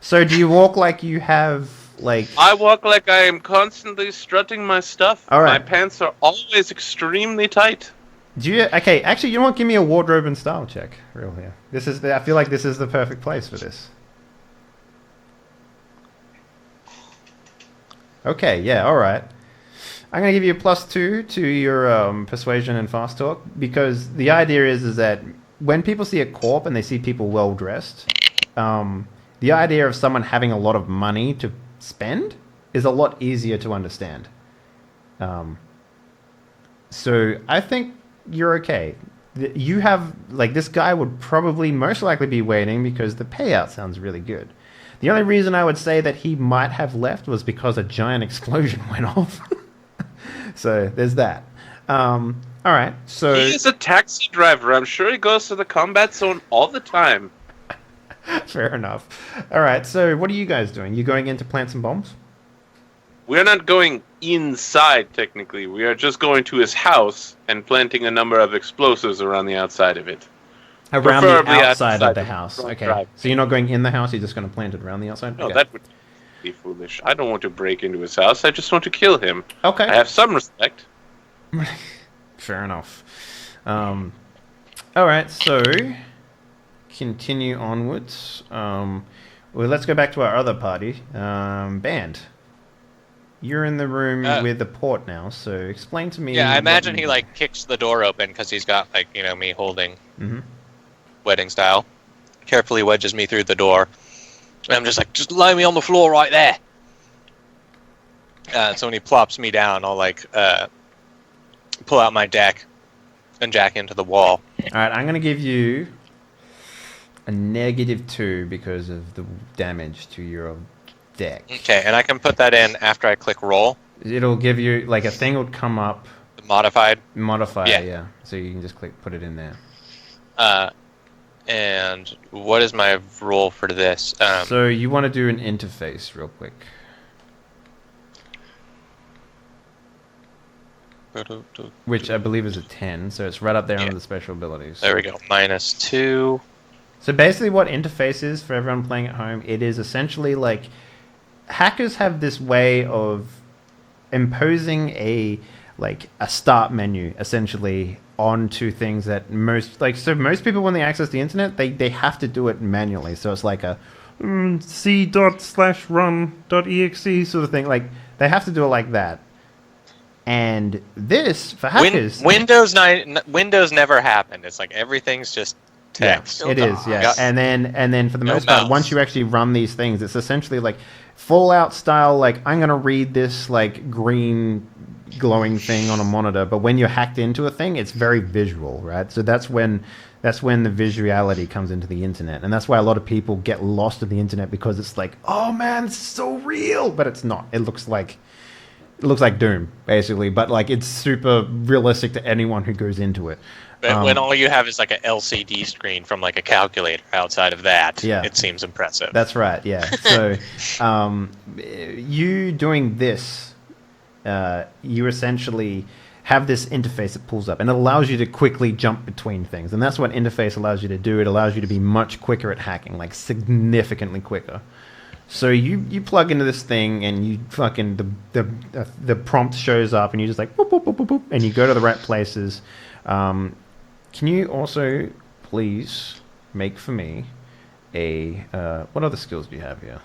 So do you walk like you have, like... I walk like I am constantly strutting my stuff. All right. My pants are always extremely tight. Do you... Okay, actually, you know what? Give me a wardrobe and style check, real here. I feel like this is the perfect place for this. Okay, yeah, alright. I'm going to give you a +2 to your persuasion and fast talk, because the idea is that when people see a corp and they see people well-dressed, the idea of someone having a lot of money to spend is a lot easier to understand. So I think you're okay. You have, like, this guy would probably most likely be waiting because the payout sounds really good. The only reason I would say that he might have left was because a giant explosion went off. So there's that. All right. So He is a taxi driver. I'm sure he goes to the combat zone all the time. fair enough. All right. So what are you guys doing? You going in to plant some bombs? We're not going inside, technically. We are just going to his house and planting a number of explosives around the outside of it. Around the Preferably outside of outside the the house. front Okay. drive. So you're not going in the house. You're just going to plant it around the outside. No, Okay. that would be foolish. I don't want to break into his house. I just want to kill him. Okay. I have some respect. Fair enough. All right, so continue onwards. Well, let's go back to our other party. Band. You're in the room with the port now, so explain to me. Yeah, I what imagine you- he like kicks the door open because he's got like me holding Mhm. wedding style. Carefully wedges me through the door. And I'm just like, just lay me on the floor right there. So when he plops me down, I'll like pull out my deck and jack into the wall. All right, I'm gonna give you a -2 because of the damage to your deck. Okay, and I can put that in after I click roll. It'll give you like a thing will come up. Modified. Modifier, Yeah. yeah. So you can just put it in there. And what is my roll for this? So you want to do an interface real quick. Which I believe is a 10, so it's right up there under the special abilities. There we go. -2. So basically what interface is, for everyone playing at home, it is essentially like... Hackers have this way of imposing a start menu, essentially, onto things that most people, when they access the internet, they have to do it manually. So it's like a c./run.exe sort of thing. Like, they have to do it like that. And this, for hackers... Windows never happened. It's like everything's just text. Yeah, it is, yeah. And then for the most part, once you actually run these things, it's essentially like Fallout style, like, I'm going to read this, like, green glowing thing on a monitor, but when you're hacked into a thing, it's very visual, right? So that's when the visuality comes into the internet, and that's why a lot of people get lost in the internet, because it's like, oh man, it's so real, but it's not. It looks like Doom, basically, but like it's super realistic to anyone who goes into it. But when all you have is like an LCD screen from like a calculator outside of that, it seems impressive. That's right, yeah. So you doing this, you essentially have this interface that pulls up, and it allows you to quickly jump between things. And that's what interface allows you to do. It allows you to be much quicker at hacking, like significantly quicker. So you plug into this thing, and you fucking the prompt shows up, and you just like boop, boop, boop, boop, boop, and you go to the right places. Can you also please make for me a what other skills do you have here?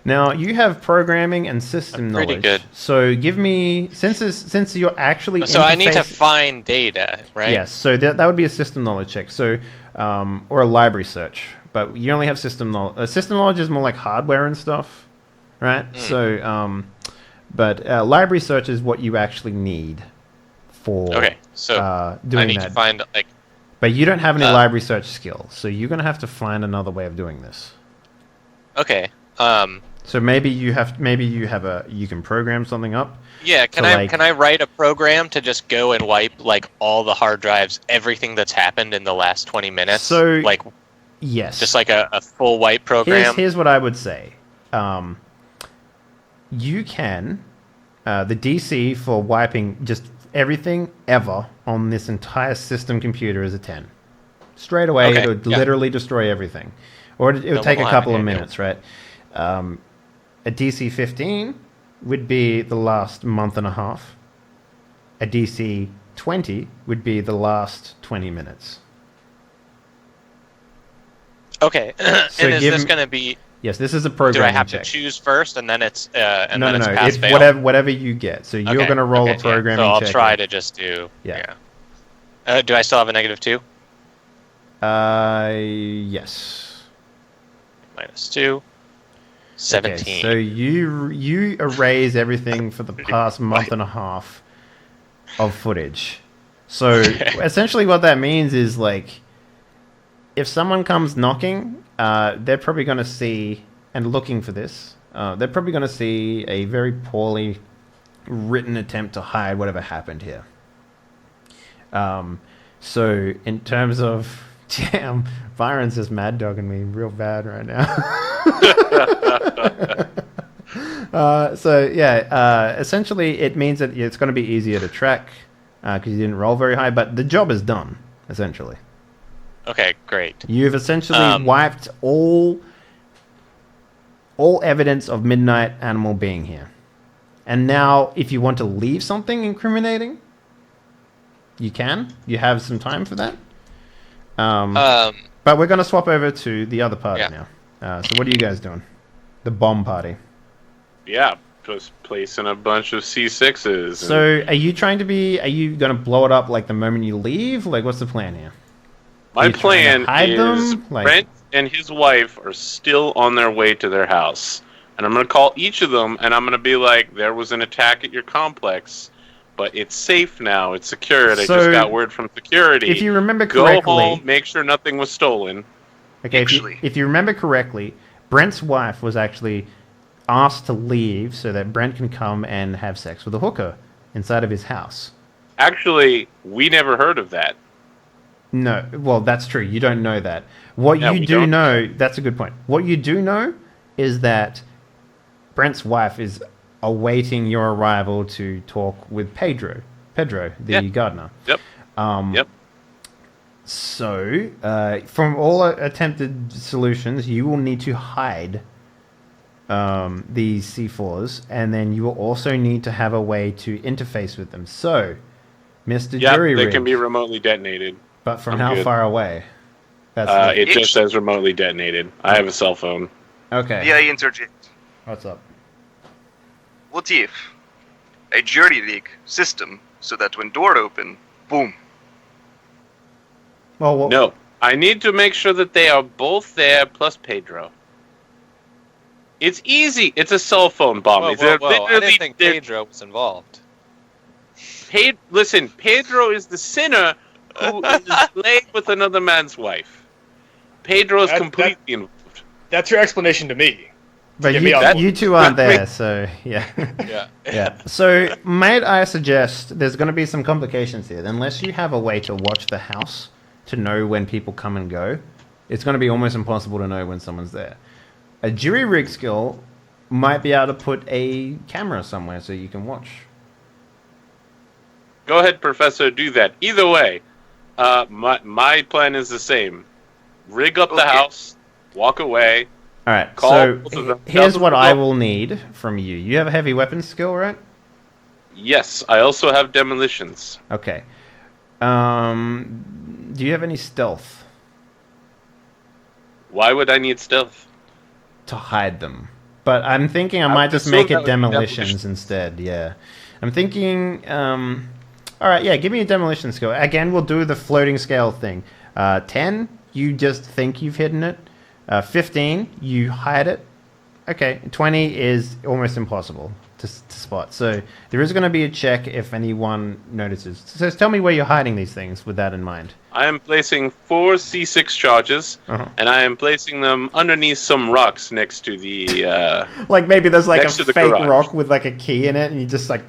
Now you have programming and system knowledge. Pretty good. So give me since you're actually so I need to find data, right? Yes. So that would be a system knowledge check. So or a library search. But you only have system knowledge. System knowledge is more like hardware and stuff, right? So, but library search is what you actually need for doing that. I need to find like. But you don't have any library search skills, so you're gonna have to find another way of doing this. Okay. So maybe you can program something up. Yeah. Can I write a program to just go and wipe like all the hard drives, everything that's happened in the last 20 minutes? So like. Yes. Just like a full wipe program? Here's what I would say. You can... the DC for wiping just everything ever on this entire system computer is a 10. Straight away, it would literally destroy everything. Or it would take a couple of minutes, right? A DC 15 would be the last month and a half. A DC 20 would be the last 20 minutes. Okay, so and is this going to be... Yes, this is a program. Do I have check. to choose first, and then it's and no, then no, it's no. pass, It's fail? whatever you get. So you're going to roll a programming check. So I'll check. try to just do... Yeah. Do I still have a -2? Yes. -2. 17. Okay, so you erase everything for the past month and a half of footage. So essentially what that means is like... If someone comes knocking, they're probably going to see, and looking for this, they're probably going to see a very poorly written attempt to hide whatever happened here. So in terms of, damn, Byron's just mad dogging me real bad right now. Essentially it means that it's going to be easier to track because you didn't roll very high, but the job is done, essentially. Okay, great. You've essentially wiped all evidence of Midnight Animal being here. And now, if you want to leave something incriminating, you can. You have some time for that. But we're going to swap over to the other party now. So what are you guys doing? The bomb party. Yeah, just placing a bunch of C6s. So are you going to blow it up like the moment you leave? Like, what's the plan here? My plan is Brent and his wife are still on their way to their house. And I'm going to call each of them, and I'm going to be like, there was an attack at your complex, but it's safe now. It's secured. I just got word from security. If you remember correctly... Go home, make sure nothing was stolen. Okay, if you remember correctly, Brent's wife was actually asked to leave so that Brent can come and have sex with a hooker inside of his house. Actually, we never heard of that. No, well, that's true. You don't know that. What you do know, that's a good point. What you do know is that Brent's wife is awaiting your arrival to talk with Pedro, the gardener. Yep. Yep. So, from all attempted solutions, you will need to hide these C4s, and then you will also need to have a way to interface with them. So, Mr. Jury Rig, they can be remotely detonated. But from how far away? It just says remotely detonated. I have a cell phone. Okay. Yeah, I interject. What's up? What if, a jury rig system so that when door open, boom. Well, no. I need to make sure that they are both there, plus Pedro. It's easy. It's a cell phone bomb. I didn't think Pedro was involved. Listen, Pedro is the sinner who is laid with another man's wife. Pedro is completely involved. That's your explanation to me. But you two aren't there, so yeah. Yeah. So, might I suggest there's going to be some complications here. Unless you have a way to watch the house to know when people come and go, it's going to be almost impossible to know when someone's there. A jury rig skill might be able to put a camera somewhere so you can watch. Go ahead, Professor, do that. Either way, my plan is the same. Rig up the house, walk away. All right, so here's what I will need from you. You have a heavy weapons skill, right? Yes, I also have demolitions. Okay. Do you have any stealth? Why would I need stealth? To hide them. But I'm thinking I might just make it demolitions instead, yeah. I'm thinking, alright, yeah, give me a demolition skill. Again, we'll do the floating scale thing. 10, you just think you've hidden it. 15, you hide it. Okay, 20 is almost impossible to spot. So there is going to be a check if anyone notices. So tell me where you're hiding these things with that in mind. I am placing 4 C6 charges, and I am placing them underneath some rocks next to the... like maybe there's like a fake rock with like a key in it, and you just stick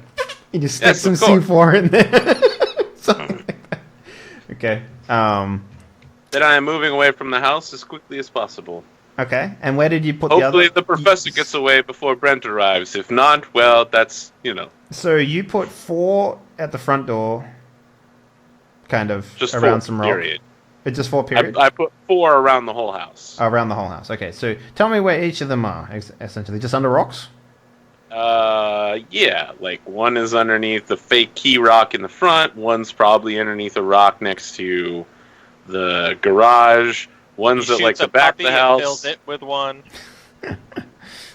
some C4 in there. Something like that. Okay. Then I am moving away from the house as quickly as possible. Okay, and where did you put Hopefully the professor gets away before Brent arrives. If not, well, that's, So you put 4 at the front door, kind of, just around 4, some rock? period. It's just 4 period? I put 4 around the whole house. Around the whole house, okay. So tell me where each of them are, essentially. Just under rocks? Yeah, like one is underneath the fake key rock in the front, one's probably underneath a rock next to the garage, one's at like the back of the house. Fills it with one.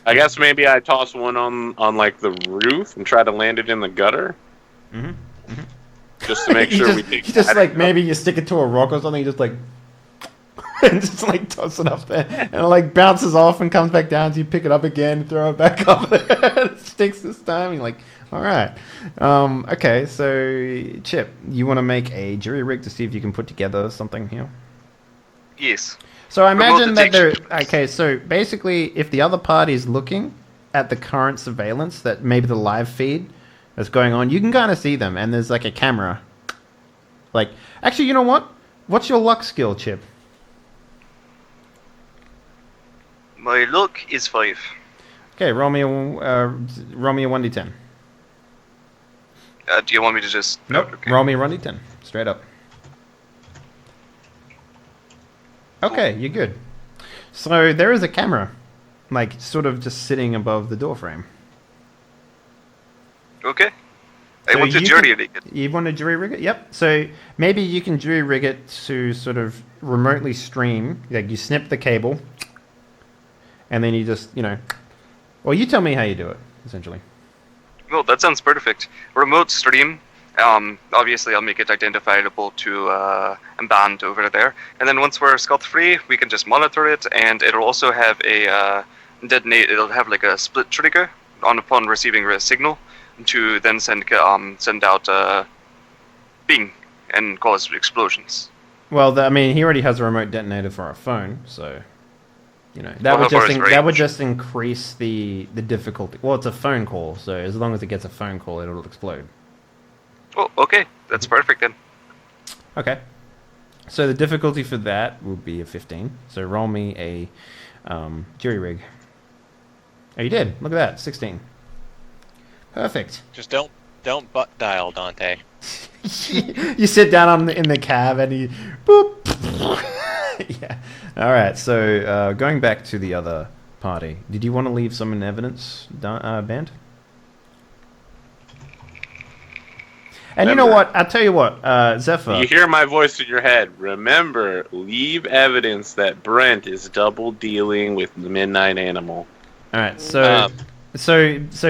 I guess maybe I toss one on like the roof and try to land it in the gutter. Just to make sure we take. You just like maybe you stick it to a rock or something. You just like and just like toss it up there, and it like bounces off and comes back down. So you pick it up again, throw it back up. It sticks this time. You're like, all right, okay. So Chip, you want to make a jury rig to see if you can put together something here? Yes. So I imagine that there. Okay, so basically, if the other party is looking at the current surveillance, that maybe the live feed that's going on, you can kind of see them, and there's like a camera. Like, actually, you know what? What's your luck skill, Chip? My luck is 5. Okay, roll me a 1d10. Do you want me to just... Nope, okay. Roll me a 1d10. Straight up. Okay, you're good. So there is a camera, like, sort of just sitting above the doorframe. Okay. I want to jury rig it. You want to jury rig it? Yep. So maybe you can jury rig it to sort of remotely stream. Like, you snip the cable, and then you just, well, you tell me how you do it, essentially. Well, that sounds perfect. Remote stream. Obviously, I'll make it identifiable to a band over there. And then once we're scot-free, we can just monitor it, and it'll also have a detonate. It'll have like a split trigger upon receiving a signal to then send out ping and cause explosions. Well, he already has a remote detonator for our phone, so... that would just increase the difficulty. Well, it's a phone call, so as long as it gets a phone call, it'll explode. Oh, okay. That's perfect then. Okay. So the difficulty for that will be a 15. So roll me a jury rig. Oh, you did. Look at that. 16. Perfect. Just don't butt dial, Dante. You sit down in the cab and you... Boop. Yeah. All right. So going back to the other party, did you want to leave some in evidence, Band? And you know what? I'll tell you what, Zephyr. You hear my voice in your head. Remember, leave evidence that Brent is double dealing with the Midnight Animal. All right. So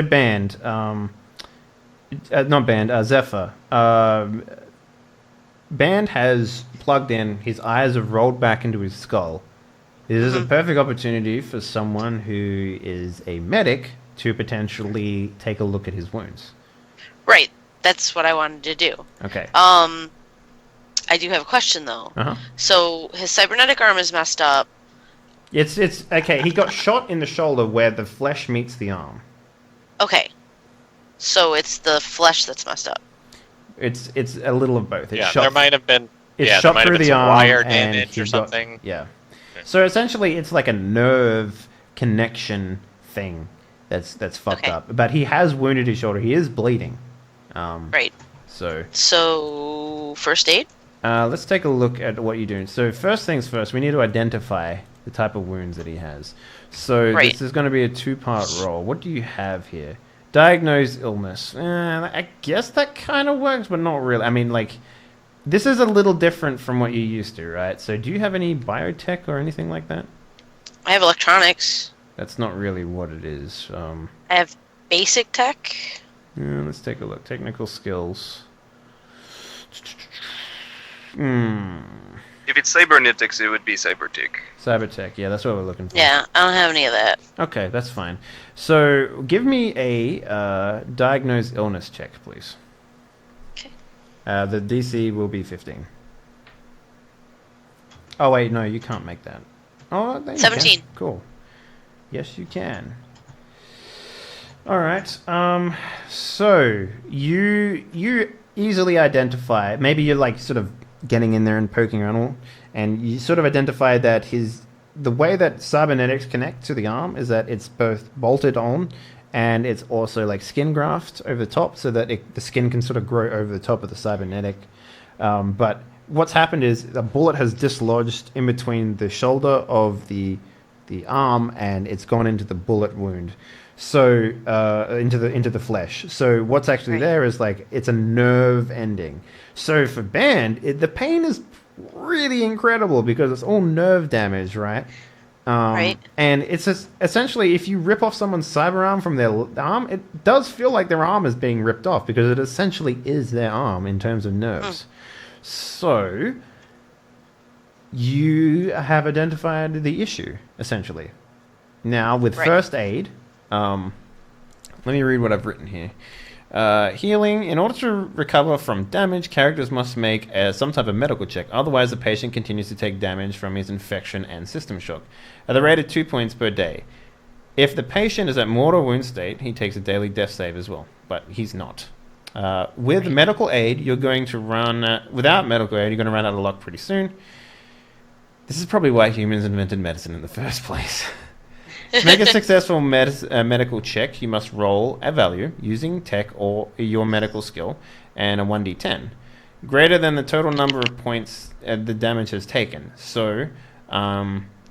Band. Not Band, Zephyr. Band has plugged in, his eyes have rolled back into his skull. This is a perfect opportunity for someone who is a medic to potentially take a look at his wounds. Right. That's what I wanted to do. Okay. I do have a question, though. Uh-huh. So, his cybernetic arm is messed up. It's okay, he got shot in the shoulder where the flesh meets the arm. Okay. So, it's the flesh that's messed up. It's a little of both. It's there might have been shot through the arm wire and damage or something. So essentially, it's like a nerve connection thing that's fucked up. But he has wounded his shoulder. He is bleeding. Right. So first aid. Let's take a look at what you're doing. So first things first, we need to identify the type of wounds that he has. So this is going to be a 2-part roll. What do you have here? Diagnose illness. I guess that kind of works, but not really. I mean, like, this is a little different from what you're used to, right? So do you have any biotech or anything like that? I have electronics. That's not really what it is. I have basic tech. Let's take a look. Technical skills. If it's cybernetics, it would be cybertech. Cybertech, yeah, that's what we're looking for. Yeah, I don't have any of that. Okay, that's fine. So, give me a diagnose illness check, please. Okay. The DC will be 15. Oh, wait, no, you can't make that. Oh, there you 17. can. Cool. Yes, you can. All right. So you easily identify. Maybe you're like sort of getting in there and poking around, and you sort of identify that the way that cybernetics connect to the arm is that it's both bolted on, and it's also like skin graft over the top, so that the skin can sort of grow over the top of the cybernetic. But what's happened is a bullet has dislodged in between the shoulder of the arm, and it's gone into the bullet wound. So into the flesh. So what's actually there is like it's a nerve ending. So for Band, the pain is really incredible because it's all nerve damage, right? Right. And it's essentially if you rip off someone's cyber arm from their arm, it does feel like their arm is being ripped off because it essentially is their arm in terms of nerves. So you have identified the issue essentially. Now with first aid. Let me read what I've written here. Healing. In order to recover from damage, characters must make some type of medical check. Otherwise, the patient continues to take damage from his infection and system shock at the rate of 2 points per day. If the patient is at mortal wound state, he takes a daily death save as well, but he's not. With medical aid, you're going to run... without medical aid, you're going to run out of luck pretty soon. This is probably why humans invented medicine in the first place. To make a successful medical check, you must roll a value using tech or your medical skill and a 1d10. Greater than the total number of points the damage has taken. So,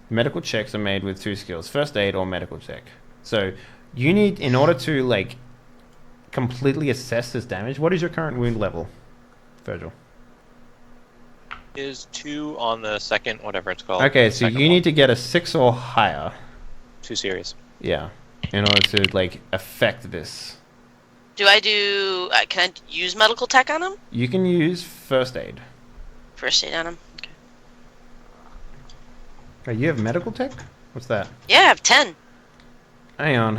medical checks are made with 2 skills, first aid or medical check. So, you need, in order to, like, completely assess this damage, what is your current wound level, Virgil? Is 2 on the second, whatever it's called. Okay, so you need to get a 6 or higher. 2 series. Yeah, in order to like affect this. Do I do? Can I use medical tech on him? You can use first aid. First aid on him. Okay. Oh, you have medical tech? What's that? Yeah, I have 10. Hang on.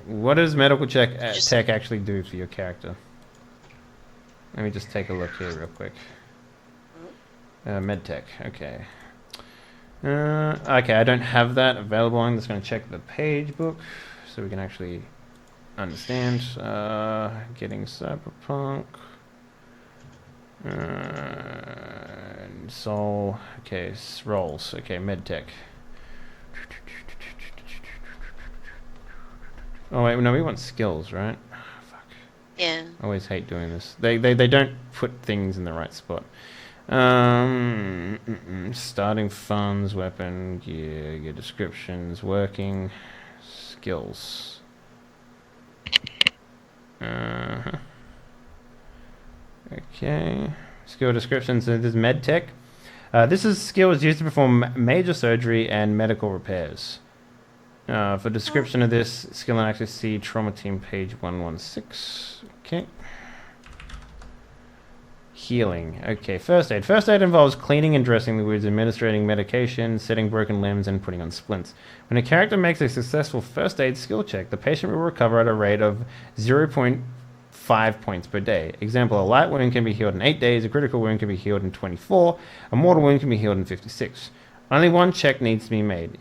What does medical tech actually do for your character? Let me just take a look here real quick. Med tech. Okay. Okay, I don't have that available. I'm just going to check the page book so we can actually understand. Getting Cyberpunk. Soul. Okay, rolls. Okay, medtech. Oh wait, no, we want skills, right? Fuck. Yeah. I always hate doing this. They don't put things in the right spot. Starting funds, weapon, gear descriptions, working, skills. Okay. Skill descriptions. So this is medtech. This is skills used to perform major surgery and medical repairs. For description of this skill, and actually see trauma team page 116. Okay. Healing. Okay, first aid. First aid involves cleaning and dressing the wounds, administering medication, setting broken limbs, and putting on splints. When a character makes a successful first aid skill check, the patient will recover at a rate of 0.5 points per day. Example, a light wound can be healed in 8 days, a critical wound can be healed in 24, a mortal wound can be healed in 56. Only one check needs to be made.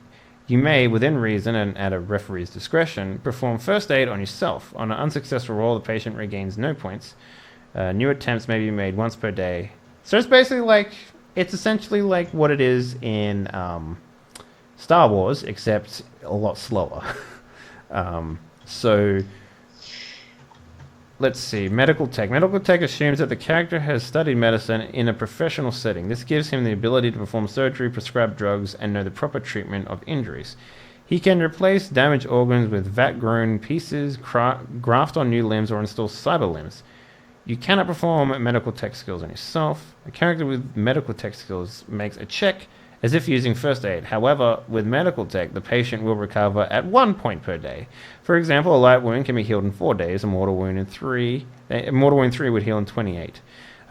You may, within reason and at a referee's discretion, perform first aid on yourself. On an unsuccessful roll, the patient regains no points. New attempts may be made once per day. So it's basically like, it's essentially like what it is in Star Wars, except a lot slower. So, let's see. Medical tech. Medical tech assumes that the character has studied medicine in a professional setting. This gives him the ability to perform surgery, prescribe drugs, and know the proper treatment of injuries. He can replace damaged organs with vat-grown pieces, graft on new limbs, or install cyber limbs. You cannot perform medical tech skills on yourself. A character with medical tech skills makes a check as if using first aid. However, with medical tech, the patient will recover at 1 point per day. For example, a light wound can be healed in 4 days, a mortal wound in 3. A mortal wound 3 would heal in 28.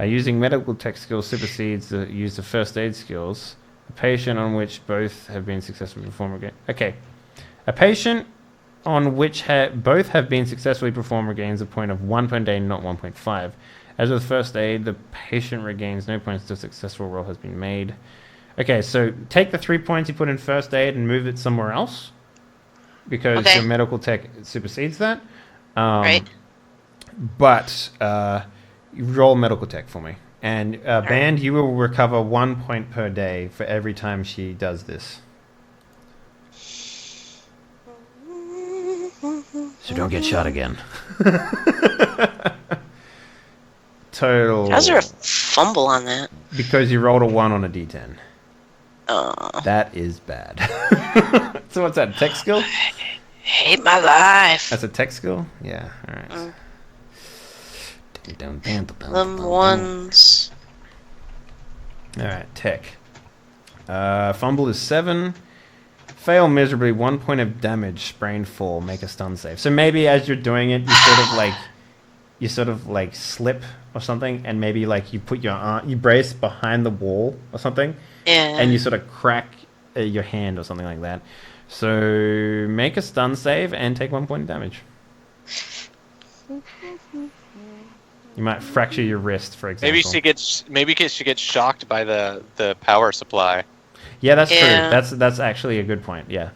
Using medical tech skills supersedes the use of first aid skills. A patient on which both have been successfully performed again. Okay. A patient on which both have been successfully performed regains a point of 1 per day, not 1.5. As with first aid, the patient regains no points until a successful roll has been made. Okay, so take the 3 points you put in first aid and move it somewhere else, because your medical tech supersedes that. Right. But you roll medical tech for me. And Band, you will recover 1 point per day for every time she does this. So don't get shot again. Total. How's there a fumble on that? Because you rolled a 1 on a d10. Oh. That is bad. So what's that, tech skill? Hate my life. That's a tech skill? Yeah, alright. Them ones. Alright, tech. Fumble is 7. Fail miserably, 1 point of damage, sprain fall, make a stun save. So maybe as you're doing it, you sort of like slip or something, and maybe like you put your arm, you brace behind the wall or something, and you sort of crack your hand or something like that. So make a stun save and take 1 point of damage. You might fracture your wrist, for example. Maybe she gets shocked by the power supply. Yeah, that's true. That's actually a good point. Yeah.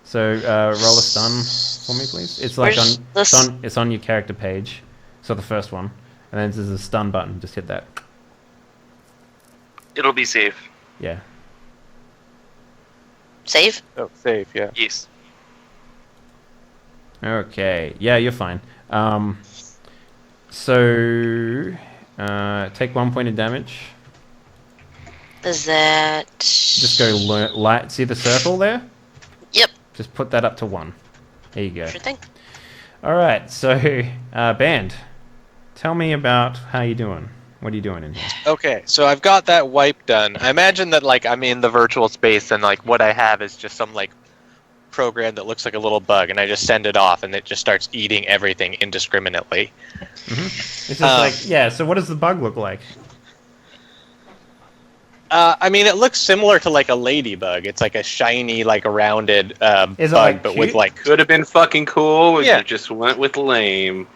So roll a stun for me, please. It's like it's on your character page. So the first one, and then there's a stun button. Just hit that. It'll be safe. Yeah. Save? Oh, save. Yeah. Yes. Okay. Yeah, you're fine. So take 1 point of damage. Is that... Just go light. See the circle there? Yep. Just put that up to 1. There you go. Sure thing. All right. So, Band, tell me about how you doing. What are you doing in here? Okay, so I've got that wipe done. I imagine that like I'm in the virtual space and like what I have is just some like program that looks like a little bug, and I just send it off, and it just starts eating everything indiscriminately. Mm-hmm. It's just so what does the bug look like? I mean, it looks similar to like a ladybug. It's like a shiny, like a rounded bug, like but cute? with like Could have been fucking cool. You just went with lame.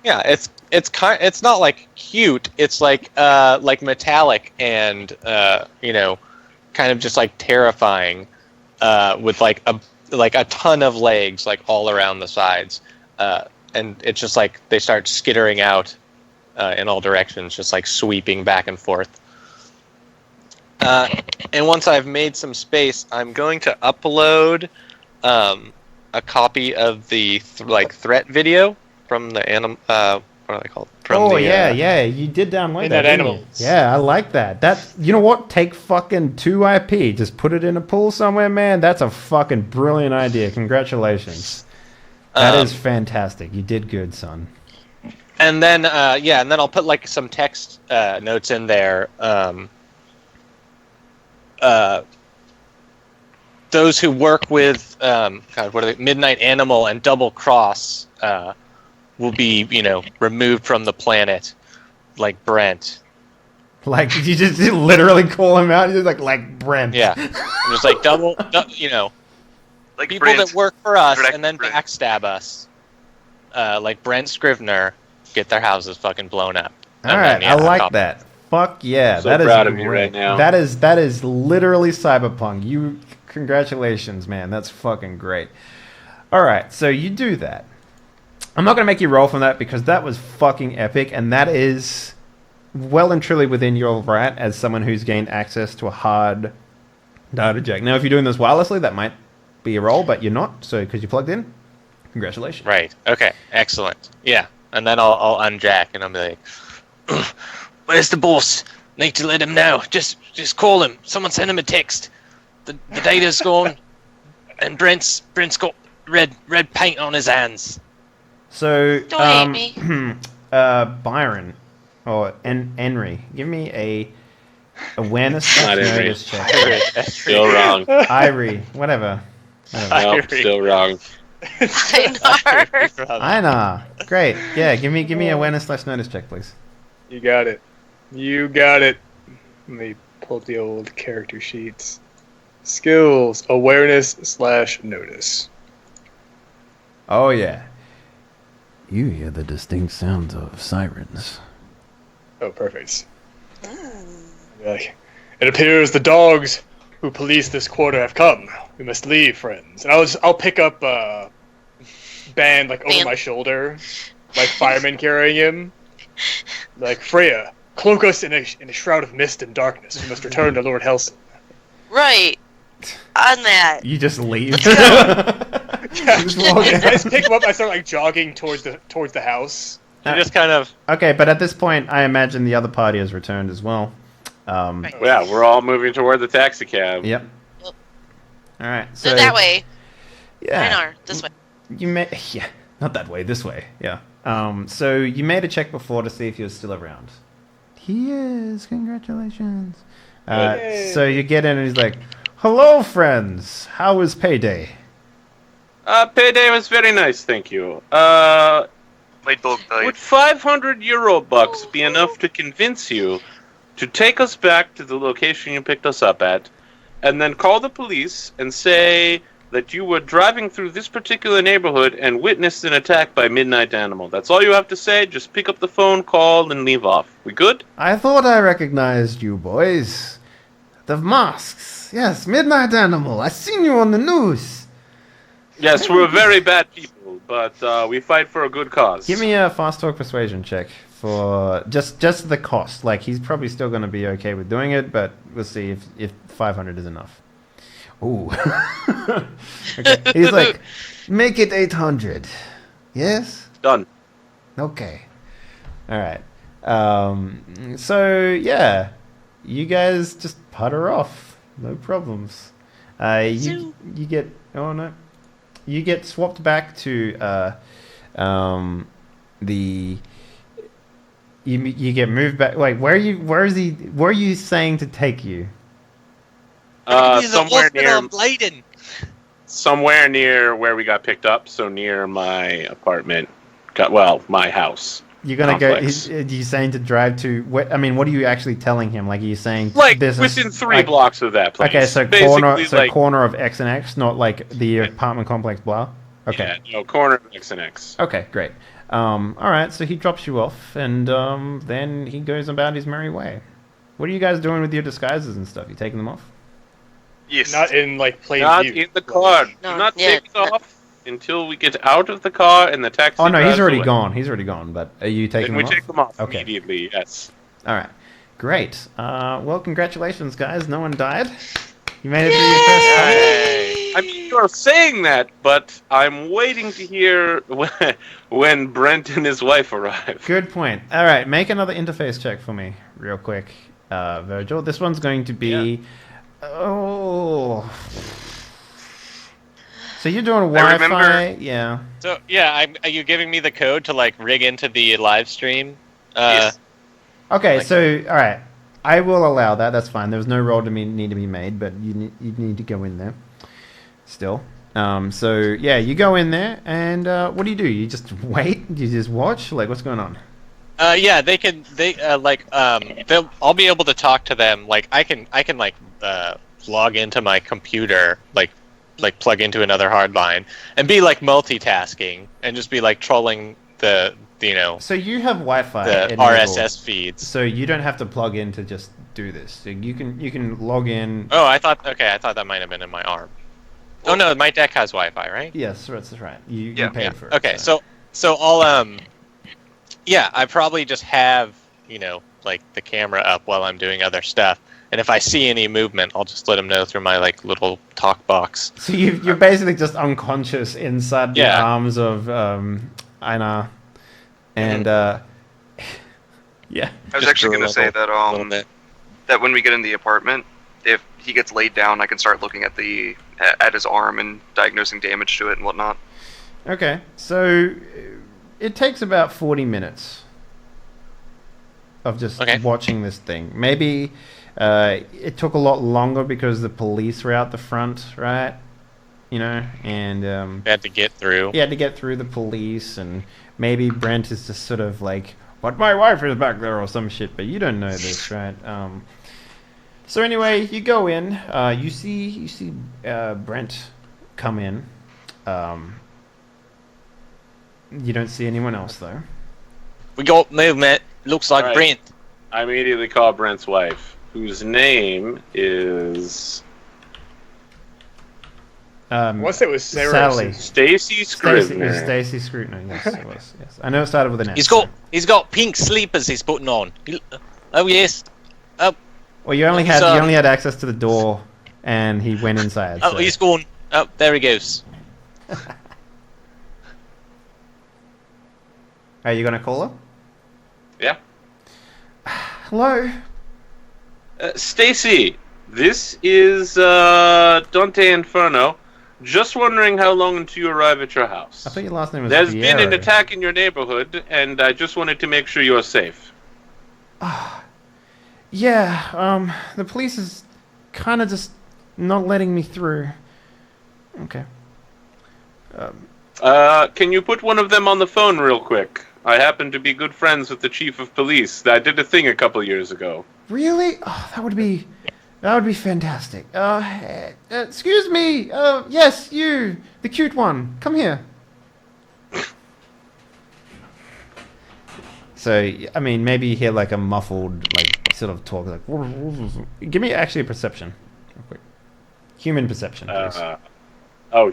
yeah, it's not like cute. It's like metallic and kind of just like terrifying, with like a ton of legs like all around the sides, and it's just like they start skittering out in all directions, just like sweeping back and forth. And once I've made some space, I'm going to upload a copy of the threat video from the what are they called? You did download that, didn't you? Yeah, I like that. You know what? Take fucking 2 IP. Just put it in a pool somewhere, man. That's a fucking brilliant idea. Congratulations. That is fantastic. You did good, son. And then I'll put like some text notes in there. Those who work with Midnight Animal and Double Cross will be, removed from the planet, like Brent. Like, you just literally call him out? You're like Brent. Yeah. Just like double, Like people Brent. that work for us Drek and then Brent. backstab us. Like Brent Scrivener, get their houses fucking blown up. All right, I like that. Fuck yeah, So that is proud of you great. right now. That is literally Cyberpunk. Congratulations, man. That's fucking great. All right, so you do that. I'm not gonna make you roll from that because that was fucking epic, and that is well and truly within your right as someone who's gained access to a hard data jack. Now, if you're doing this wirelessly, that might be a roll, but you're not. So because you plugged in, congratulations. Right. Okay. Excellent. Yeah. And then I'll unjack and I'll be like, "Where's the boss? Need to let him know. Just call him. Someone send him a text. The data's gone, and Brent's got red paint on his hands." So, Don't hate me. Byron or Henry, give me a awareness Not Henry. notice check. Still wrong. Irie, whatever. Nope, still wrong. Einar. Einar, great. Yeah, give me awareness / notice check, please. You got it. You got it. Let me pull up the old character sheets. Skills, awareness / notice. Oh yeah. You hear the distinct sounds of sirens. Oh, perfect. Like, it appears the dogs who police this quarter have come. We must leave, friends. And I'll pick up Band like over my shoulder, like firemen carrying him. Like, Freya, cloak us in a shroud of mist and darkness. We must return to Lord Helson. Right. On that. You just leave. Yeah, I just pick him up. I start like jogging towards the house. You just kind of. Okay, but at this point, I imagine the other party has returned as well. Right. Yeah, we're all moving toward the taxi cab. Yep. All right. So that way. Yeah. Einar, this way. Not that way. This way. Yeah. So you made a check before to see if he was still around. He is. Congratulations. So you get in and he's like, "Hello, friends. How was payday?" Payday was very nice, thank you. My dog died. Would 500 euro bucks be enough to convince you to take us back to the location you picked us up at, and then call the police and say that you were driving through this particular neighborhood and witnessed an attack by Midnight Animal? That's all you have to say. Just pick up the phone, call, and leave off. We good? I thought I recognized you, boys. The masks. Yes, Midnight Animal. I seen you on the news. Yes, we're very bad people, but we fight for a good cause. Give me a fast talk persuasion check for just the cost. Like, he's probably still going to be okay with doing it, but we'll see if 500 is enough. Ooh. Okay. He's like, make it 800. Yes? Done. Okay. All right. So, yeah. You guys just putter off. No problems. You get... Oh, no. You get swapped back to the... You get moved back... Wait, where are you saying to take you? Somewhere near where we got picked up, so near my apartment. My house. You're gonna complex. go. Are you saying to drive to? What are you actually telling him? Like, are you saying Like this within is, 3 like, blocks of that place. Okay, so Basically, corner of X and X, not like the apartment complex. Blah. Okay. Yeah, no, corner of X and X. Okay, great. All right, so he drops you off, and then he goes about his merry way. What are you guys doing with your disguises and stuff? You taking them off? Yes. Not in like plain Not view. in the car. No, Do not yeah, take it off until we get out of the car and the taxi. Oh no, he's drives already away. gone. He's already gone. But are you taking Then we them take off? them off Okay. immediately. Yes. All right, great. Well, congratulations, guys. No one died. You made it through your first time. Yay! I mean, you're saying that, but I'm waiting to hear when Brent and his wife arrive. Good point. All right, make another interface check for me, real quick, Virgil. This one's going to be. Oh. So you're doing Wi-Fi, remember- yeah? So yeah, are you giving me the code to like rig into the live stream? Yes. Okay, Like- so all right, I will allow that. That's fine. There's no roll to need to be made, but you need to go in there. Still. So yeah, you go in there, and what do? You just wait You just watch? Like, what's going on? Yeah, they can. I'll be able to talk to them. Like, I can log into my computer, like plug into another hard line, and be like multitasking, and just be like trolling the So you have Wi-Fi, the enabled, RSS feeds. so you don't have to plug in to just do this. So you can log in. Oh, I thought that might have been in my arm. Oh no, my deck has Wi-Fi, right? Yes, that's right. You paid for it. Okay, so I'll I probably just have like the camera up while I'm doing other stuff, and if I see any movement, I'll just let them know through my like little talk box. So you're basically just unconscious inside the arms of Einar, and yeah. I was actually going to say that that when we get in the apartment, if he gets laid down, I can start looking at at his arm and diagnosing damage to it and whatnot. Okay, so it takes about 40 minutes of just watching this thing. Maybe it took a lot longer because the police were out the front, right? And they had to get through. He had to get through the police, and maybe Brent is just sort of like, but my wife is back there or some shit, but you don't know this, right? So anyway, you go in, you see Brent come in. You don't see anyone else though. We got movement. Looks like Brent. I immediately call Brent's wife, whose name is. Once it was Sarah. Sally. Stacy Scrivener. Stacy Scrivener. Yes, it was. Yes, I know it started with an S. He's got pink sleepers he's putting on. Oh yes. Oh. Well, you only had access to the door, and he went inside. Oh, he's gone. Oh, there he goes. Are you gonna call her? Yeah. Hello. Stacy, this is Dante Inferno. Just wondering how long until you arrive at your house. I thought your last name was There's Fiero. been an attack in your neighborhood, and I just wanted to make sure you're safe. Yeah, the police is kind of just not letting me through. Okay. Can you put one of them on the phone real quick? I happen to be good friends with the chief of police. I did a thing a couple years ago. Really? Oh, that would be fantastic. Excuse me. Yes, you, the cute one. Come here. So, I mean, maybe you hear like a muffled, like, sort of talk, like, give me actually a perception, real quick. Human perception, please.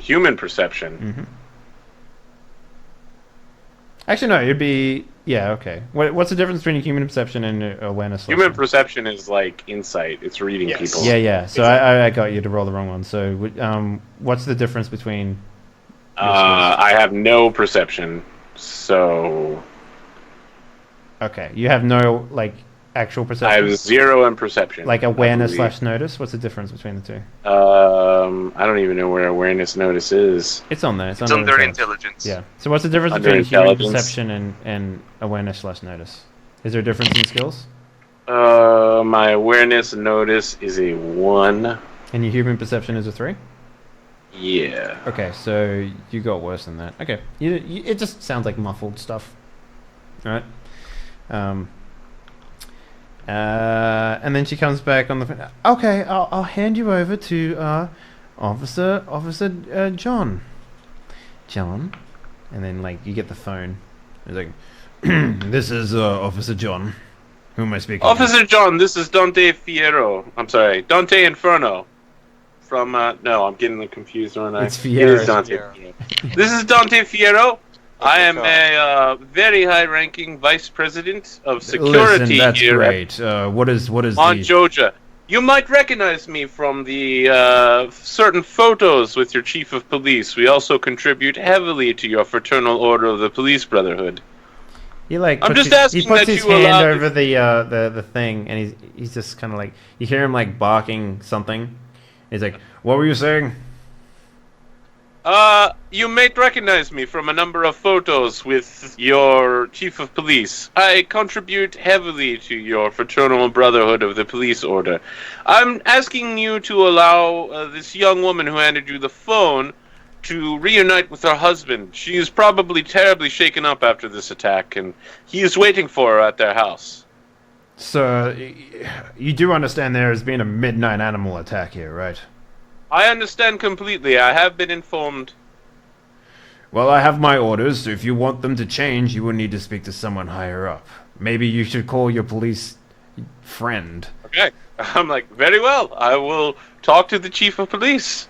Human perception. Mm-hmm. Actually, no, it'd be, yeah, okay. What's the difference between human perception and awareness? Human perception is like insight. It's reading people. Yeah. So I got you to roll the wrong one. So, what's the difference between? I have no perception, so. Okay, you have no like actual perception. I have 0 in perception. Like awareness / notice. What's the difference between the two? I don't even know where awareness notice is. It's on there. It's under intelligence. Yeah. So what's the difference between human perception and awareness / notice? Is there a difference in skills? My awareness notice is a 1. And your human perception is a 3? Yeah. Okay, so you got worse than that. Okay, it just sounds like muffled stuff. All right. And then she comes back on the phone. Okay, I'll hand you over to Officer John. John, and then like you get the phone. It's like, this is Officer John. Who am I speaking to? Officer John, this is Dante Fiero. I'm sorry, Dante Inferno. From no, I'm getting them confused, aren't I? It's Fiero. It is Dante Fiero. This is Dante Fiero. I am a very high-ranking vice president of security. Listen, that's here great. What is on Georgia? You might recognize me from the certain photos with your chief of police. We also contribute heavily to your fraternal order of the Police Brotherhood. He like I'm just asking he puts that his you hand allow over the thing, and he's just kind of like, you hear him like barking something. He's like, "What were you saying?" You might recognize me from a number of photos with your chief of police. I contribute heavily to your fraternal brotherhood of the police order. I'm asking you to allow this young woman who handed you the phone to reunite with her husband. She is probably terribly shaken up after this attack, and he is waiting for her at their house. So, you do understand there has been a midnight animal attack here, right? I understand completely. I have been informed. Well, I have my orders, so if you want them to change, you will need to speak to someone higher up. Maybe you should call your police friend. Okay. I'm like, very well. I will talk to the chief of police.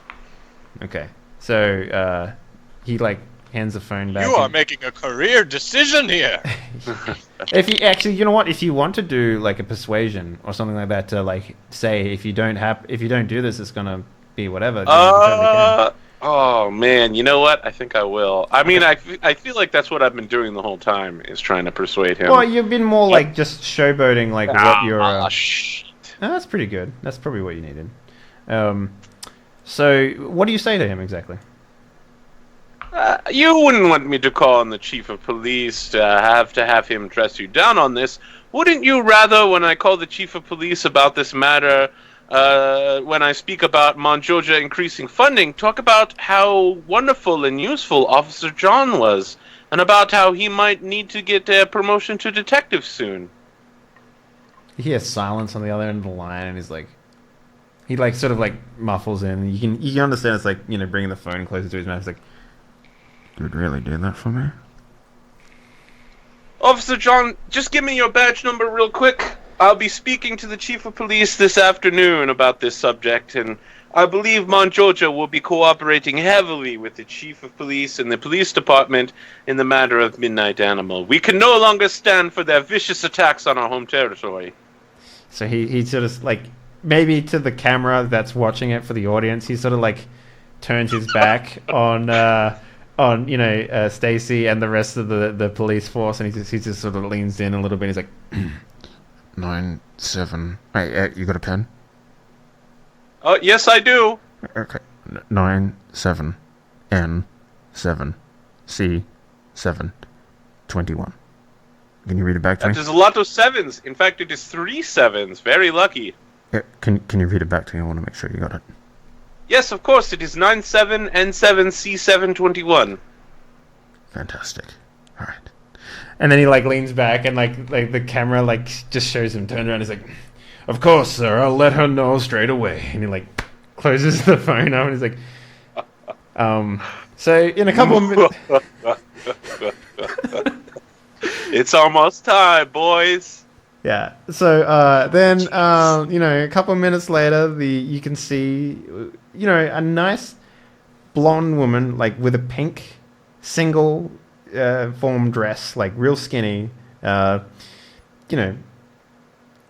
Okay. So, he, like, hands the phone back. You are making a career decision here. If you actually, you know what? If you want to do, like, a persuasion or something like that to, like, say if you don't do this, it's gonna be whatever. then you totally can. Oh man, you know what? I think I will. I mean, I feel like that's what I've been doing the whole time, is trying to persuade him. Well, you've been more like just showboating, like what you're. Shit. Oh, that's pretty good. That's probably what you needed. So, what do you say to him exactly? You wouldn't want me to call on the chief of police to have him dress you down on this. Wouldn't you rather, when I call the chief of police about this matter, when I speak about Mount Georgia increasing funding, talk about how wonderful and useful Officer John was, and about how he might need to get a promotion to detective soon? You hear silence on the other end of the line, and he's like, he like sort of like muffles in. You can understand it's like, you know, bringing the phone closer to his mouth. He's like, "You'd really do that for me?" Officer John, just give me your badge number real quick. I'll be speaking to the chief of police this afternoon about this subject, and I believe Mount Georgia will be cooperating heavily with the chief of police and the police department in the matter of Midnight Animal. We can no longer stand for their vicious attacks on our home territory. So he sort of like, maybe to the camera that's watching it for the audience, he sort of like turns his back on you know, Stacy and the rest of the police force, and he just sort of leans in a little bit. He's like, 9-7. Wait, you got a pen? Oh, yes, I do. Okay. 9-7 N-7 C-7 21. Can you read it back to me? There's a lot of sevens. In fact, it is 3 sevens. Very lucky. Yeah, can you read it back to me? I want to make sure you got it. Yes, of course. It is 9-7 N-7 C-7 21. Fantastic. All right. And then he like leans back and like the camera like just shows him turn around. He's like, "Of course, sir. I'll let her know straight away." And he like closes the phone up and he's like, So in a couple of minutes. It's almost time, boys. Yeah. So then you know, a couple of minutes later, you can see, you know, a nice blonde woman like with a pink single form dress, like real skinny. You know,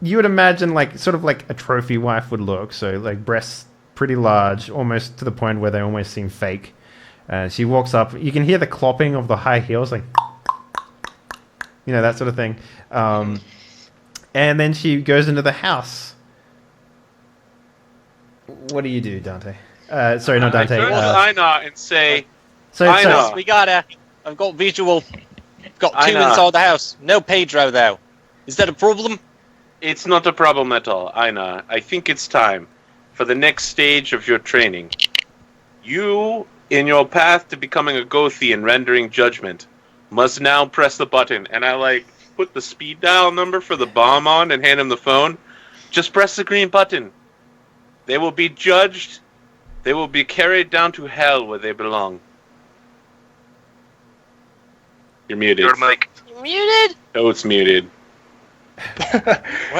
you would imagine like sort of like a trophy wife would look. So like breasts pretty large, almost to the point where they almost seem fake. She walks up. You can hear the clopping of the high heels, like, you know, that sort of thing. And then she goes into the house. What do you do, Dante? Sorry, not Dante. I turn to Einar and say, Einar, we I've got visual. Got two Einar. inside the house. No Pedro, though. Is that a problem? It's not a problem at all, Einar. I think it's time for the next stage of your training. You, in your path to becoming a Gothi and rendering judgment, must now press the button. And I like put the speed dial number for the bomb on and hand him the phone. Just press the green button. They will be judged. They will be carried down to hell where they belong. You're muted. Your mic. You muted? Oh, it's muted.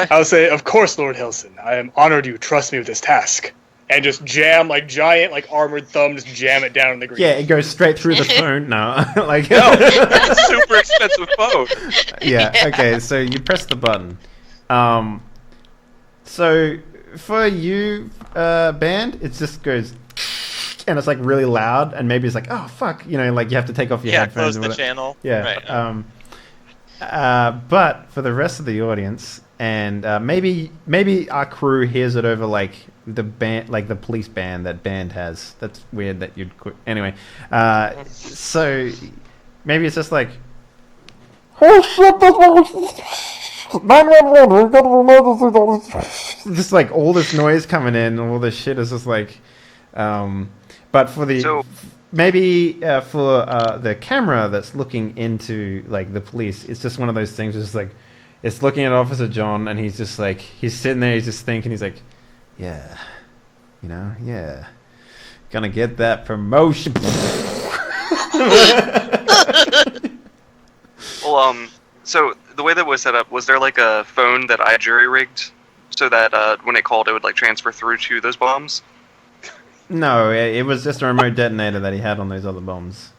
I'll say, of course, Lord Hilson. I am honored you trust me with this task. And just jam, like, giant, like, armored thumbs, jam it down in the green. Yeah, it goes straight through the phone. No, like No, that's a super expensive phone. Yeah. Okay. So you press the button. So for you, band, it just goes, and it's like really loud, and maybe it's like, oh fuck, you know, like you have to take off your headphones. Close the channel. Yeah. Right. But for the rest of the audience, and maybe our crew hears it over like the band, like the police band that band has. That's weird that you'd quit. Anyway, so maybe it's just like, oh shit, 911, we've got an emergency. Just like all this noise coming in, all this shit is just like, but for the maybe for the camera that's looking into like the police, it's just one of those things. It's like it's looking at Officer John, and he's just like he's sitting there, he's just thinking, he's like, yeah, yeah, gonna get that promotion. Well, so the way that was set up, was there like a phone that I jury-rigged so that when it called, it would like transfer through to those bombs? No, it was just a remote detonator that he had on those other bombs.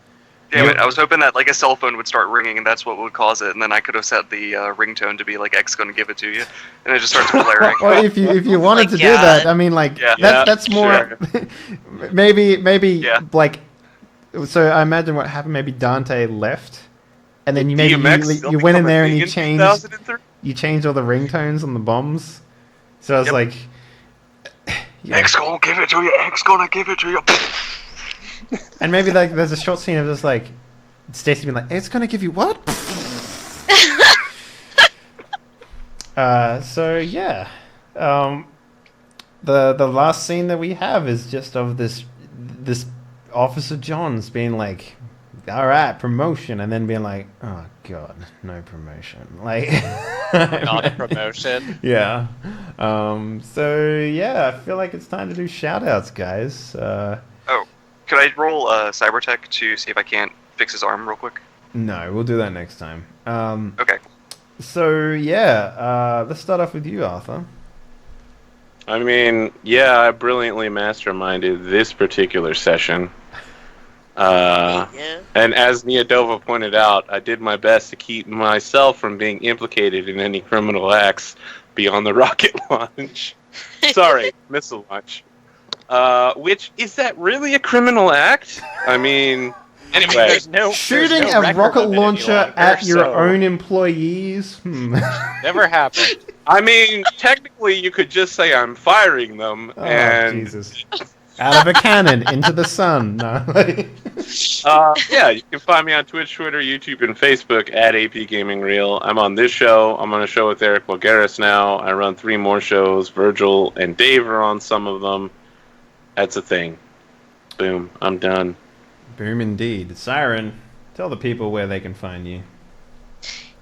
Damn it, I was hoping that like a cell phone would start ringing and that's what would cause it, and then I could have set the ringtone to be like X gonna give it to you, and it just starts blaring. Well, if you wanted to do that, I mean, like that's more maybe like. So I imagine what happened. Maybe Dante left, and then you went in there and you changed all the ringtones on the bombs. So I was like, X gonna give it to you. X gonna give it to you. And maybe like there's a short scene of just like Stacy being like, "It's gonna give you what?" So yeah, the last scene that we have is just of this Officer John's being like, "All right, promotion," and then being like, "Oh God, no promotion!" Like, not a promotion. Yeah. So yeah, I feel like it's time to do shout-outs, guys. Could I roll Cybertech to see if I can't fix his arm real quick? No, we'll do that next time. Okay. So yeah, let's start off with you, Arthur. I mean, yeah, I brilliantly masterminded this particular session. And as Neodova pointed out, I did my best to keep myself from being implicated in any criminal acts beyond the rocket launch. Sorry, missile launch. Which, is that really a criminal act? I mean, anyway. There's no Shooting there's no a rocket launcher at your so. own employees? Never happened. I mean, technically, you could just say I'm firing them, and Jesus. Out of a cannon into the sun. No. yeah, you can find me on Twitch, Twitter, YouTube, and Facebook at AP Gaming Reel. I'm on this show. I'm on a show with Eric Bulgaris now. I run 3 more shows. Virgil and Dave are on some of them. That's a thing. Boom. I'm done. Boom indeed. Siren, tell the people where they can find you.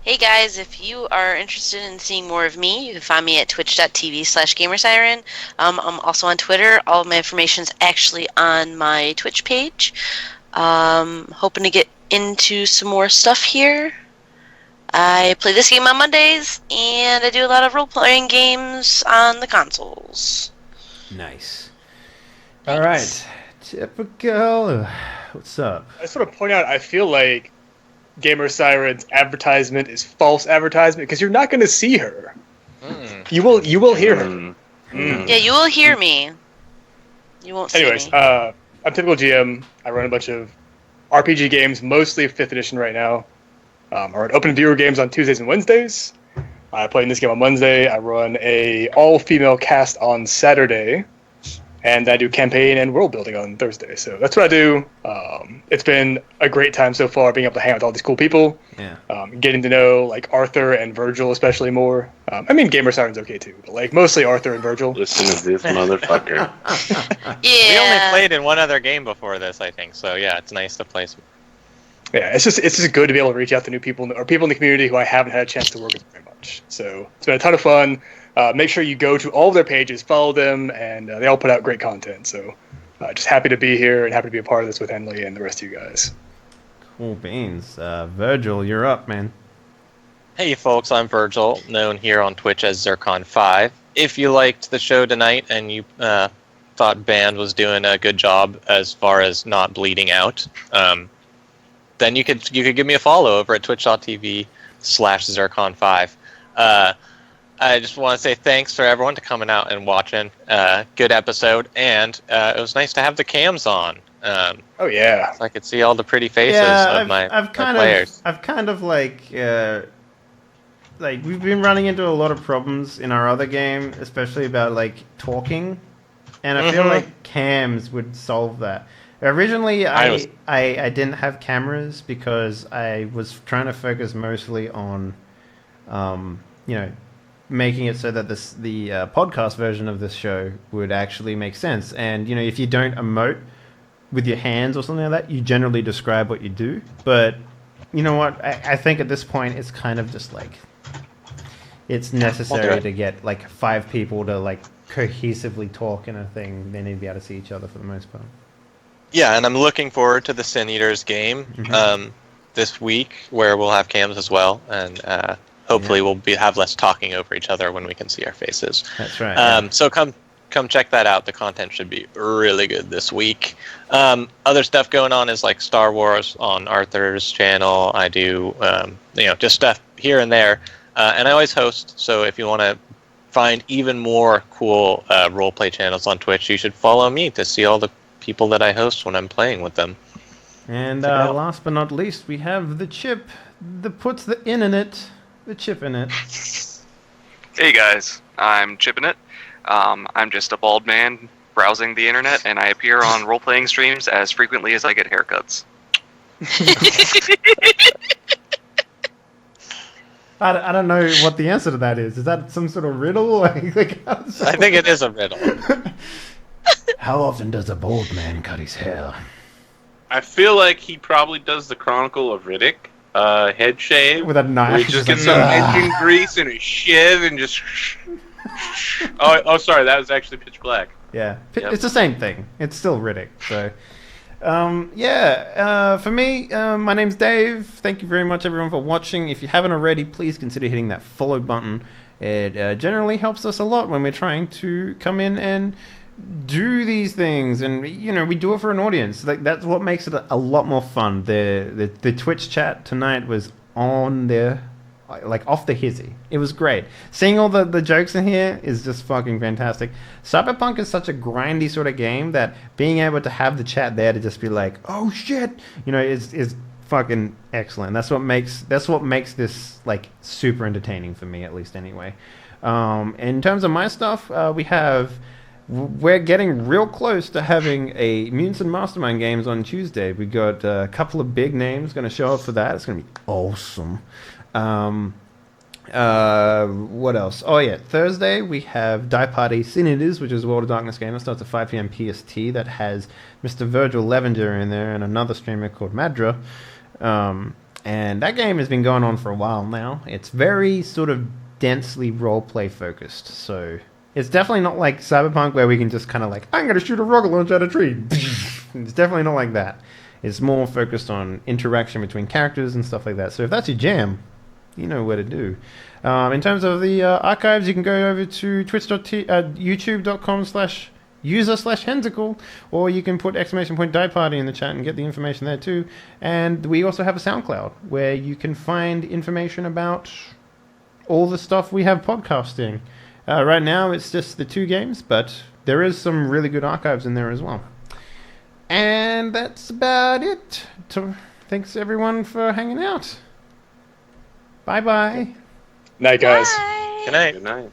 Hey guys, if you are interested in seeing more of me, you can find me at twitch.tv/gamersiren. I'm also on Twitter. All of my information's actually on my Twitch page. Hoping to get into some more stuff here. I play this game on Mondays, and I do a lot of role-playing games on the consoles. Nice. All right. Typical. What's up? I just want to point out, I feel like Gamer Siren's advertisement is false advertisement because you're not going to see her. You will hear her. Yeah, you will hear me. You won't see me. Anyways, I'm Typical GM. I run a bunch of RPG games, mostly 5th edition right now. I run open viewer games on Tuesdays and Wednesdays. I play in this game on Wednesday. I run a all-female cast on Saturday. And I do campaign and world building on Thursday. So that's what I do. It's been a great time so far, being able to hang out with all these cool people. Yeah. Getting to know like Arthur and Virgil especially more. I mean, Gamer Siren's okay too, but like mostly Arthur and Virgil. Listen to this motherfucker. Yeah. We only played in one other game before this, I think. So yeah, it's nice to play some. Yeah, it's just good to be able to reach out to new people or people in the community who I haven't had a chance to work with very much. So it's been a ton of fun. Make sure you go to all of their pages, follow them, and they all put out great content. So just happy to be here and happy to be a part of this with Henley and the rest of you guys. Cool beans. Virgil, you're up, man. Hey folks, I'm Virgil, known here on Twitch as Zircon5. If you liked the show tonight and you thought Band was doing a good job as far as not bleeding out, then you could give me a follow over at twitch.tv/Zircon5. I just want to say thanks for everyone to coming out and watching. Good episode, and it was nice to have the cams on. Oh yeah, so I could see all the pretty faces of my players. I've kind of like we've been running into a lot of problems in our other game, especially about like talking, and I feel like cams would solve that. Originally, I didn't have cameras because I was trying to focus mostly on, making it so that the podcast version of this show would actually make sense. And if you don't emote with your hands or something like that, you generally describe what you do. But you know what? I think at this point it's kind of just like it's necessary to get like 5 people to like cohesively talk in a thing. They need to be able to see each other for the most part. Yeah, and I'm looking forward to the Sin Eaters game this week, where we'll have cams as well, and hopefully we'll have less talking over each other when we can see our faces. That's right. So come check that out. The content should be really good this week. Other stuff going on is like Star Wars on Arthur's channel. I do just stuff here and there, and I always host. So if you want to find even more cool roleplay channels on Twitch, you should follow me to see all the people that I host when I'm playing with them. And last but not least, we have the chip that puts the chip in it. Hey guys, I'm Chippin' It. I'm just a bald man browsing the internet, and I appear on role-playing streams as frequently as I get haircuts. I don't know what the answer to that is. Is that some sort of riddle? I think it is a riddle. How often does a bald man cut his hair? I feel like he probably does the Chronicle of Riddick head shave. With a knife. Where he just gets some engine grease and a shiv and just... oh, sorry, that was actually Pitch Black. Yeah, It's the same thing. It's still Riddick, so... for me, my name's Dave. Thank you very much, everyone, for watching. If you haven't already, please consider hitting that follow button. It generally helps us a lot when we're trying to come in and do these things, and we do it for an audience. Like, that's what makes it a lot more fun. The Twitch chat tonight was on there, like off the hizzy. It was great. Seeing all the jokes in here is just fucking fantastic. Cyberpunk is such a grindy sort of game that being able to have the chat there to just be like, oh shit, is fucking excellent. That's what makes this like super entertaining for me, at least anyway. In terms of my stuff, we're getting real close to having a Mutants and Mastermind games on Tuesday. We got a couple of big names going to show up for that. It's going to be awesome. What else? Oh yeah, Thursday we have Die Party Sin Eaters, which is a World of Darkness game that starts at 5 p.m. PST. That has Mr. Virgil Levenger in there and another streamer called Madra. And that game has been going on for a while now. It's very sort of densely roleplay focused, so it's definitely not like Cyberpunk where we can just kind of like, I'm going to shoot a rocket launch at a tree. It's definitely not like that. It's more focused on interaction between characters and stuff like that. So if that's your jam, you know what to do. In terms of the archives, you can go over to youtube.com/user/Hensicle, or you can put !Die Party in the chat and get the information there too. And we also have a SoundCloud where you can find information about all the stuff we have podcasting. Right now it's just the 2 games, but there is some really good archives in there as well. And that's about it. Thanks everyone for hanging out. Bye-bye. Night, guys. Bye. Good night. Good night.